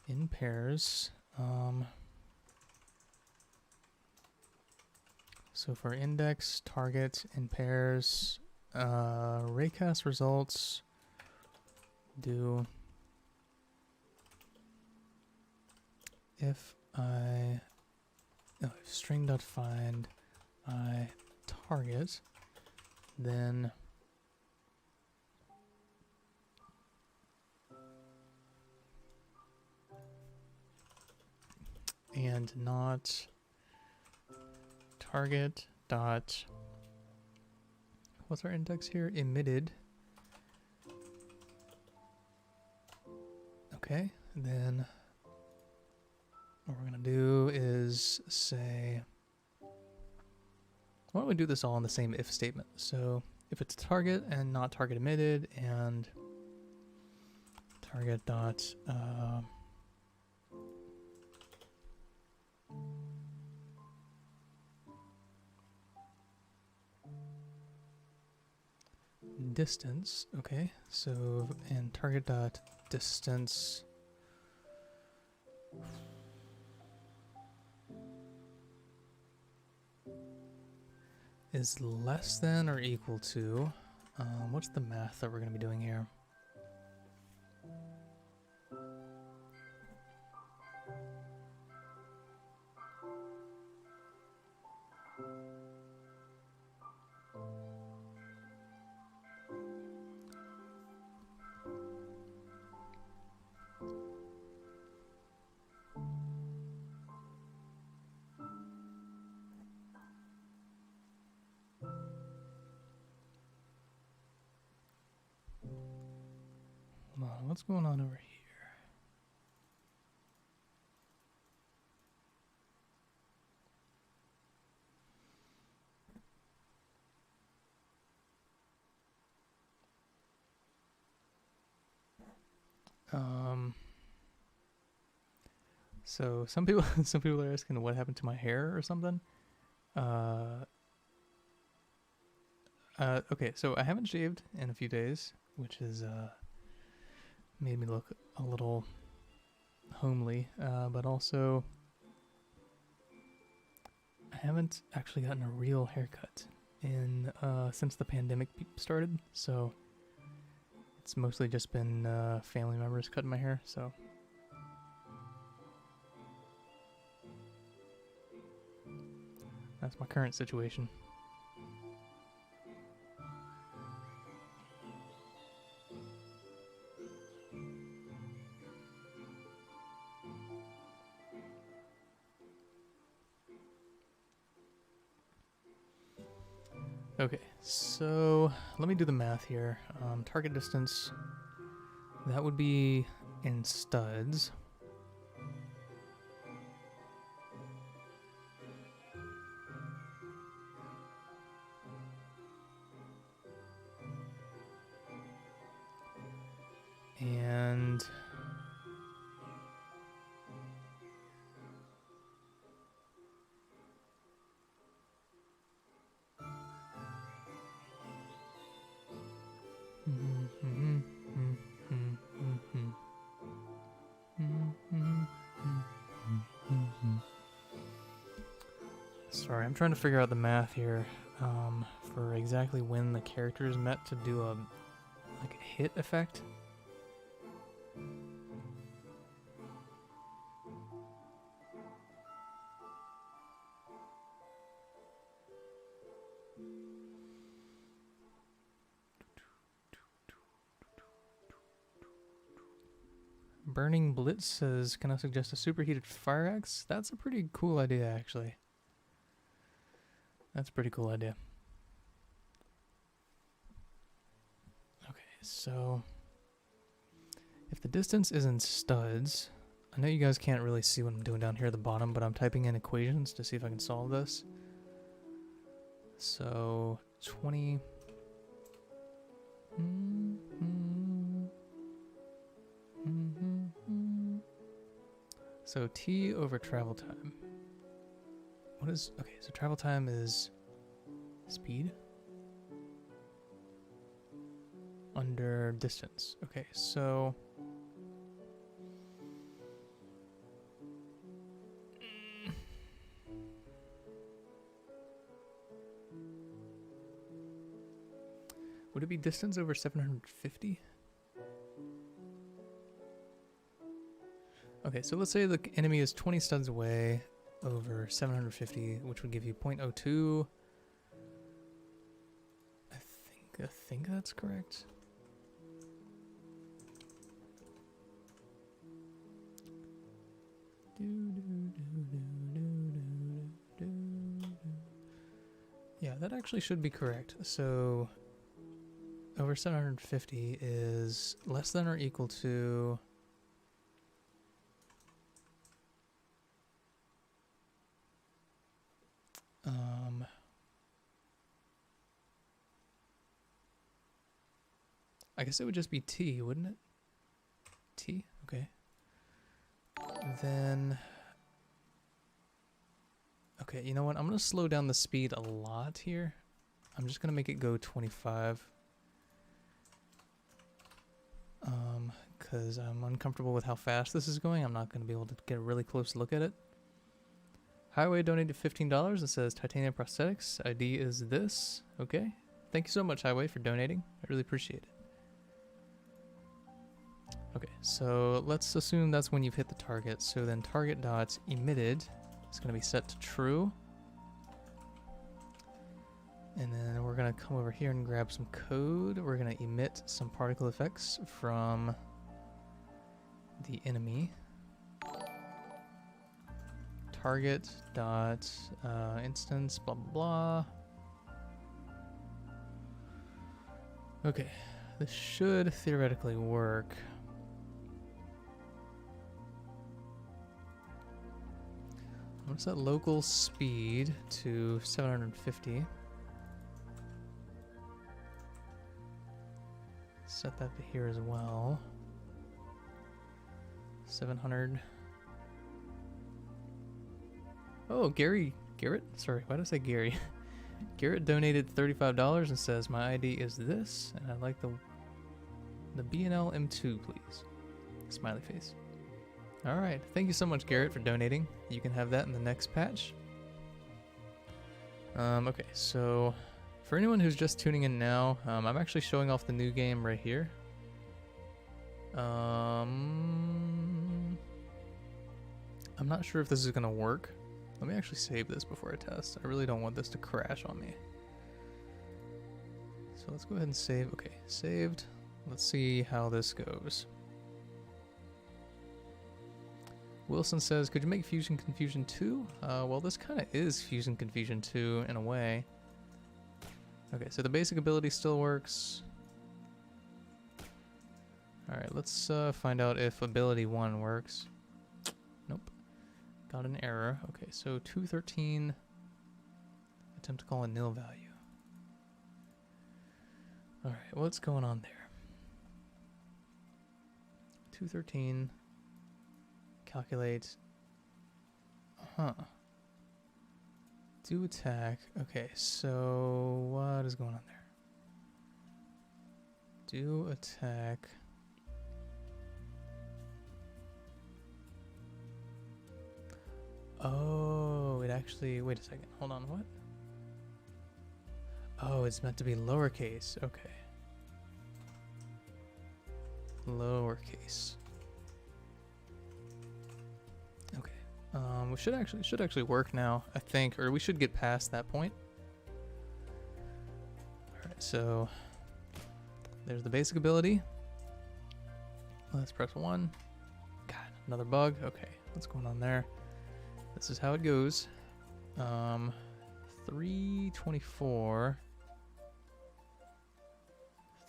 in pairs, so for index, target, in pairs, raycast results, do if string.find I target, then and not target dot, what's our index here? Emitted. Okay, and then what we're gonna do is say, why don't we do this all in the same if statement? So if it's target and not target emitted, and target dot distance. Okay, so and target dot distance is less than or equal to, what's the math that we're going to be doing here? Hold on, what's going on over here? So some people some people are asking what happened to my hair or something. Okay, so I haven't shaved in a few days, which has made me look a little homely, but also I haven't actually gotten a real haircut in since the pandemic started, so it's mostly just been family members cutting my hair, so that's my current situation. Okay, so let me do the math here. Target distance, that would be in studs. And sorry, I'm trying to figure out the math here for exactly when the character is meant to do a like a hit effect. Burning Blitz says, can I suggest a superheated fire axe? That's a pretty cool idea, actually. That's a pretty cool idea. Okay, so if the distance is in studs, I know you guys can't really see what I'm doing down here at the bottom, but I'm typing in equations to see if I can solve this. So 20. So T over travel time. What is, okay, so travel time is speed under distance. Okay, so would it be distance over 750? Okay, so let's say the enemy is 20 studs away over 750, which would give you 0.02. I think that's correct. Yeah, that actually should be correct. So over 750 is less than or equal to I guess it would just be T, wouldn't it? T? Okay. Then okay, you know what? I'm going to slow down the speed a lot here. I'm just going to make it go 25. Because I'm uncomfortable with how fast this is going. I'm not going to be able to get a really close look at it. Highway donated $15. It says titanium prosthetics. ID is this. Okay. Thank you so much, Highway, for donating. I really appreciate it. Okay, so let's assume that's when you've hit the target. So then target dot emitted is going to be set to true. And then we're going to come over here and grab some code. We're going to emit some particle effects from the enemy. Target dot instance blah blah blah. Okay, this should theoretically work. I'm going to set local speed to 750. Set that to here as well. 700. Oh, Garrett? Sorry, why did I say Gary? Garrett donated $35 and says, my ID is this, and I'd like the B&L M2, please. Smiley face. Alright, thank you so much, Garrett, for donating. You can have that in the next patch. Okay, so for anyone who's just tuning in now, I'm actually showing off the new game right here. I'm not sure if this is gonna work. Let me actually save this before I test. I really don't want this to crash on me. So let's go ahead and save. Okay, saved. Let's see how this goes. Wilson says, could you make Fusion Confusion 2? Well, this kind of is Fusion Confusion 2 in a way. Okay, so the basic ability still works. Alright, let's find out if ability 1 works. Nope. Got an error. Okay, so 213. Attempt to call a nil value. Alright, what's going on there? 213. Calculate. Do attack. Okay, so what is going on there? Do attack. Oh, it actually. Wait a second. Hold on. What? Oh, it's meant to be lowercase. Okay. Lowercase. We should actually work now, I think, or we should get past that point. Alright, so there's the basic ability. Let's press 1. God, another bug. Okay, what's going on there? This is how it goes. 324.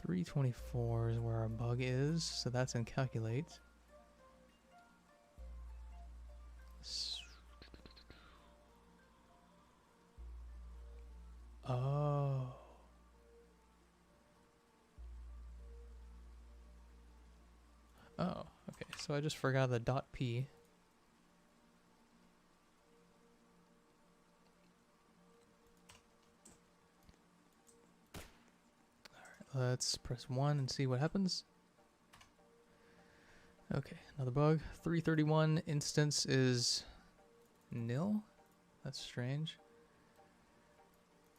324 is where our bug is, so that's in calculate. Oh. Oh, okay. So I just forgot the .p. Alright, let's press 1 and see what happens. Okay, another bug. 331 instance is nil. That's strange.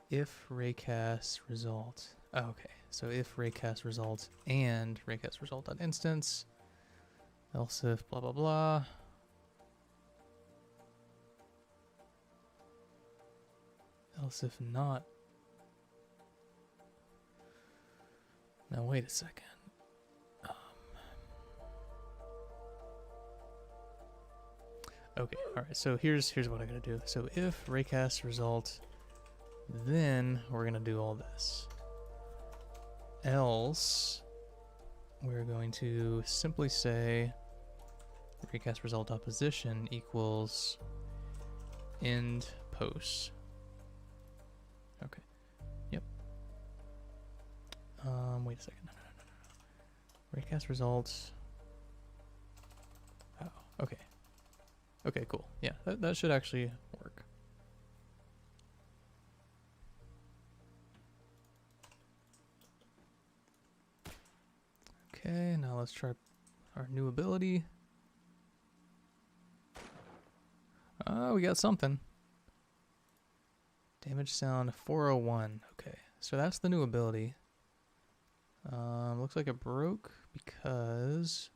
If raycast result. Oh, okay, so if raycast result and raycast result.instance, else if blah blah blah. Else if not. Now wait a second. Okay, alright, so here's what I gotta do. So if raycast result, then we're gonna do all this. Else, we're going to simply say raycast result opposition equals end post. Okay. Yep. Wait a second. No. Raycast results. Oh, okay. Okay, cool. Yeah, that should actually work. Okay, now let's try our new ability. Oh, we got something. Damage sound 401. Okay, so that's the new ability. Looks like it broke because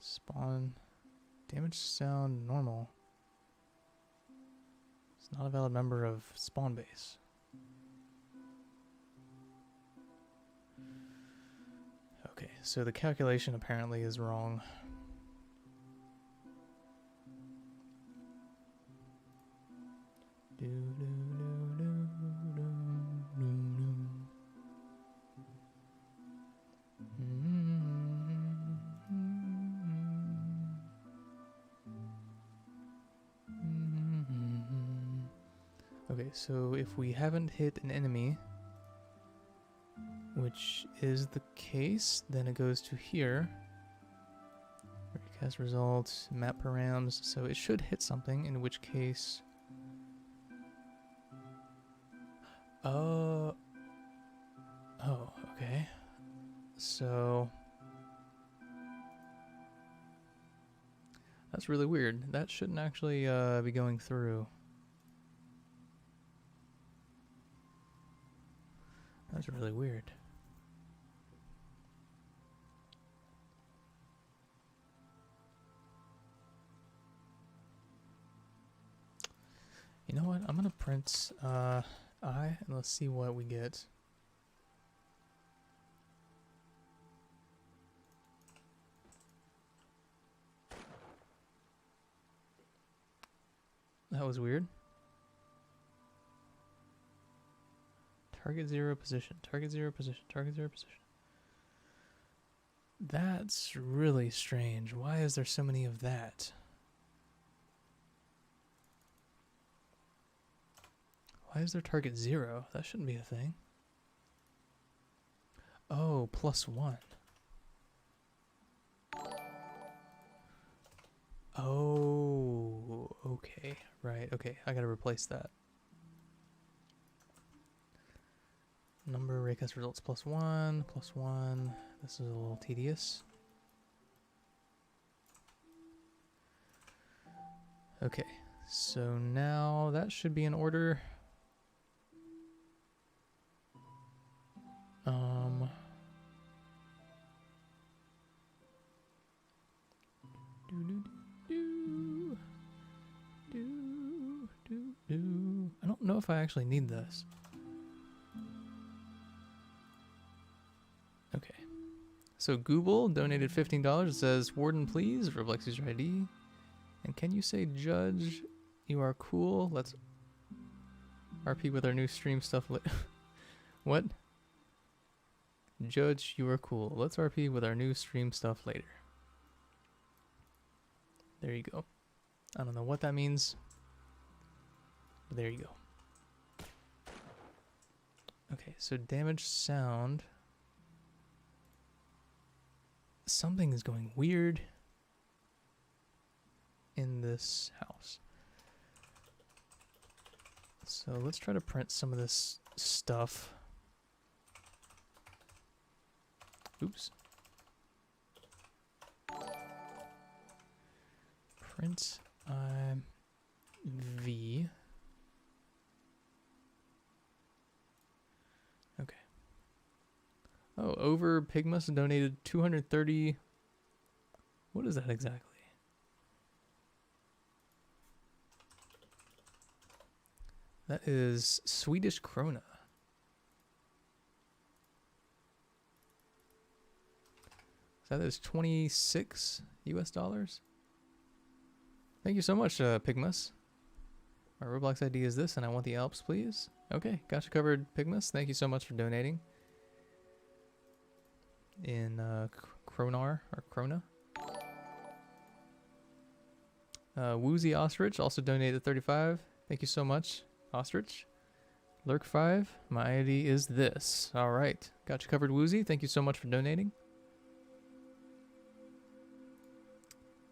spawn damage sound normal. It's not a valid member of spawn base. Okay, so the calculation apparently is wrong. Okay, so if we haven't hit an enemy which is the case. Then it goes to here. Raycast results, map params. So it should hit something, in which case... Oh, okay. So... That's really weird. That shouldn't actually be going through. That's really weird. You know what? I'm gonna print I, and let's see what we get. That was weird. Target 0 position, target 0 position, target 0 position. That's really strange. Why is there so many of that? Why is there target 0? That shouldn't be a thing. Oh, +1. Oh, okay. Right, okay. I gotta replace that. Number raycast results +1, +1. This is a little tedious. Okay, so now that should be in order. I don't know if I actually need this. Okay. So Google donated $15. It says, Warden, please. Roblox user ID. And can you say, Judge, you are cool? Let's RP with our new stream stuff. What? Judge, you are cool. Let's RP with our new stream stuff later. There you go. I don't know what that means. But there you go. Okay, so damage sound. Something is going weird in this house. So let's try to print some of this stuff. Oops. Print V. Okay. Oh, over Pigmas donated 230. What is that exactly? That is Swedish krona. So that is 26 US dollars. Thank you so much, Pigmas. My Roblox ID is this, and I want the Alps, please. Okay, got you covered, Pigmas. Thank you so much for donating. In Kronar, or Krona. Woozy Ostrich also donated 35. Thank you so much, Ostrich. Lurk5, my ID is this. Alright, got you covered, Woozy. Thank you so much for donating.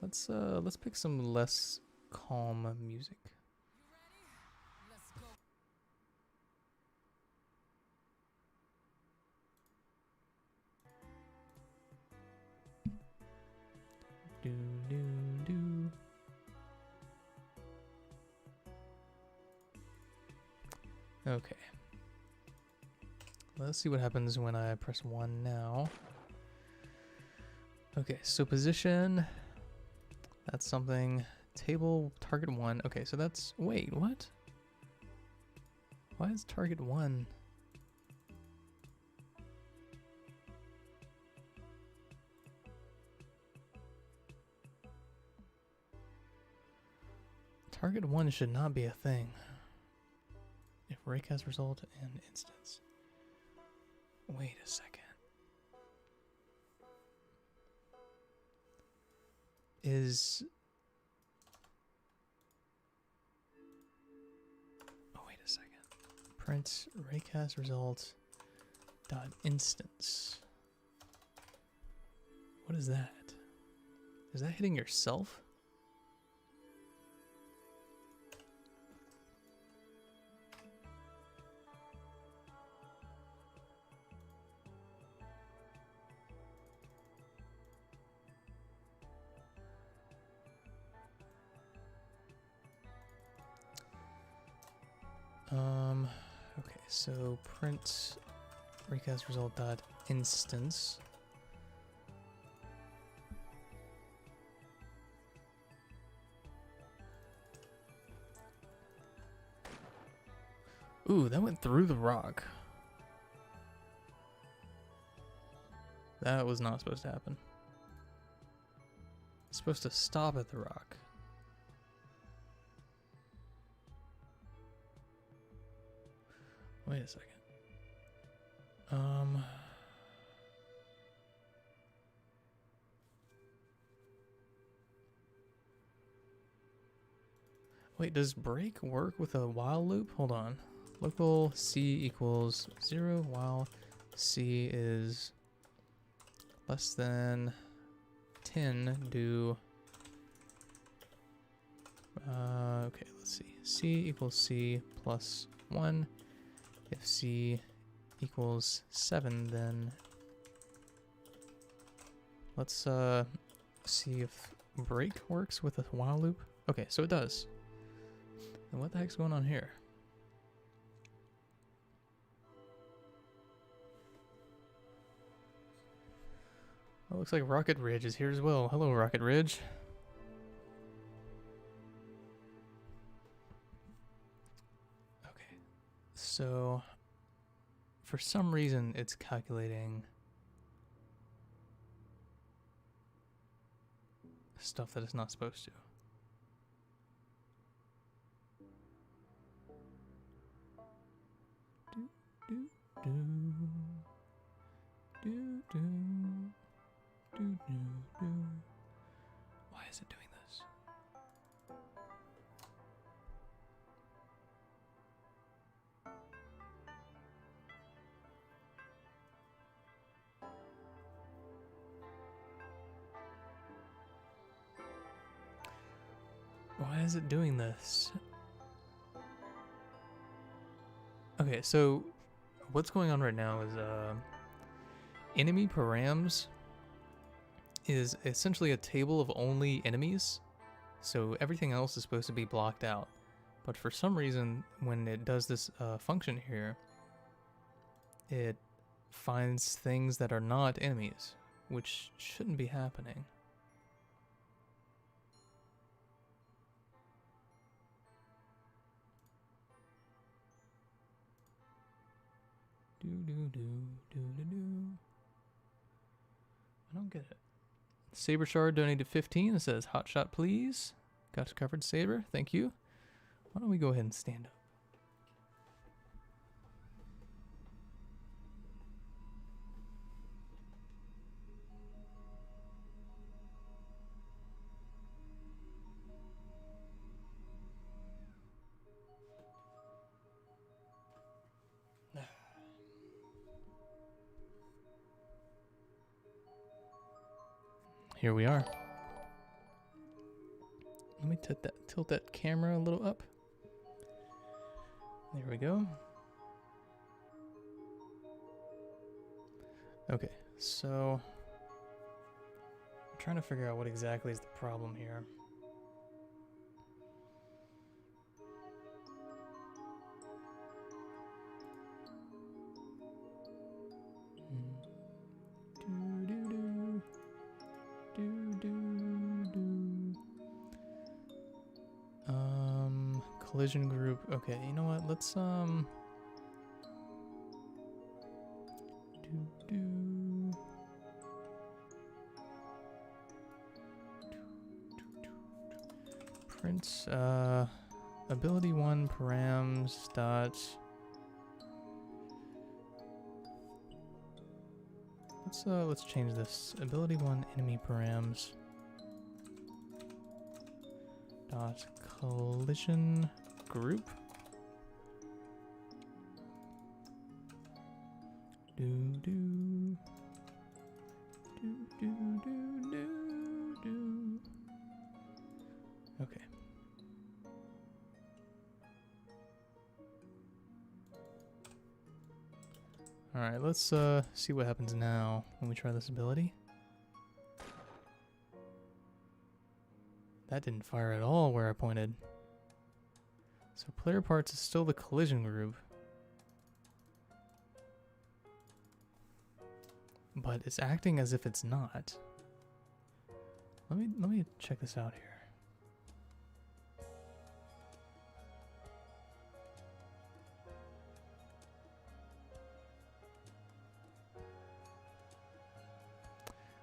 Let's pick some less calm music. Do do do. Okay. Let's see what happens when I press 1 now. Okay, so position. That's something. Table, target 1. Okay, so that's... Wait, what? Why is target 1? Target 1 should not be a thing. If raycast result and instance. Wait a second. Oh, wait a second. Print raycast results dot instance. What is that? Is that hitting yourself? Okay, so print recast result dot instance. Ooh, that went through the rock. That was not supposed to happen. It's supposed to stop at the rock. Wait a second. Wait, does break work with a while loop? Hold on. Local C equals 0 while C is less than 10 do... okay, let's see. C equals C plus 1. If C equals 7, then let's see if break works with a while loop. Okay, so it does. And what the heck's going on here? Oh, looks like Rocket Ridge is here as well. Hello, Rocket Ridge. Okay, so for some reason it's calculating stuff that it's not supposed to. Why is it doing this? Why is it doing this? Okay, so what's going on right now is enemy params is essentially a table of only enemies, so everything else is supposed to be blocked out. But for some reason, when it does this function here, it finds things that are not enemies, which shouldn't be happening. I don't get it. Saber Shard donated 15. It says, "Hot shot, please." Got you covered, Saber. Thank you. Why don't we go ahead and stand up? Here we are. Let me tilt that camera a little up. There we go. Okay, so I'm trying to figure out what exactly is the problem here. Collision group. Okay, you know what? Let's print ability 1 params dot. Let's change this. Ability 1 enemy params dot collision group Do do. Do do do do do. Okay. Alright, let's see what happens now when we try this ability. That didn't fire at all where I pointed. So player parts is still the collision group. But it's acting as if it's not. Let me check this out here.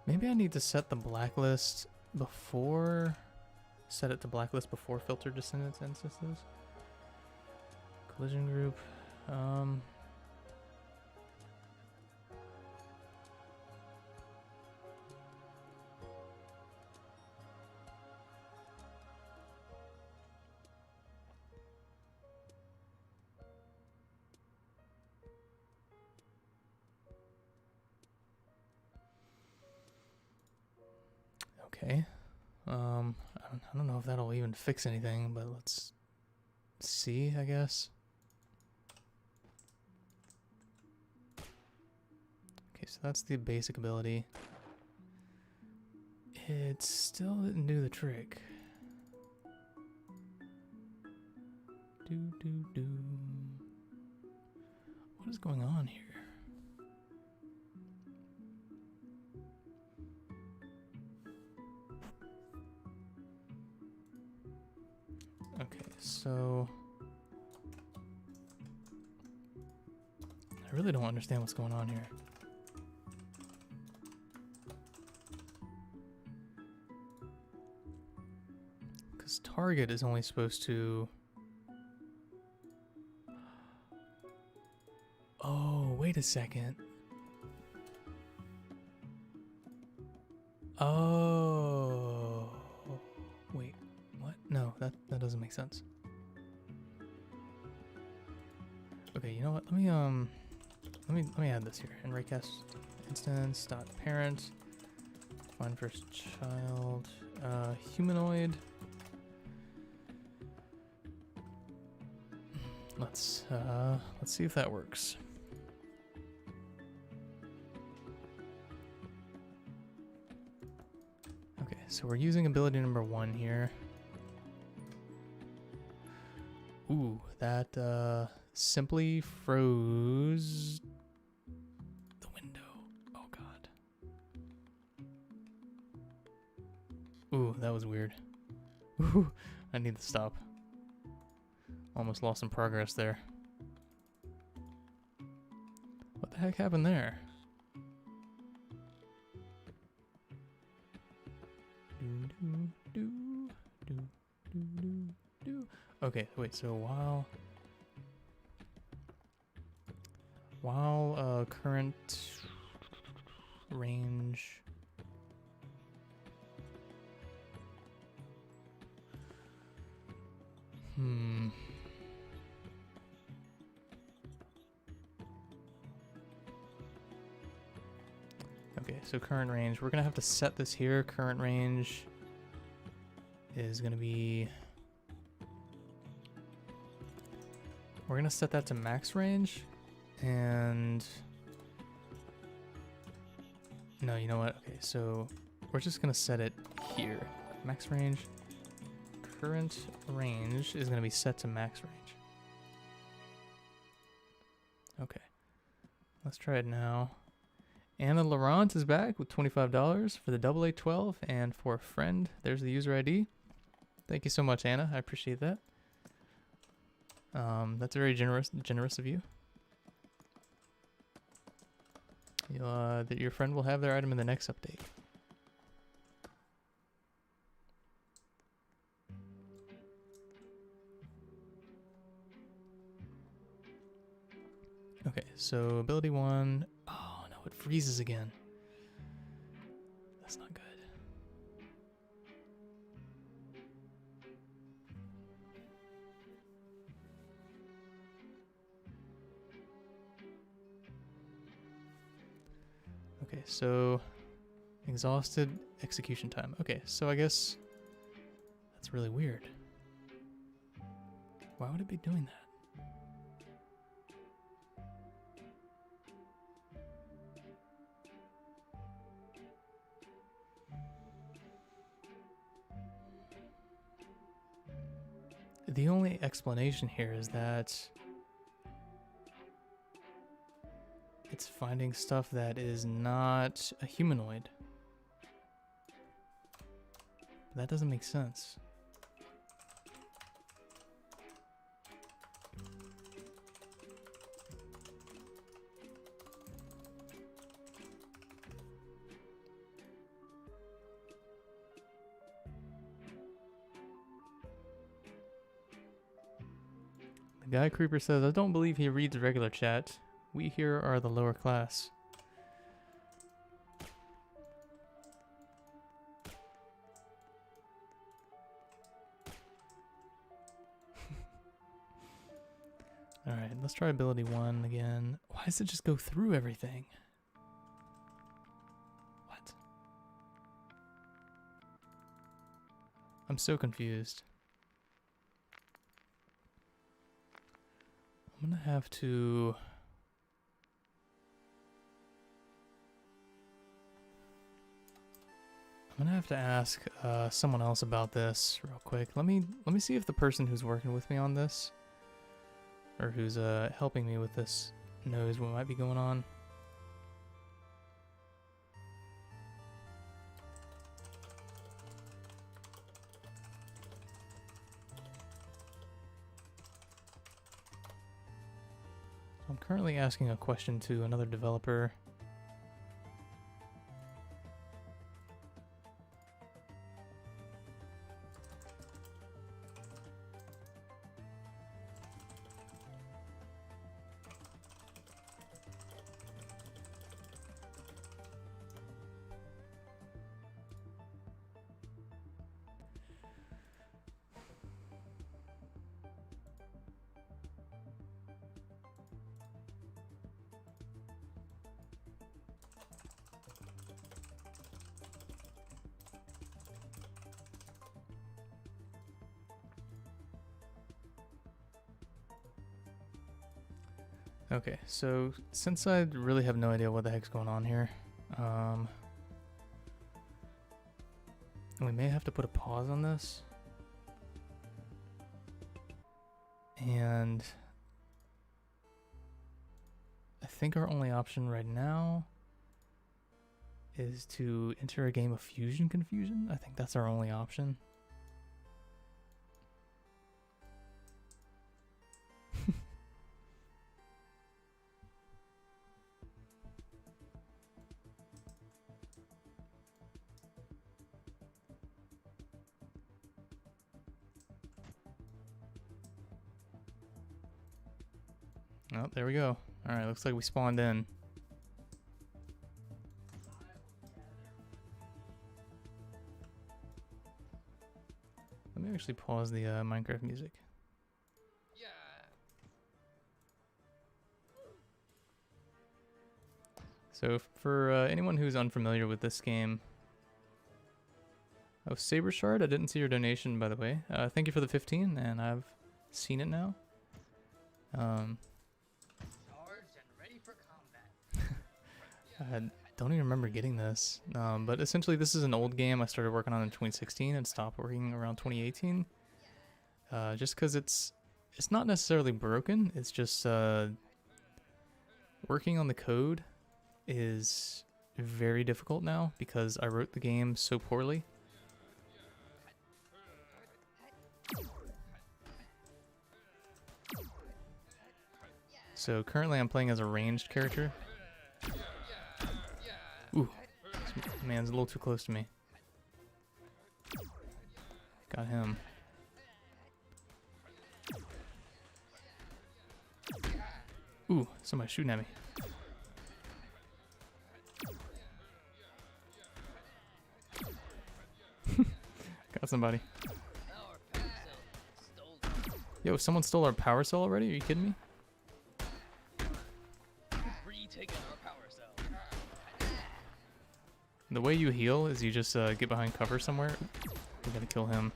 Maybe I need to set the blacklist before... Set it to blacklist before filter descendants instances. Collision group. Okay. I don't know if that'll even fix anything, but let's see, I guess. Okay, so that's the basic ability. It still didn't do the trick. Do. What is going on here? Okay, so I really don't understand what's going on here. Because target is only supposed to... Oh, wait a second. Oh. Wait, what? No, that doesn't make sense. Okay, you know what? Let me add this here. In raycast instance dot parent. Find first child. Humanoid. Let's see if that works. Okay, so we're using ability number 1 here. Ooh, that simply froze the window. Oh god. Ooh, that was weird. Ooh, I need to stop. Almost lost some progress there. What the heck happened there? Okay, wait, so while current range Okay, so current range, we're gonna have to set this here. Current range is gonna be, we're gonna set that to max range, and no, you know what? Okay, so we're just gonna set it here. Max range, current range is gonna be set to max range. Okay, let's try it now. Anna Laurent is back with $25 for the AA12 and for a friend. There's the user ID. Thank you so much, Anna. I appreciate that. That's very generous of you. That your friend will have their item in the next update. Okay, so ability 1. Oh no, it freezes again. That's not good. Okay, so exhausted execution time. Okay, so I guess that's really weird. Why would it be doing that? The only explanation here is that it's finding stuff that is not a humanoid. That doesn't make sense. The guy creeper says, I don't believe he reads regular chat. We here are the lower class. Alright, let's try ability 1 again. Why does it just go through everything? What? I'm so confused. I'm gonna have to... I'm gonna have to ask someone else about this real quick. Let me see if the person who's working with me on this, or who's helping me with this, knows what might be going on. I'm currently asking a question to another developer. Okay, so since I really have no idea what the heck's going on here, we may have to put a pause on this. And I think our only option right now is to enter a game of Fusion Confusion. I think that's our only option. Oh, there we go. Alright, looks like we spawned in. Let me actually pause the Minecraft music. Yeah. So for anyone who's unfamiliar with this game... Oh, Saber Shard, I didn't see your donation, by the way. Thank you for the 15, and I've seen it now. I don't even remember getting this, but essentially this is an old game I started working on in 2016 and stopped working around 2018. Just because it's not necessarily broken, it's just working on the code is very difficult now because I wrote the game so poorly. So currently I'm playing as a ranged character. Ooh, this man's a little too close to me. Got him. Ooh, somebody's shooting at me. Got somebody. Yo, someone stole our power cell already? Are you kidding me? The way you heal is you just get behind cover somewhere. We gotta kill him.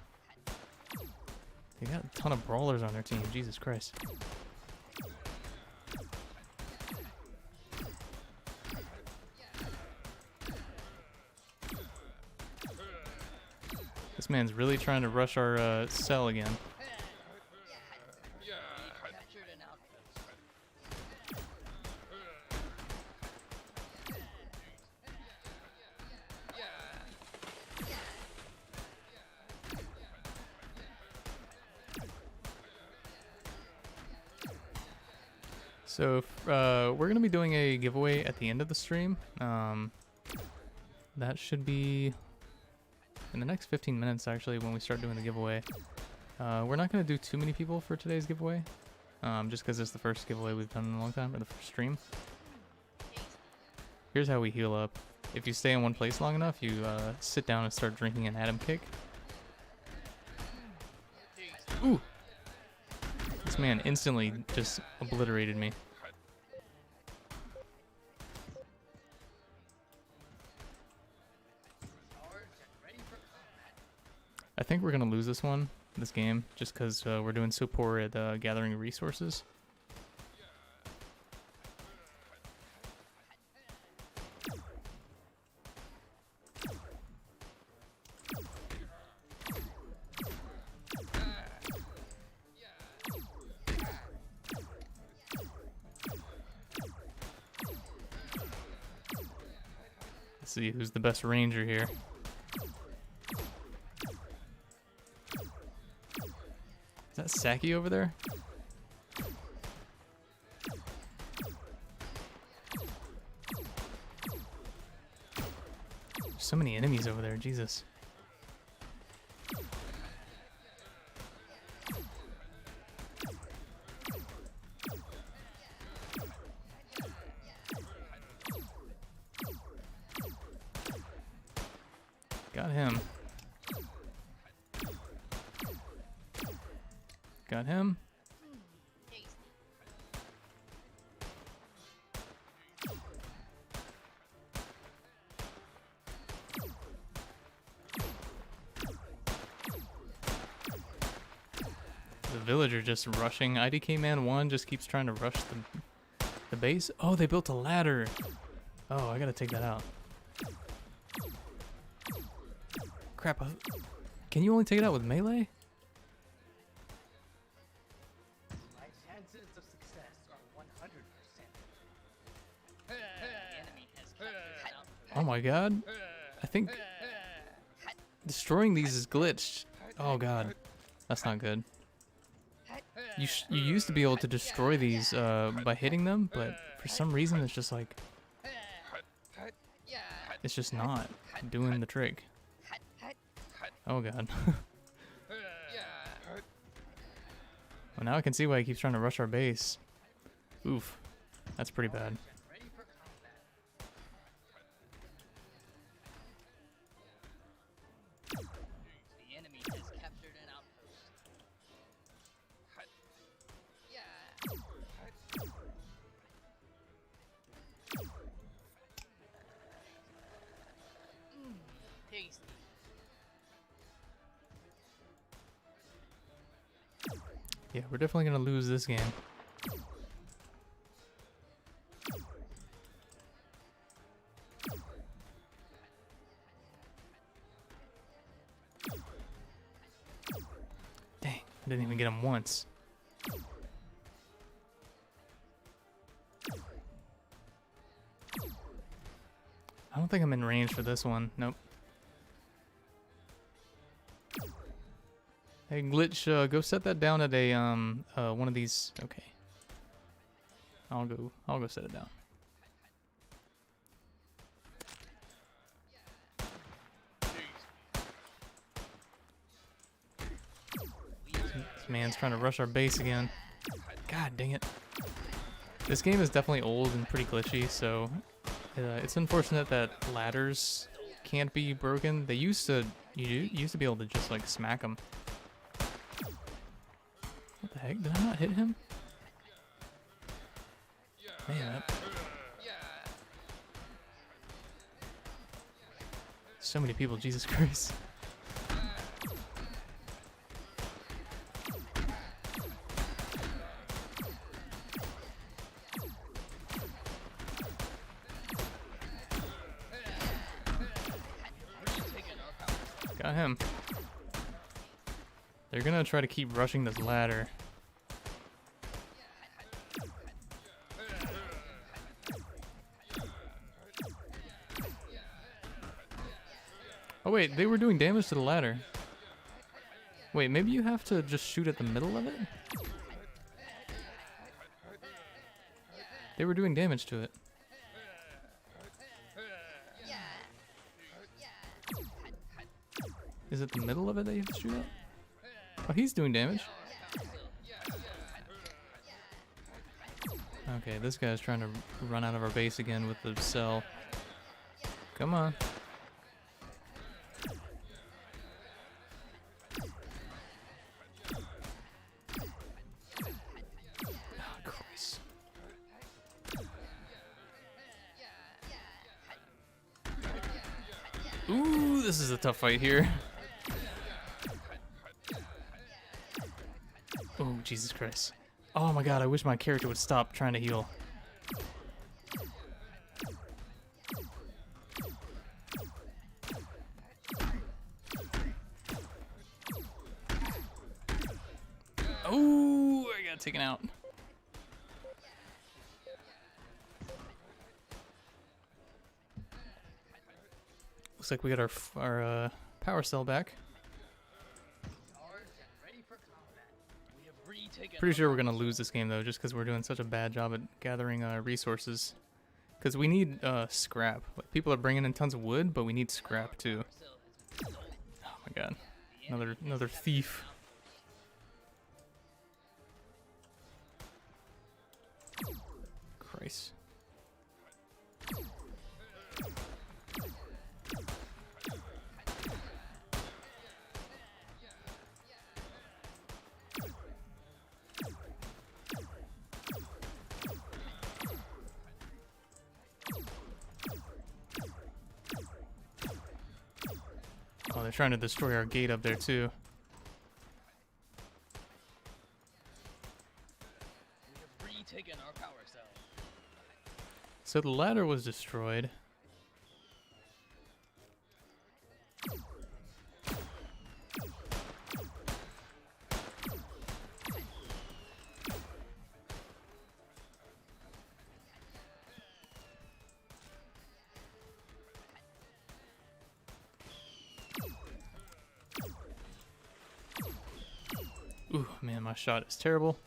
They got a ton of brawlers on their team. Jesus Christ. This man's really trying to rush our cell again. So we're going to be doing a giveaway at the end of the stream. That should be in the next 15 minutes, actually, when we start doing the giveaway. We're not going to do too many people for today's giveaway, just because it's the first giveaway we've done in a long time, or the first stream. Here's how we heal up. If you stay in one place long enough, you sit down and start drinking an Atom Kick. Ooh! This man instantly just obliterated me. I think we're gonna lose this game, just because we're doing so poor at gathering resources. Let's see who's the best ranger here. Is that Saki over there? There's so many enemies over there, Jesus. Got him. Got him. The villager just rushing. IDK Man 1 just keeps trying to rush the base. Oh, they built a ladder. Oh, I gotta take that out. Crap. Can you only take it out with melee? Oh my god. I think destroying these is glitched. Oh god. That's not good. You used to be able to destroy these by hitting them, but for some reason it's just like... It's just not doing the trick. Oh god. Well, now I can see why he keeps trying to rush our base. Oof. That's pretty bad. Yeah, we're definitely gonna lose this game. Dang, I didn't even get him once. I don't think I'm in range for this one. Nope. Hey Glitch, go set that down at a one of these. Okay. I'll go set it down. This man's trying to rush our base again. God dang it. This game is definitely old and pretty glitchy, so it's unfortunate that ladders can't be broken. They used to, you used to be able to just like smack them. What the heck? Did I not hit him? Man, So many people, Jesus Christ. Got him. They're gonna try to keep rushing this ladder. Oh wait, they were doing damage to the ladder. Wait, maybe you have to just shoot at the middle of it? They were doing damage to it. Is it the middle of it that you have to shoot at? Oh, he's doing damage. Okay, this guy's trying to run out of our base again with the cell. Come on. Oh, Christ. Ooh, this is a tough fight here. Oh, Jesus Christ. Oh my god, I wish my character would stop trying to heal. Oh, I got taken out. Looks like we got our power cell back. Pretty sure we're gonna lose this game though, just because we're doing such a bad job at gathering resources. Because we need scrap. Like, people are bringing in tons of wood, but we need scrap too. Oh my god, another thief. Christ. Oh, they're trying to destroy our gate up there too. We have retaken our power cell. So the ladder was destroyed. Ooh, man, my shot is terrible.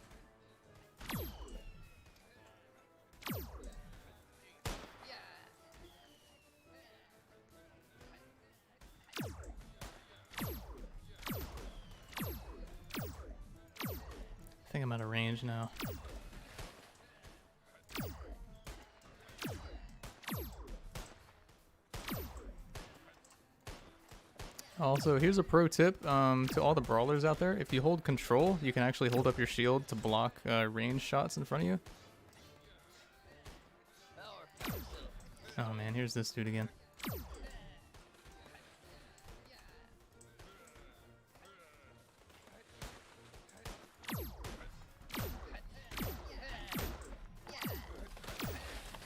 I think I'm out of range now. Also, here's a pro tip to all the brawlers out there. If you hold control, you can actually hold up your shield to block range shots in front of you. Oh man, here's this dude again.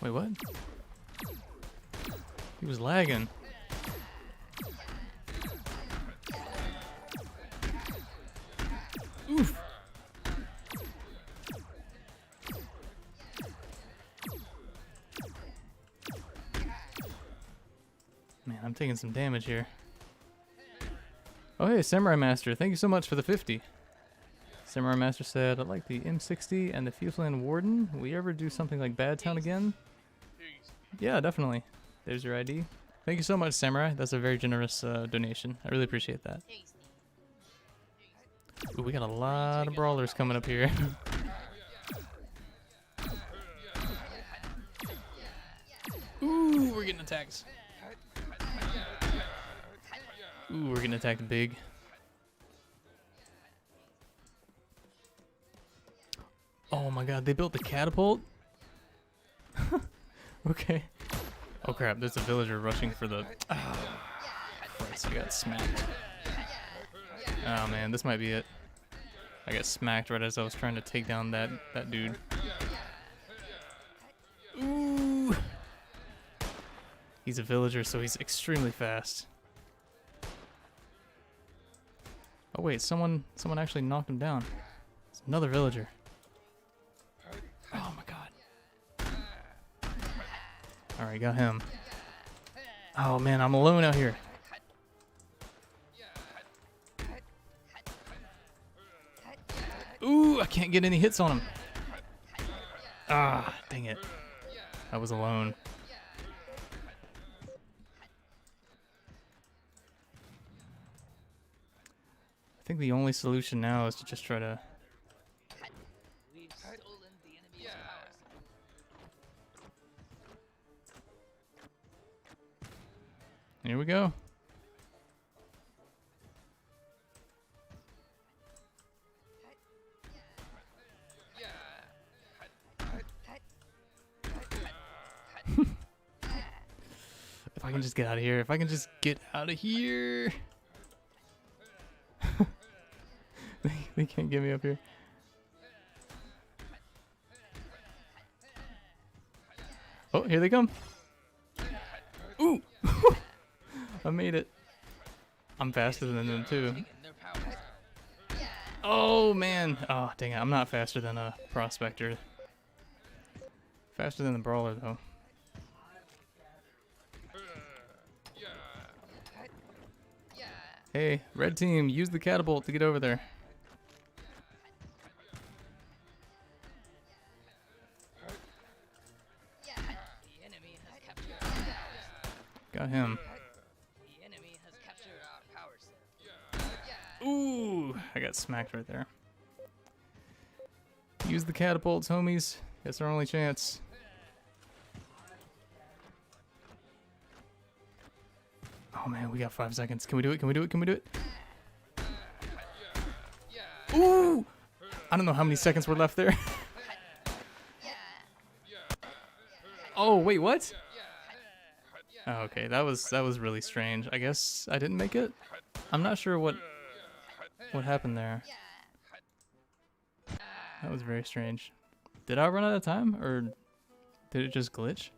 Wait, what? He was lagging. Oof. Man, I'm taking some damage here. Oh hey, Samurai Master, thank you so much for the 50. Samurai Master said, I'd like the M60 and the Fusland Warden. Will you ever do something like Bad Town again? Yeah, definitely. There's your ID. Thank you so much, Samurai. That's a very generous donation. I really appreciate that. Ooh, we got a lot of brawlers coming up here. Ooh, we're getting attacked. Ooh, we're getting attacked big. Oh my god, they built the catapult? Okay. Oh crap, there's a villager rushing for the... Yes, I got smacked. Oh man, this might be it. I got smacked right as I was trying to take down that dude. Ooh. He's a villager, so he's extremely fast. Oh wait, someone actually knocked him down. It's another villager. Oh my god. Alright, got him. Oh man, I'm alone out here. Ooh, I can't get any hits on him. Ah, dang it. I was alone. I think the only solution now is to just try to... We've stolen the enemy's power cell. Here we go. If I can just get out of here. If I can just get out of here. They can't get me up here. Oh, here they come. Ooh. I made it. I'm faster than them too. Taking their power cell. Oh man. Oh, dang it. I'm not faster than a prospector. Faster than the brawler though. Hey, red team, use the catapult to get over there. The enemy has captured our power cell. Got him. The enemy has captured our power cell. Ooh, I got smacked right there. Use the catapults, homies. It's our only chance. Oh man, we got 5 seconds. Can we do it? Can we do it? Can we do it? Ooh! I don't know how many seconds were left there. Oh, wait, what? Oh, okay, that was really strange. I guess I didn't make it. I'm not sure what happened there. That was very strange. Did I run out of time, or did it just glitch?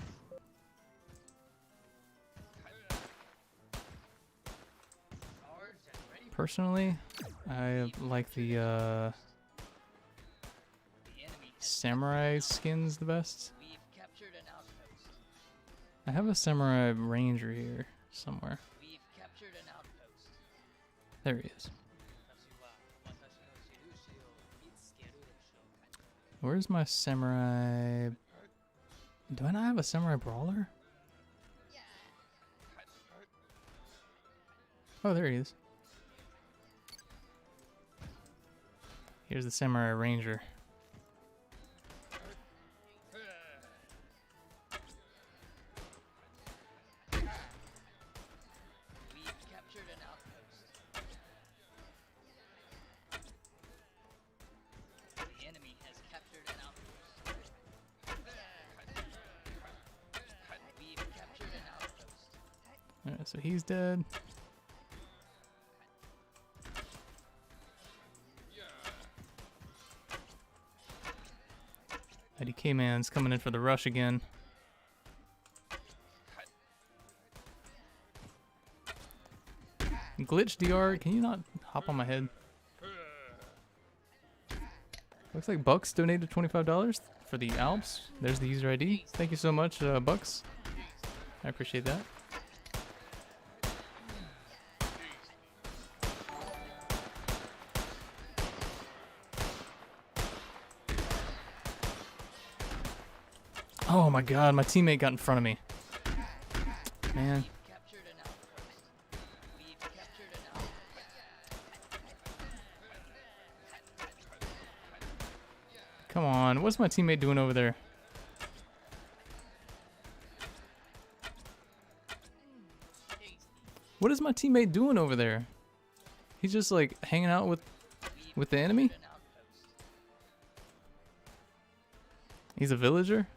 Personally, I like the The enemy has samurai skins the best. We've captured an outpost. I have a samurai ranger here somewhere. We've captured an outpost. There he is. Where's my samurai? Do I not have a samurai brawler? Oh, there he is. Here's the samurai ranger. We've captured an outpost. The enemy has captured an outpost. We've captured an outpost. Alright, so he's dead. IDK man's coming in for the rush again. Glitch DR, can you not hop on my head? Looks like Bucks donated $25 for the Alps. There's the user ID. Thank you so much, Bucks. I appreciate that. Oh my god, my teammate got in front of me. Man. We've captured an outpost. We've captured an outpost. Come on, what's my teammate doing over there? What is my teammate doing over there? He's just like hanging out with the enemy? An outpost. He's a villager?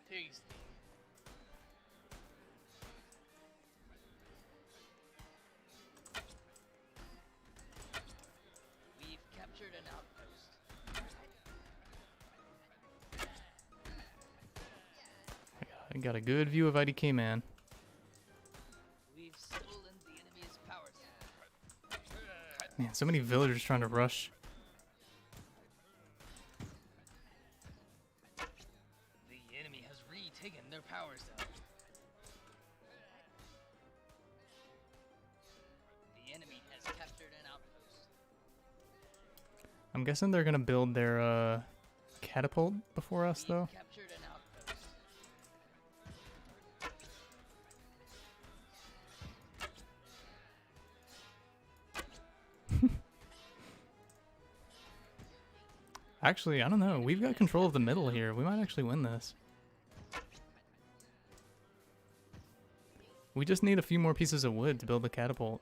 Tasty. I got a good view of IDK man. We've stolen the enemy's power cell. Man, so many villagers trying to rush. The enemy has retaken their power cell. The enemy has captured an outpost. I'm guessing they're gonna build their catapult before us, though. We've captured an outpost. Actually, I don't know. We've got control of the middle here. We might actually win this. We just need a few more pieces of wood to build the catapult.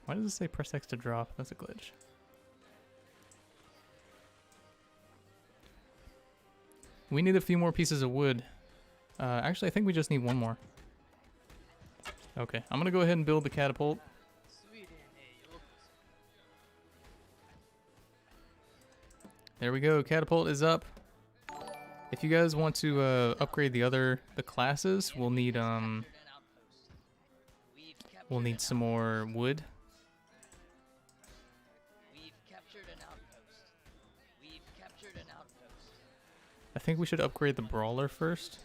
Why does it say press X to drop? That's a glitch. We need a few more pieces of wood. Actually, I think we just need one more. Okay, I'm gonna go ahead and build the catapult. There we go, catapult is up. If you guys want to upgrade the classes, we'll need some more wood. We've captured an outpost. We've captured an outpost. I think we should upgrade the brawler first.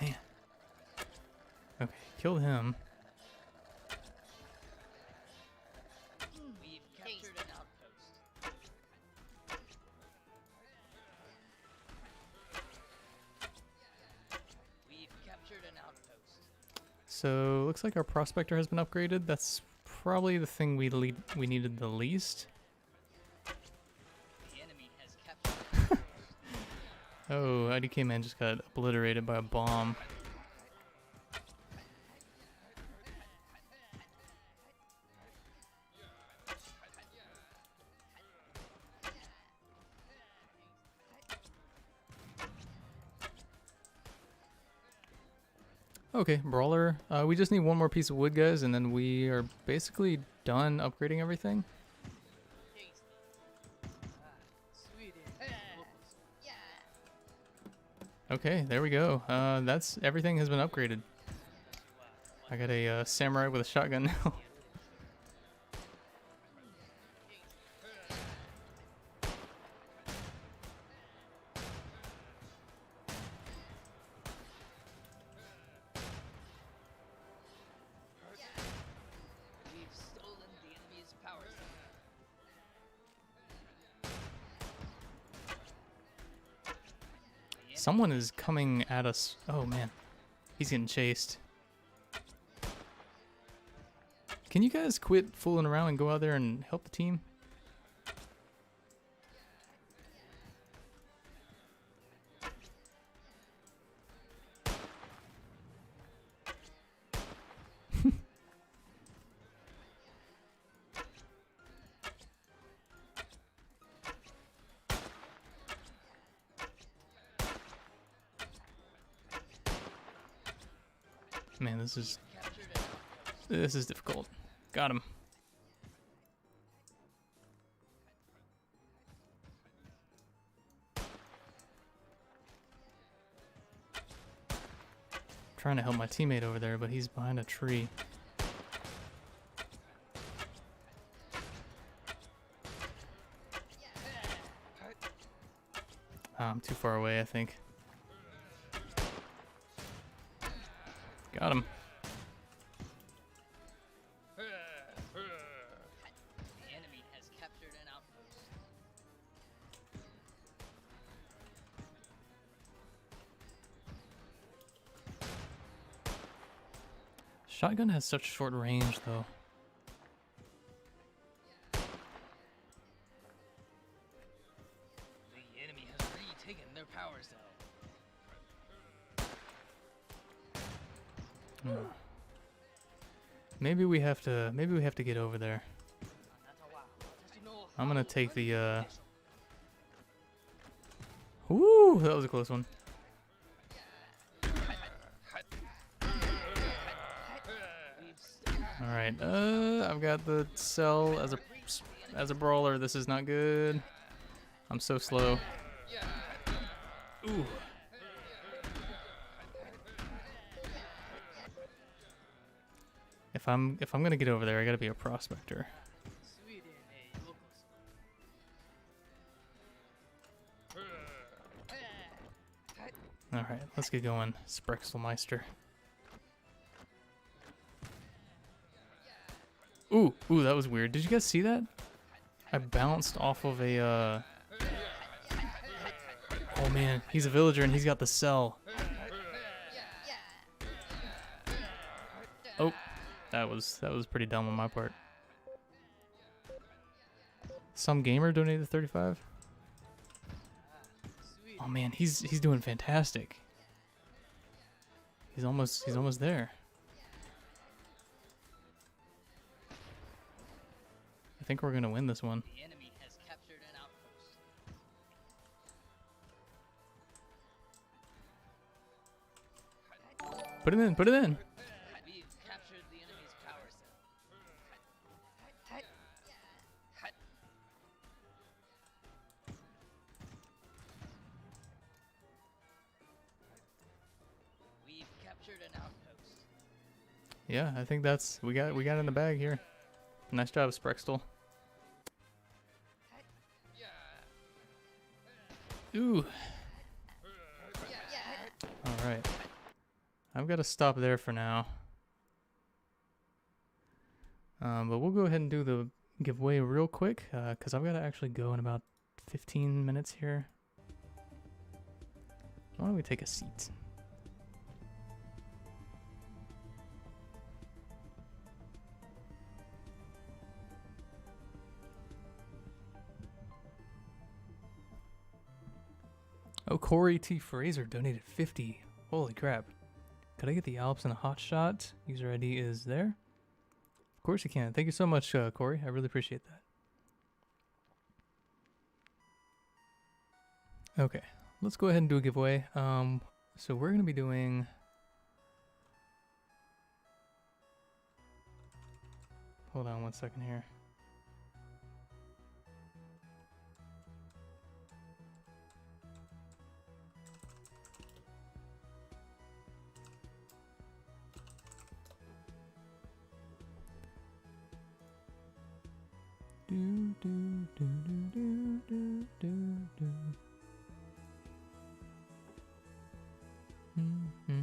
Man. Okay, kill him. We've captured an outpost. We've captured an outpost. So looks like our prospector has been upgraded. That's probably the thing we needed the least. The enemy has captured. Oh, IDK man just got obliterated by a bomb. Okay, brawler. We just need one more piece of wood, guys, and then we are basically done upgrading everything. Okay, there we go. That's everything has been upgraded. I got a samurai with a shotgun now. We've stolen the enemy's power cell. Someone is coming at us. Oh man, he's getting chased. Can you guys quit fooling around and go out there and help the team? Man, this is difficult. Got him. Trying to help my teammate over there, but he's behind a tree. I'm too far away, I think. Got him. The enemy has captured an outpost. Shotgun has such short range, though. The enemy has retaken their power cell. Maybe we have to get over there. I'm gonna take the Woo, that was a close one. All right, I've got the cell as a brawler. This is not good. I'm so slow. Ooh. If I'm gonna get over there, I gotta be a prospector. All right, let's get going, Sprexelmeister. Ooh, that was weird. Did you guys see that? I bounced off of a. Oh man, he's a villager and he's got the cell. Oh, that was pretty dumb on my part. Some gamer donated 35. Oh man, he's doing fantastic. He's almost there. I think we're gonna win this one. The enemy has captured an outpost. Put it in, put it in. We've captured the enemy's power cell. We've captured an outpost. Yeah, I think we got it in the bag here. Nice job, Sprexel. Ooh. All right. I've got to stop there for now. But we'll go ahead and do the giveaway real quick, because I've got to actually go in about 15 minutes here. Why don't we take a seat? Oh, Corey T. Fraser donated 50. Holy crap. Could I get the Alps in a hot shot? User ID is there. Of course you can. Thank you so much, Corey. I really appreciate that. Okay, let's go ahead and do a giveaway. So we're going to be doing... Hold on one second here. Do, do, do, do, do, do, do. Mm-hmm.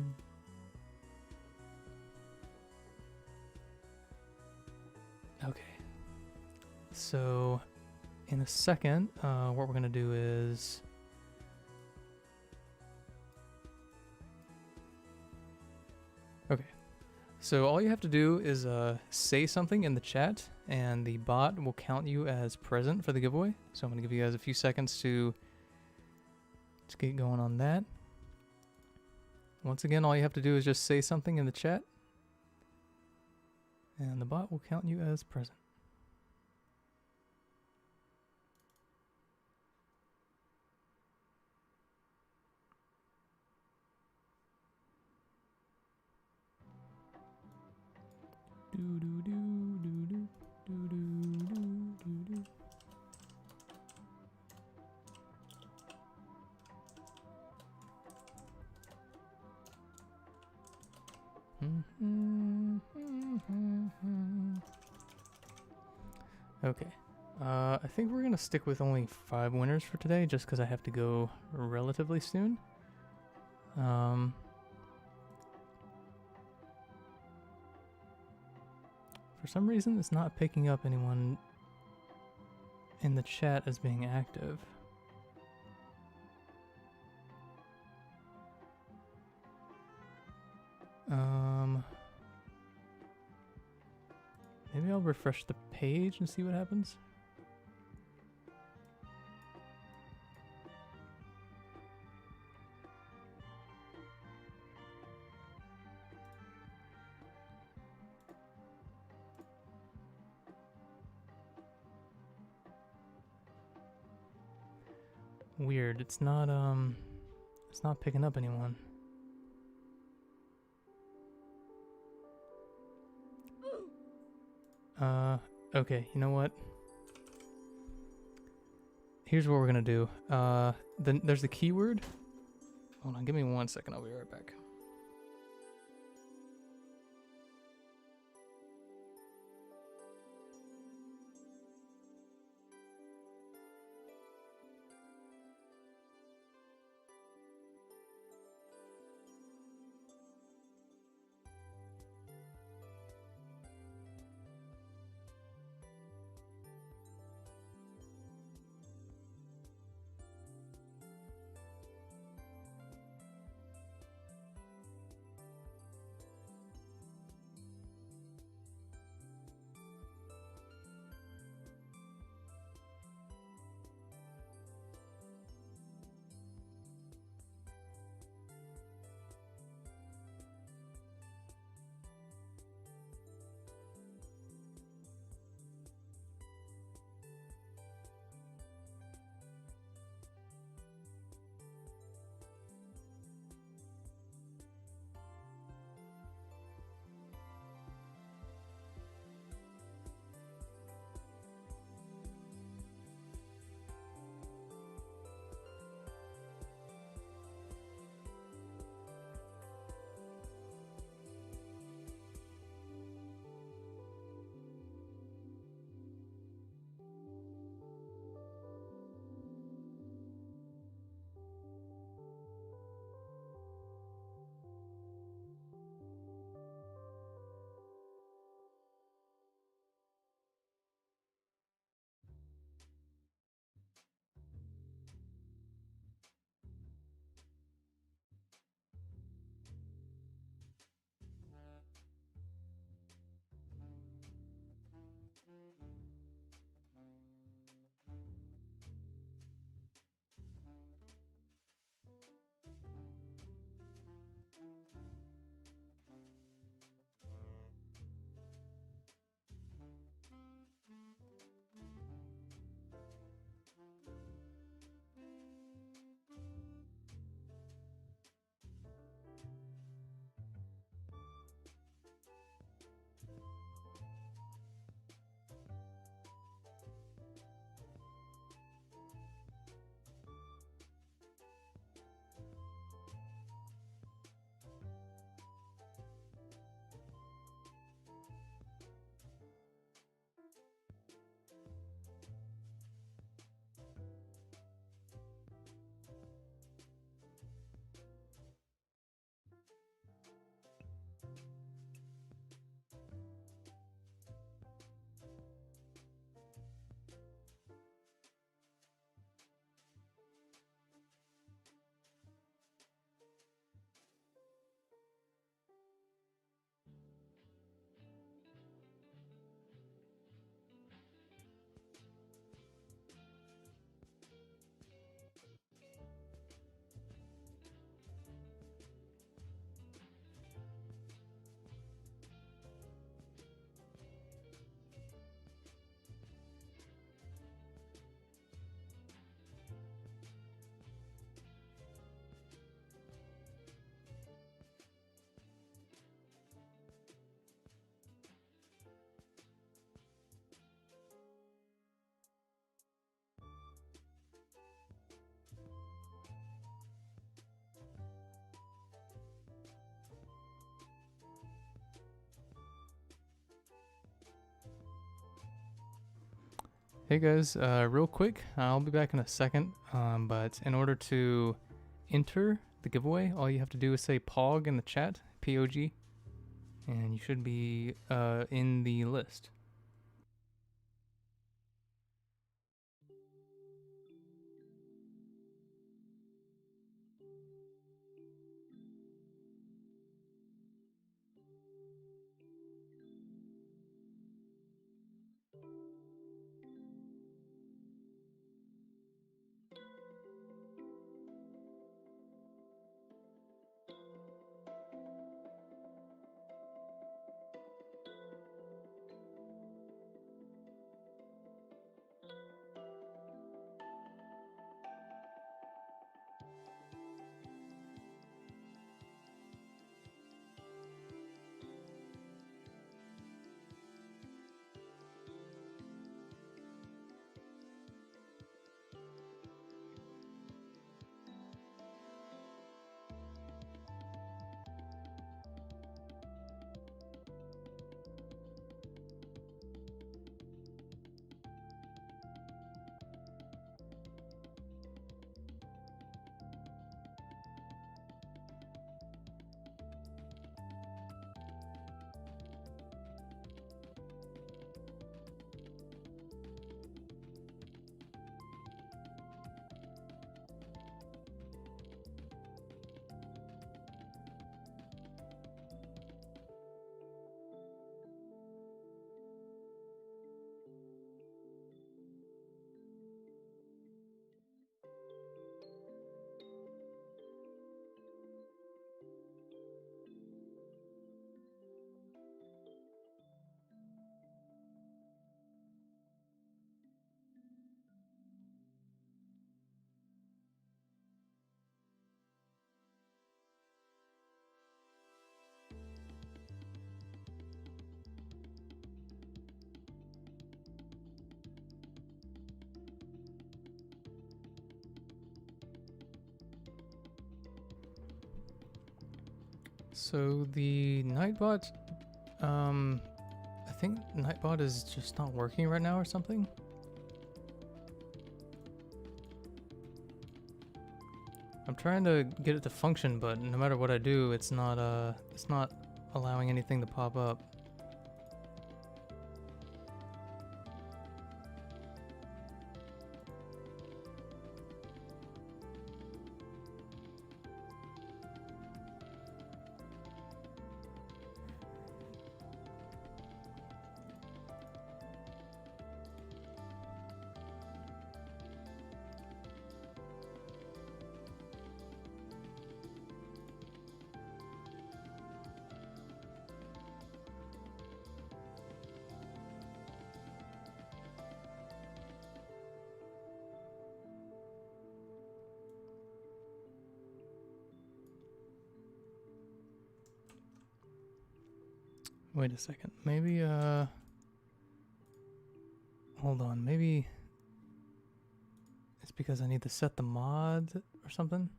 Okay. So, in a second, what we're going to do is... Okay. So all you have to do is say something in the chat, and the bot will count you as present for the giveaway. So I'm going to give you guys a few seconds to get going on that. Once again, all you have to do is just say something in the chat, and the bot will count you as present. Do do do do do do do do do. Okay. I think we're gonna stick with only 5 winners for today, just because I have to go relatively soon. For some reason, it's not picking up anyone in the chat as being active. Maybe I'll refresh the page and see what happens. Weird. It's not picking up anyone. Okay, you know what? Here's what we're gonna do. Then there's the keyword. Hold on, give me 1 second. I'll be right back. Hey guys, real quick, I'll be back in a second, but in order to enter the giveaway, all you have to do is say POG in the chat, POG, and you should be in the list. So the Nightbot, I think Nightbot is just not working right now or something. I'm trying to get it to function, but no matter what I do, it's not allowing anything to pop up. Wait a second. Maybe, hold on. Maybe it's because I need to set the mod or something.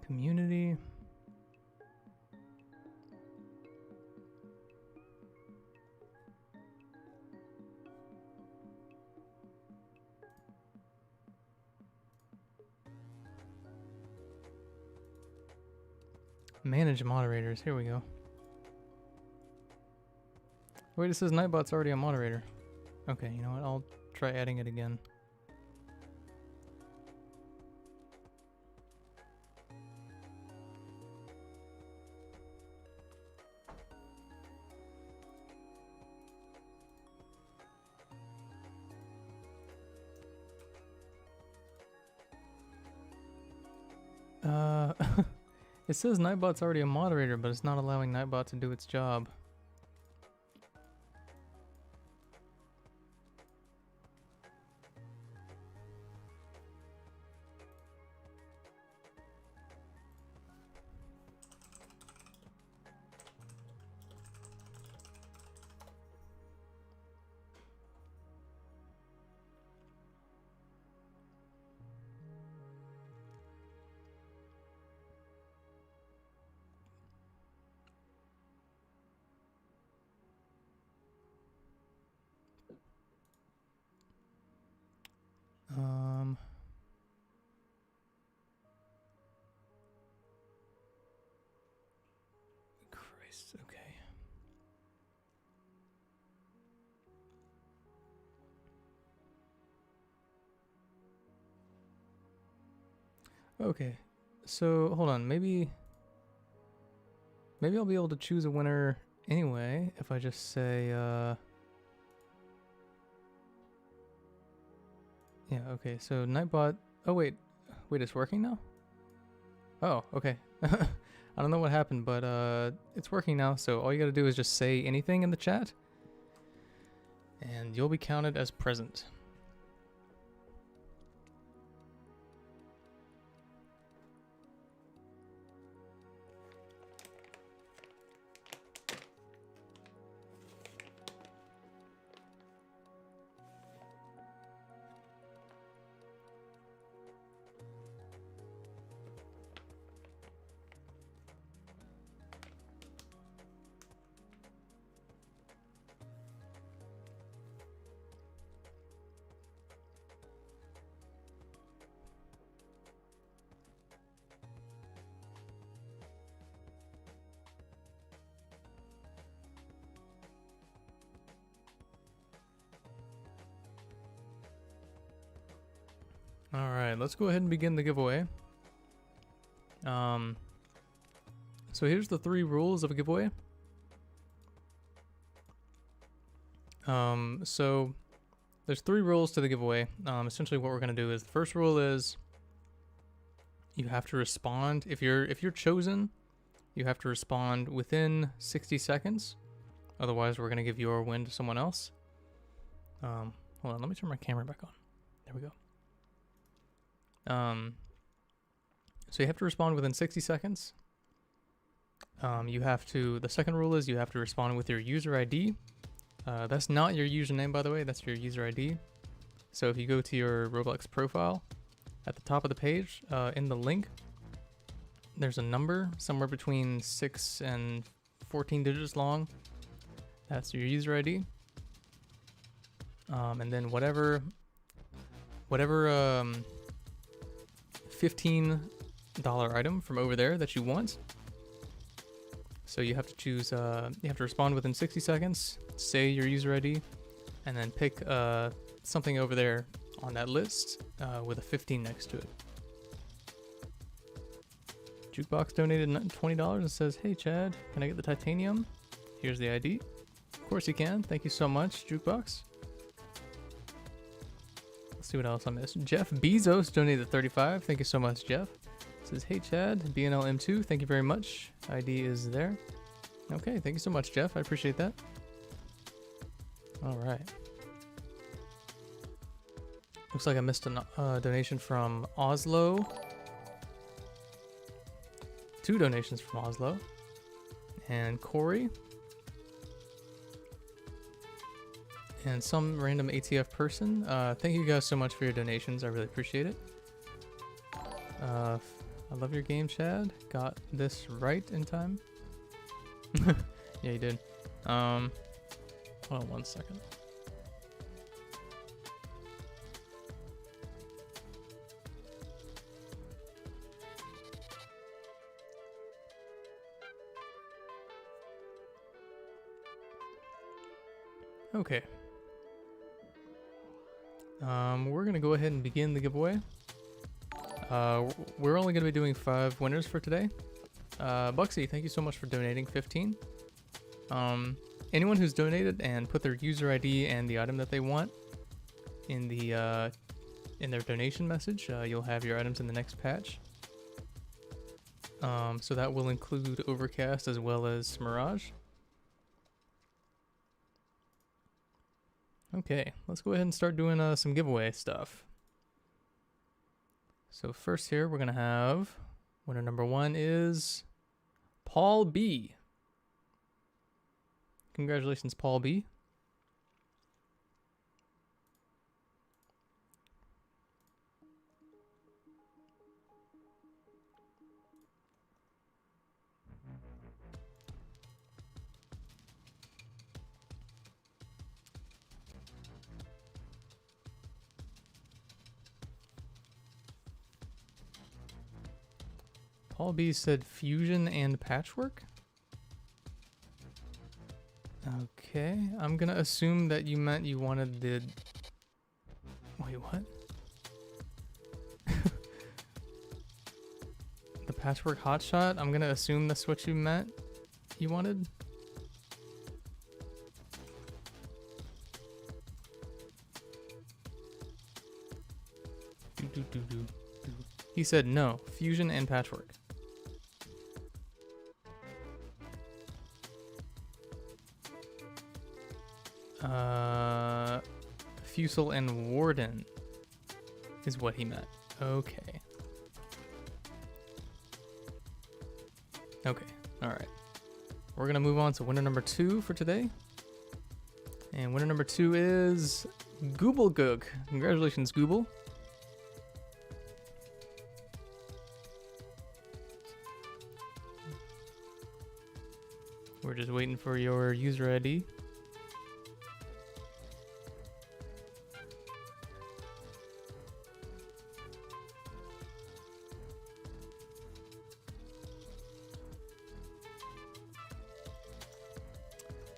Community. Manage moderators. Here we go. Wait, it says Nightbot's already a moderator. Okay, you know what? I'll try adding it again. It says Nightbot's already a moderator, but it's not allowing Nightbot to do its job. Christ, okay. Okay, so hold on, maybe I'll be able to choose a winner anyway if I just say, yeah, okay, so Nightbot, oh wait, it's working now? Oh, okay. I don't know what happened, but it's working now, so all you gotta do is just say anything in the chat, and you'll be counted as present. Alright, let's go ahead and begin the giveaway. So here's the 3 rules of a giveaway. So there's 3 rules to the giveaway. Essentially what we're gonna do is, the first rule is you have to respond. If you're chosen, you have to respond within 60 seconds. Otherwise, we're gonna give your win to someone else. Hold on, let me turn my camera back on. There we go. So you have to respond within 60 seconds. The second rule is you have to respond with your user ID. That's not your username, by the way, that's your user ID. So if you go to your Roblox profile, at the top of the page, in the link, there's a number somewhere between 6 and 14 digits long. That's your user ID. And then whatever $15 item from over there that you want. So you have to choose, you have to respond within 60 seconds, say your user ID, and then pick something over there on that list with a 15 next to it. Jukebox donated $20 and says, "Hey Chad, can I get the titanium? Here's the ID." Of course you can. Thank you so much, Jukebox. Let's see what else I missed. Jeff Bezos donated 35. Thank you so much, Jeff. Says, "Hey Chad, BNLM2, thank you very much. ID is there." Okay, thank you so much, Jeff. I appreciate that. All right. Looks like I missed a donation from Oslo. 2 donations from Oslo. And Corey. And some random ATF person. Thank you guys so much for your donations. I really appreciate it. I love your game, Chad. Got this right in time. Yeah, you did. Hold on 1 second. Okay. We're gonna go ahead and begin the giveaway. We're only gonna be doing 5 winners for today. Buxy, thank you so much for donating 15. Anyone who's donated and put their user ID and the item that they want in the in their donation message, you'll have your items in the next patch. So that will include Overcast as well as Mirage. Okay, let's go ahead and start doing some giveaway stuff. So first here, we're going to have winner number 1 is Paul B. Congratulations, Paul B. Paul B said fusion and patchwork. Okay, I'm gonna assume that you meant you wanted the... Wait, what? The patchwork hotshot? I'm gonna assume that's what you meant you wanted. He said no, fusion and patchwork. Fusel and Warden is what he meant. Okay. Okay, alright. We're gonna move on to winner number 2 for today. And winner number 2 is Gooble Gook. Congratulations, Gooble. We're just waiting for your user ID.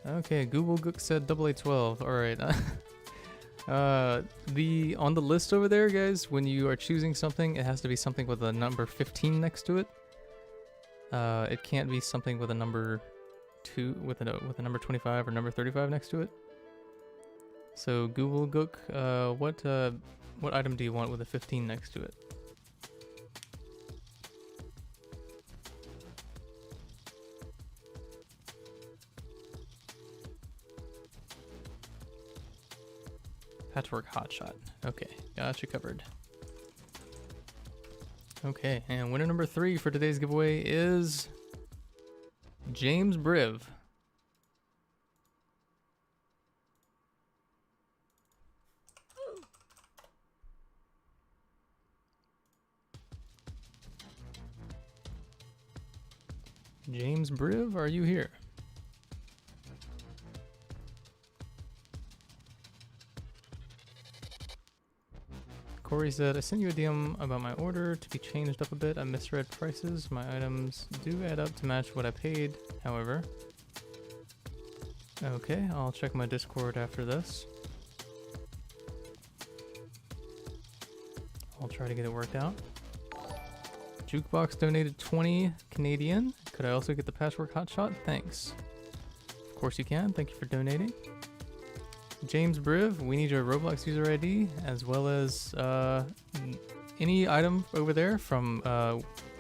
Okay, Google Gook said AA12. Alright. On the list over there, guys, when you are choosing something, it has to be something with a number 15 next to it. It can't be something with a number 2 with a number 25 or number 35 next to it. So Google Gook, what item do you want with a 15 next to it? Patchwork hotshot. Okay, got you covered. Okay, and winner number 3 for today's giveaway is James Briv. James Briv, are you here? Corey said, I sent you a DM about my order to be changed up a bit. I misread prices. My items do add up to match what I paid, however. Okay, I'll check my Discord after this. I'll try to get it worked out. Jukebox donated 20 Canadian. Could I also get the patchwork hotshot? Thanks. Of course you can. Thank you for donating. James Briv, we need your Roblox user ID as well as any item over there from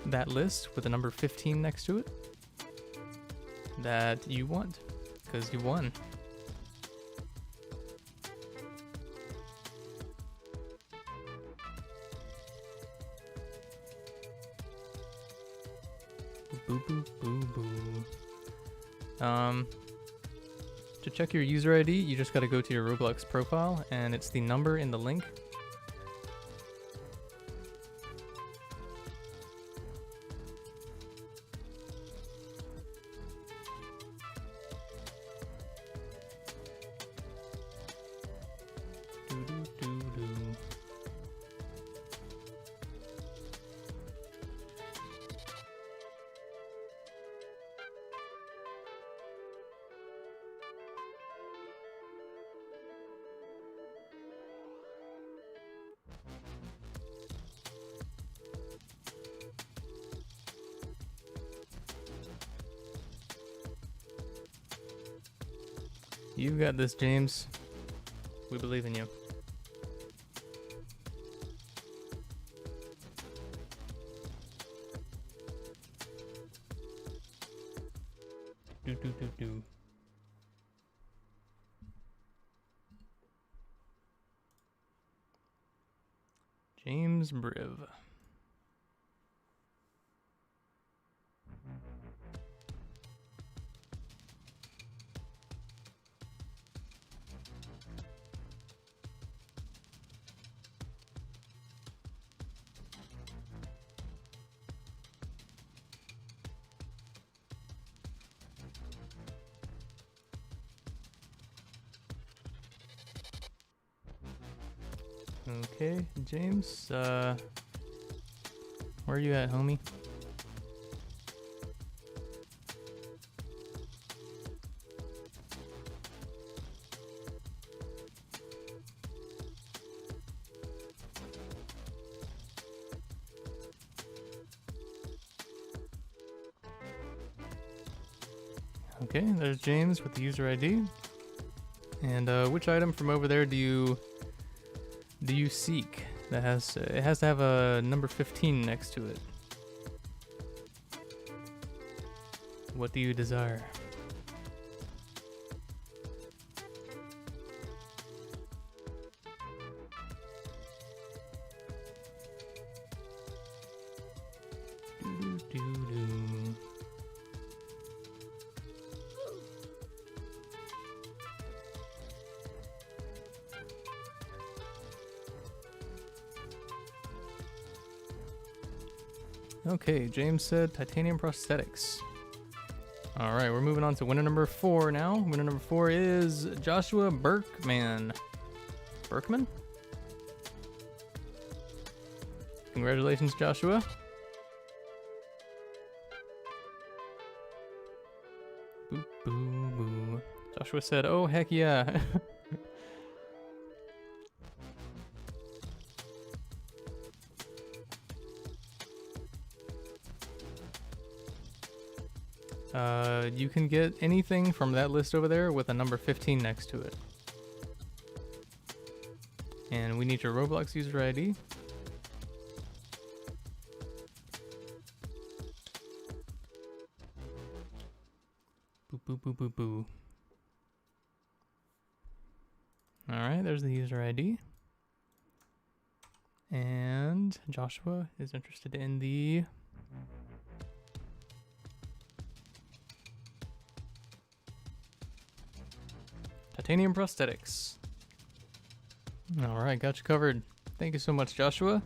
that list with the number 15 next to it that you want, because you won. Boo boo boo boo. To check your user ID, you just gotta go to your Roblox profile, and it's the number in the link. You got this, James. We believe in you. Do do do do. James Briv. Okay, James, where are you at, homie? Okay, there's James with the user ID. And which item from over there do you seek? That has it has to have a number 15 next to it. What do you desire? Do. Okay, James said titanium prosthetics. All right, we're moving on to winner number 4 now. Winner number 4 is Joshua Berkman. Berkman? Congratulations, Joshua. Boo, boo, boo. Joshua said, oh, heck yeah. You can get anything from that list over there with a number 15 next to it. And we need your Roblox user ID. Boo, boo, boo, boo, boo. Alright, there's the user ID. And Joshua is interested in the titanium prosthetics. Alright, got you covered. Thank you so much, Joshua.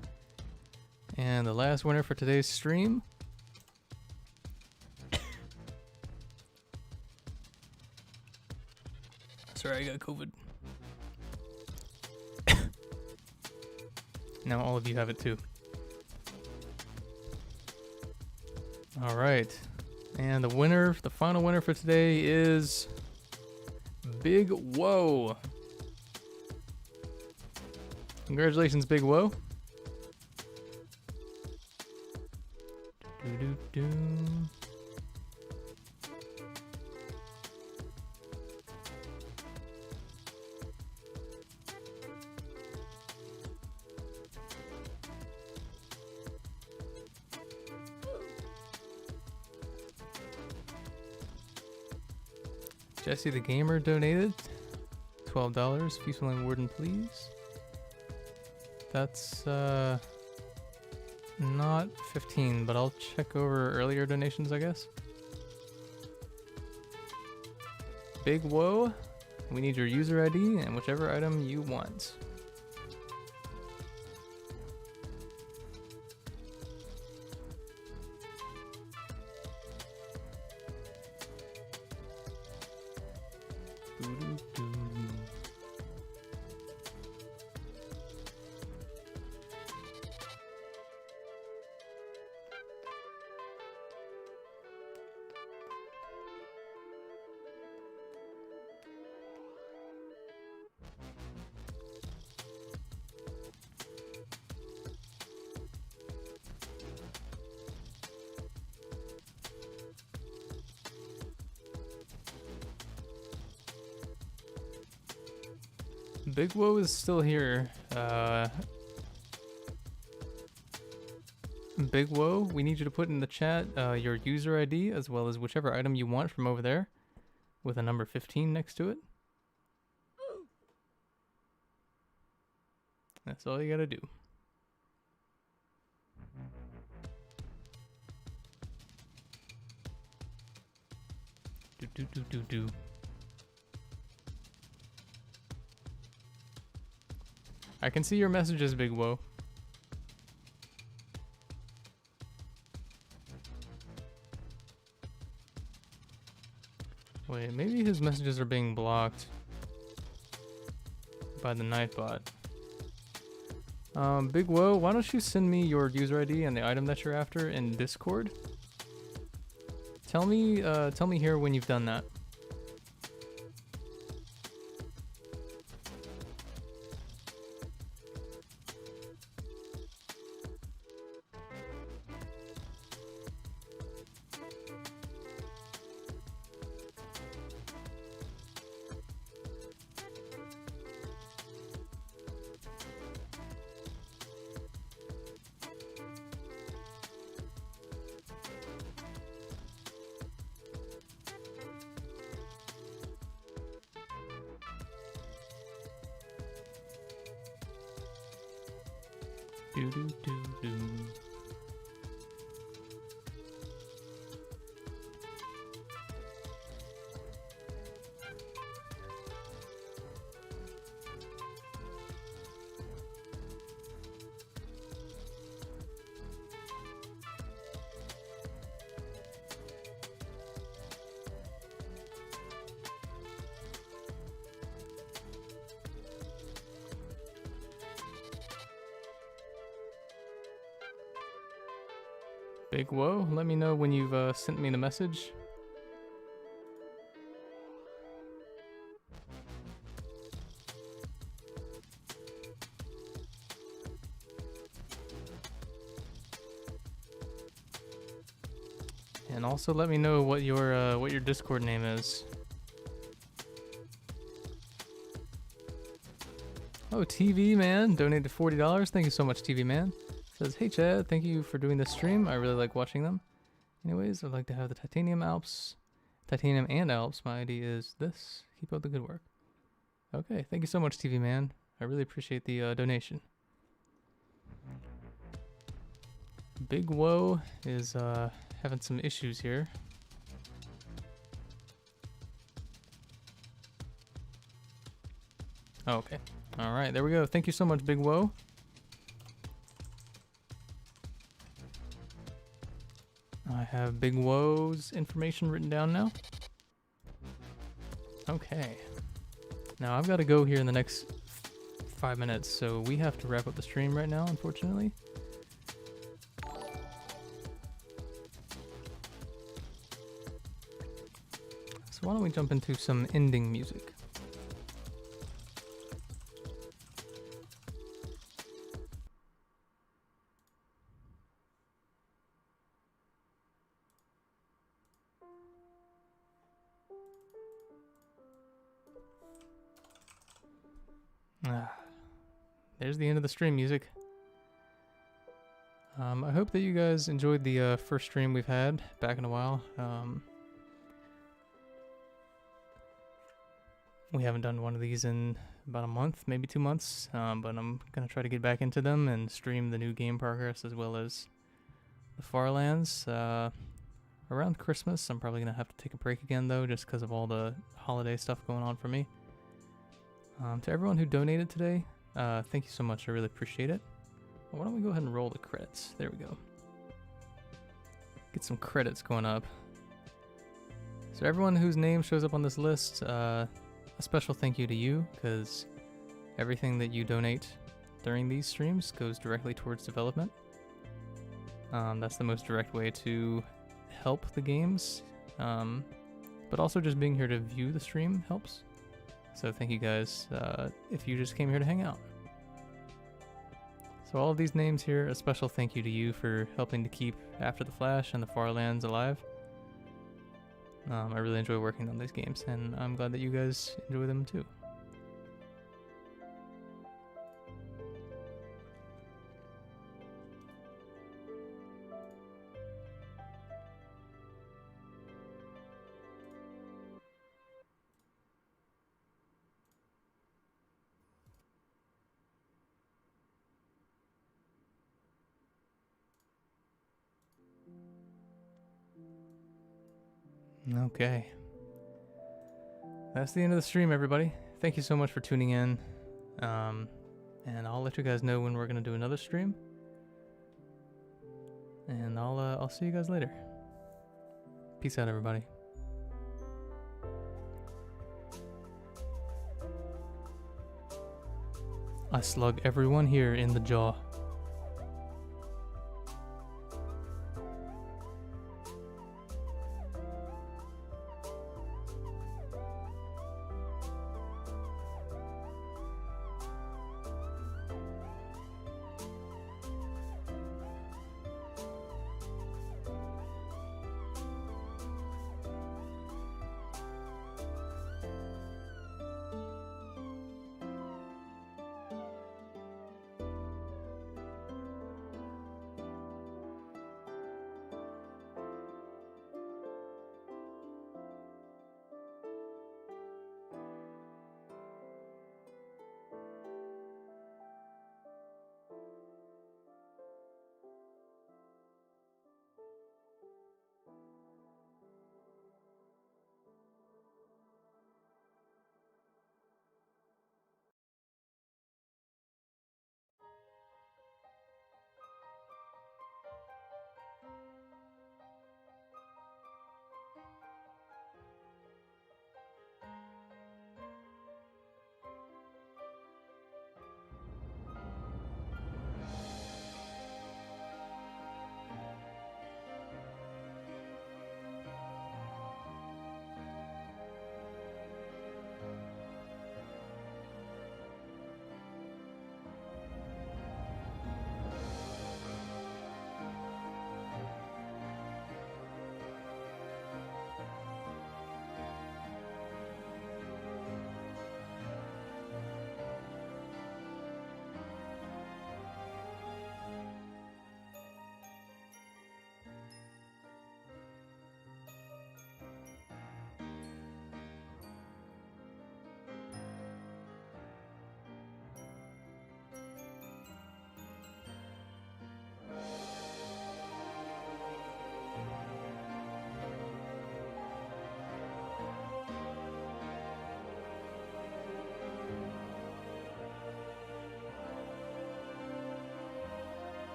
And the last winner for today's stream. Sorry, I got COVID. Now all of you have it too. Alright. And the winner, the final winner for today is Big Whoa. Congratulations, Big Whoa. Doo-doo-doo. Jesse the Gamer donated $12. Fuseling Warden, please. That's not 15, but I'll check over earlier donations, I guess. Big Whoa, we need your user ID and whichever item you want. Big Whoa is still here. Big Whoa, we need you to put in the chat your user ID as well as whichever item you want from over there with a number 15 next to it. That's all you gotta do. Do. I can see your messages, Big Whoa. Wait, maybe his messages are being blocked by the Nightbot. Big Whoa, why don't you send me your user ID and the item that you're after in Discord? Tell me here when you've done that. Do. Big Whoa, let me know when you've sent me the message. And also let me know what your Discord name is. Oh, TV Man donated $40. Thank you so much, TV Man. Says, hey Chad, thank you for doing this stream. I really like watching them. Anyways, I'd like to have the Titanium and Alps. My ID is this. Keep up the good work. Okay, thank you so much, TV Man. I really appreciate the donation. Big Woe is having some issues here. Oh, okay. All right, there we go. Thank you so much, Big Woe. I have Big Woe's information written down now. Okay. Now I've got to go here in the next 5 minutes, so we have to wrap up the stream right now, unfortunately. So why don't we jump into some ending music? There's the end of the stream music. I hope that you guys enjoyed the first stream we've had back in a while. We haven't done one of these in about a month, maybe 2 months, but I'm going to try to get back into them and stream the new game progress as well as the Farlands. Around Christmas, I'm probably going to have to take a break again, though, just because of all the holiday stuff going on for me. To everyone who donated today, thank you so much. I really appreciate it. Well, why don't we go ahead and roll the credits? There we go. Get some credits going up. So everyone whose name shows up on this list, a special thank you to you, because everything that you donate during these streams goes directly towards development. That's the most direct way to help the games, but also just being here to view the stream helps. So thank you guys if you just came here to hang out. So all of these names here, a special thank you to you for helping to keep After the Flash and the Farlands alive. I really enjoy working on these games, and I'm glad that you guys enjoy them too. Okay. That's the end of the stream, everybody. Thank you so much for tuning in. And I'll let you guys know when we're gonna do another stream. And I'll see you guys later. Peace out, everybody. I slug everyone here in the jaw.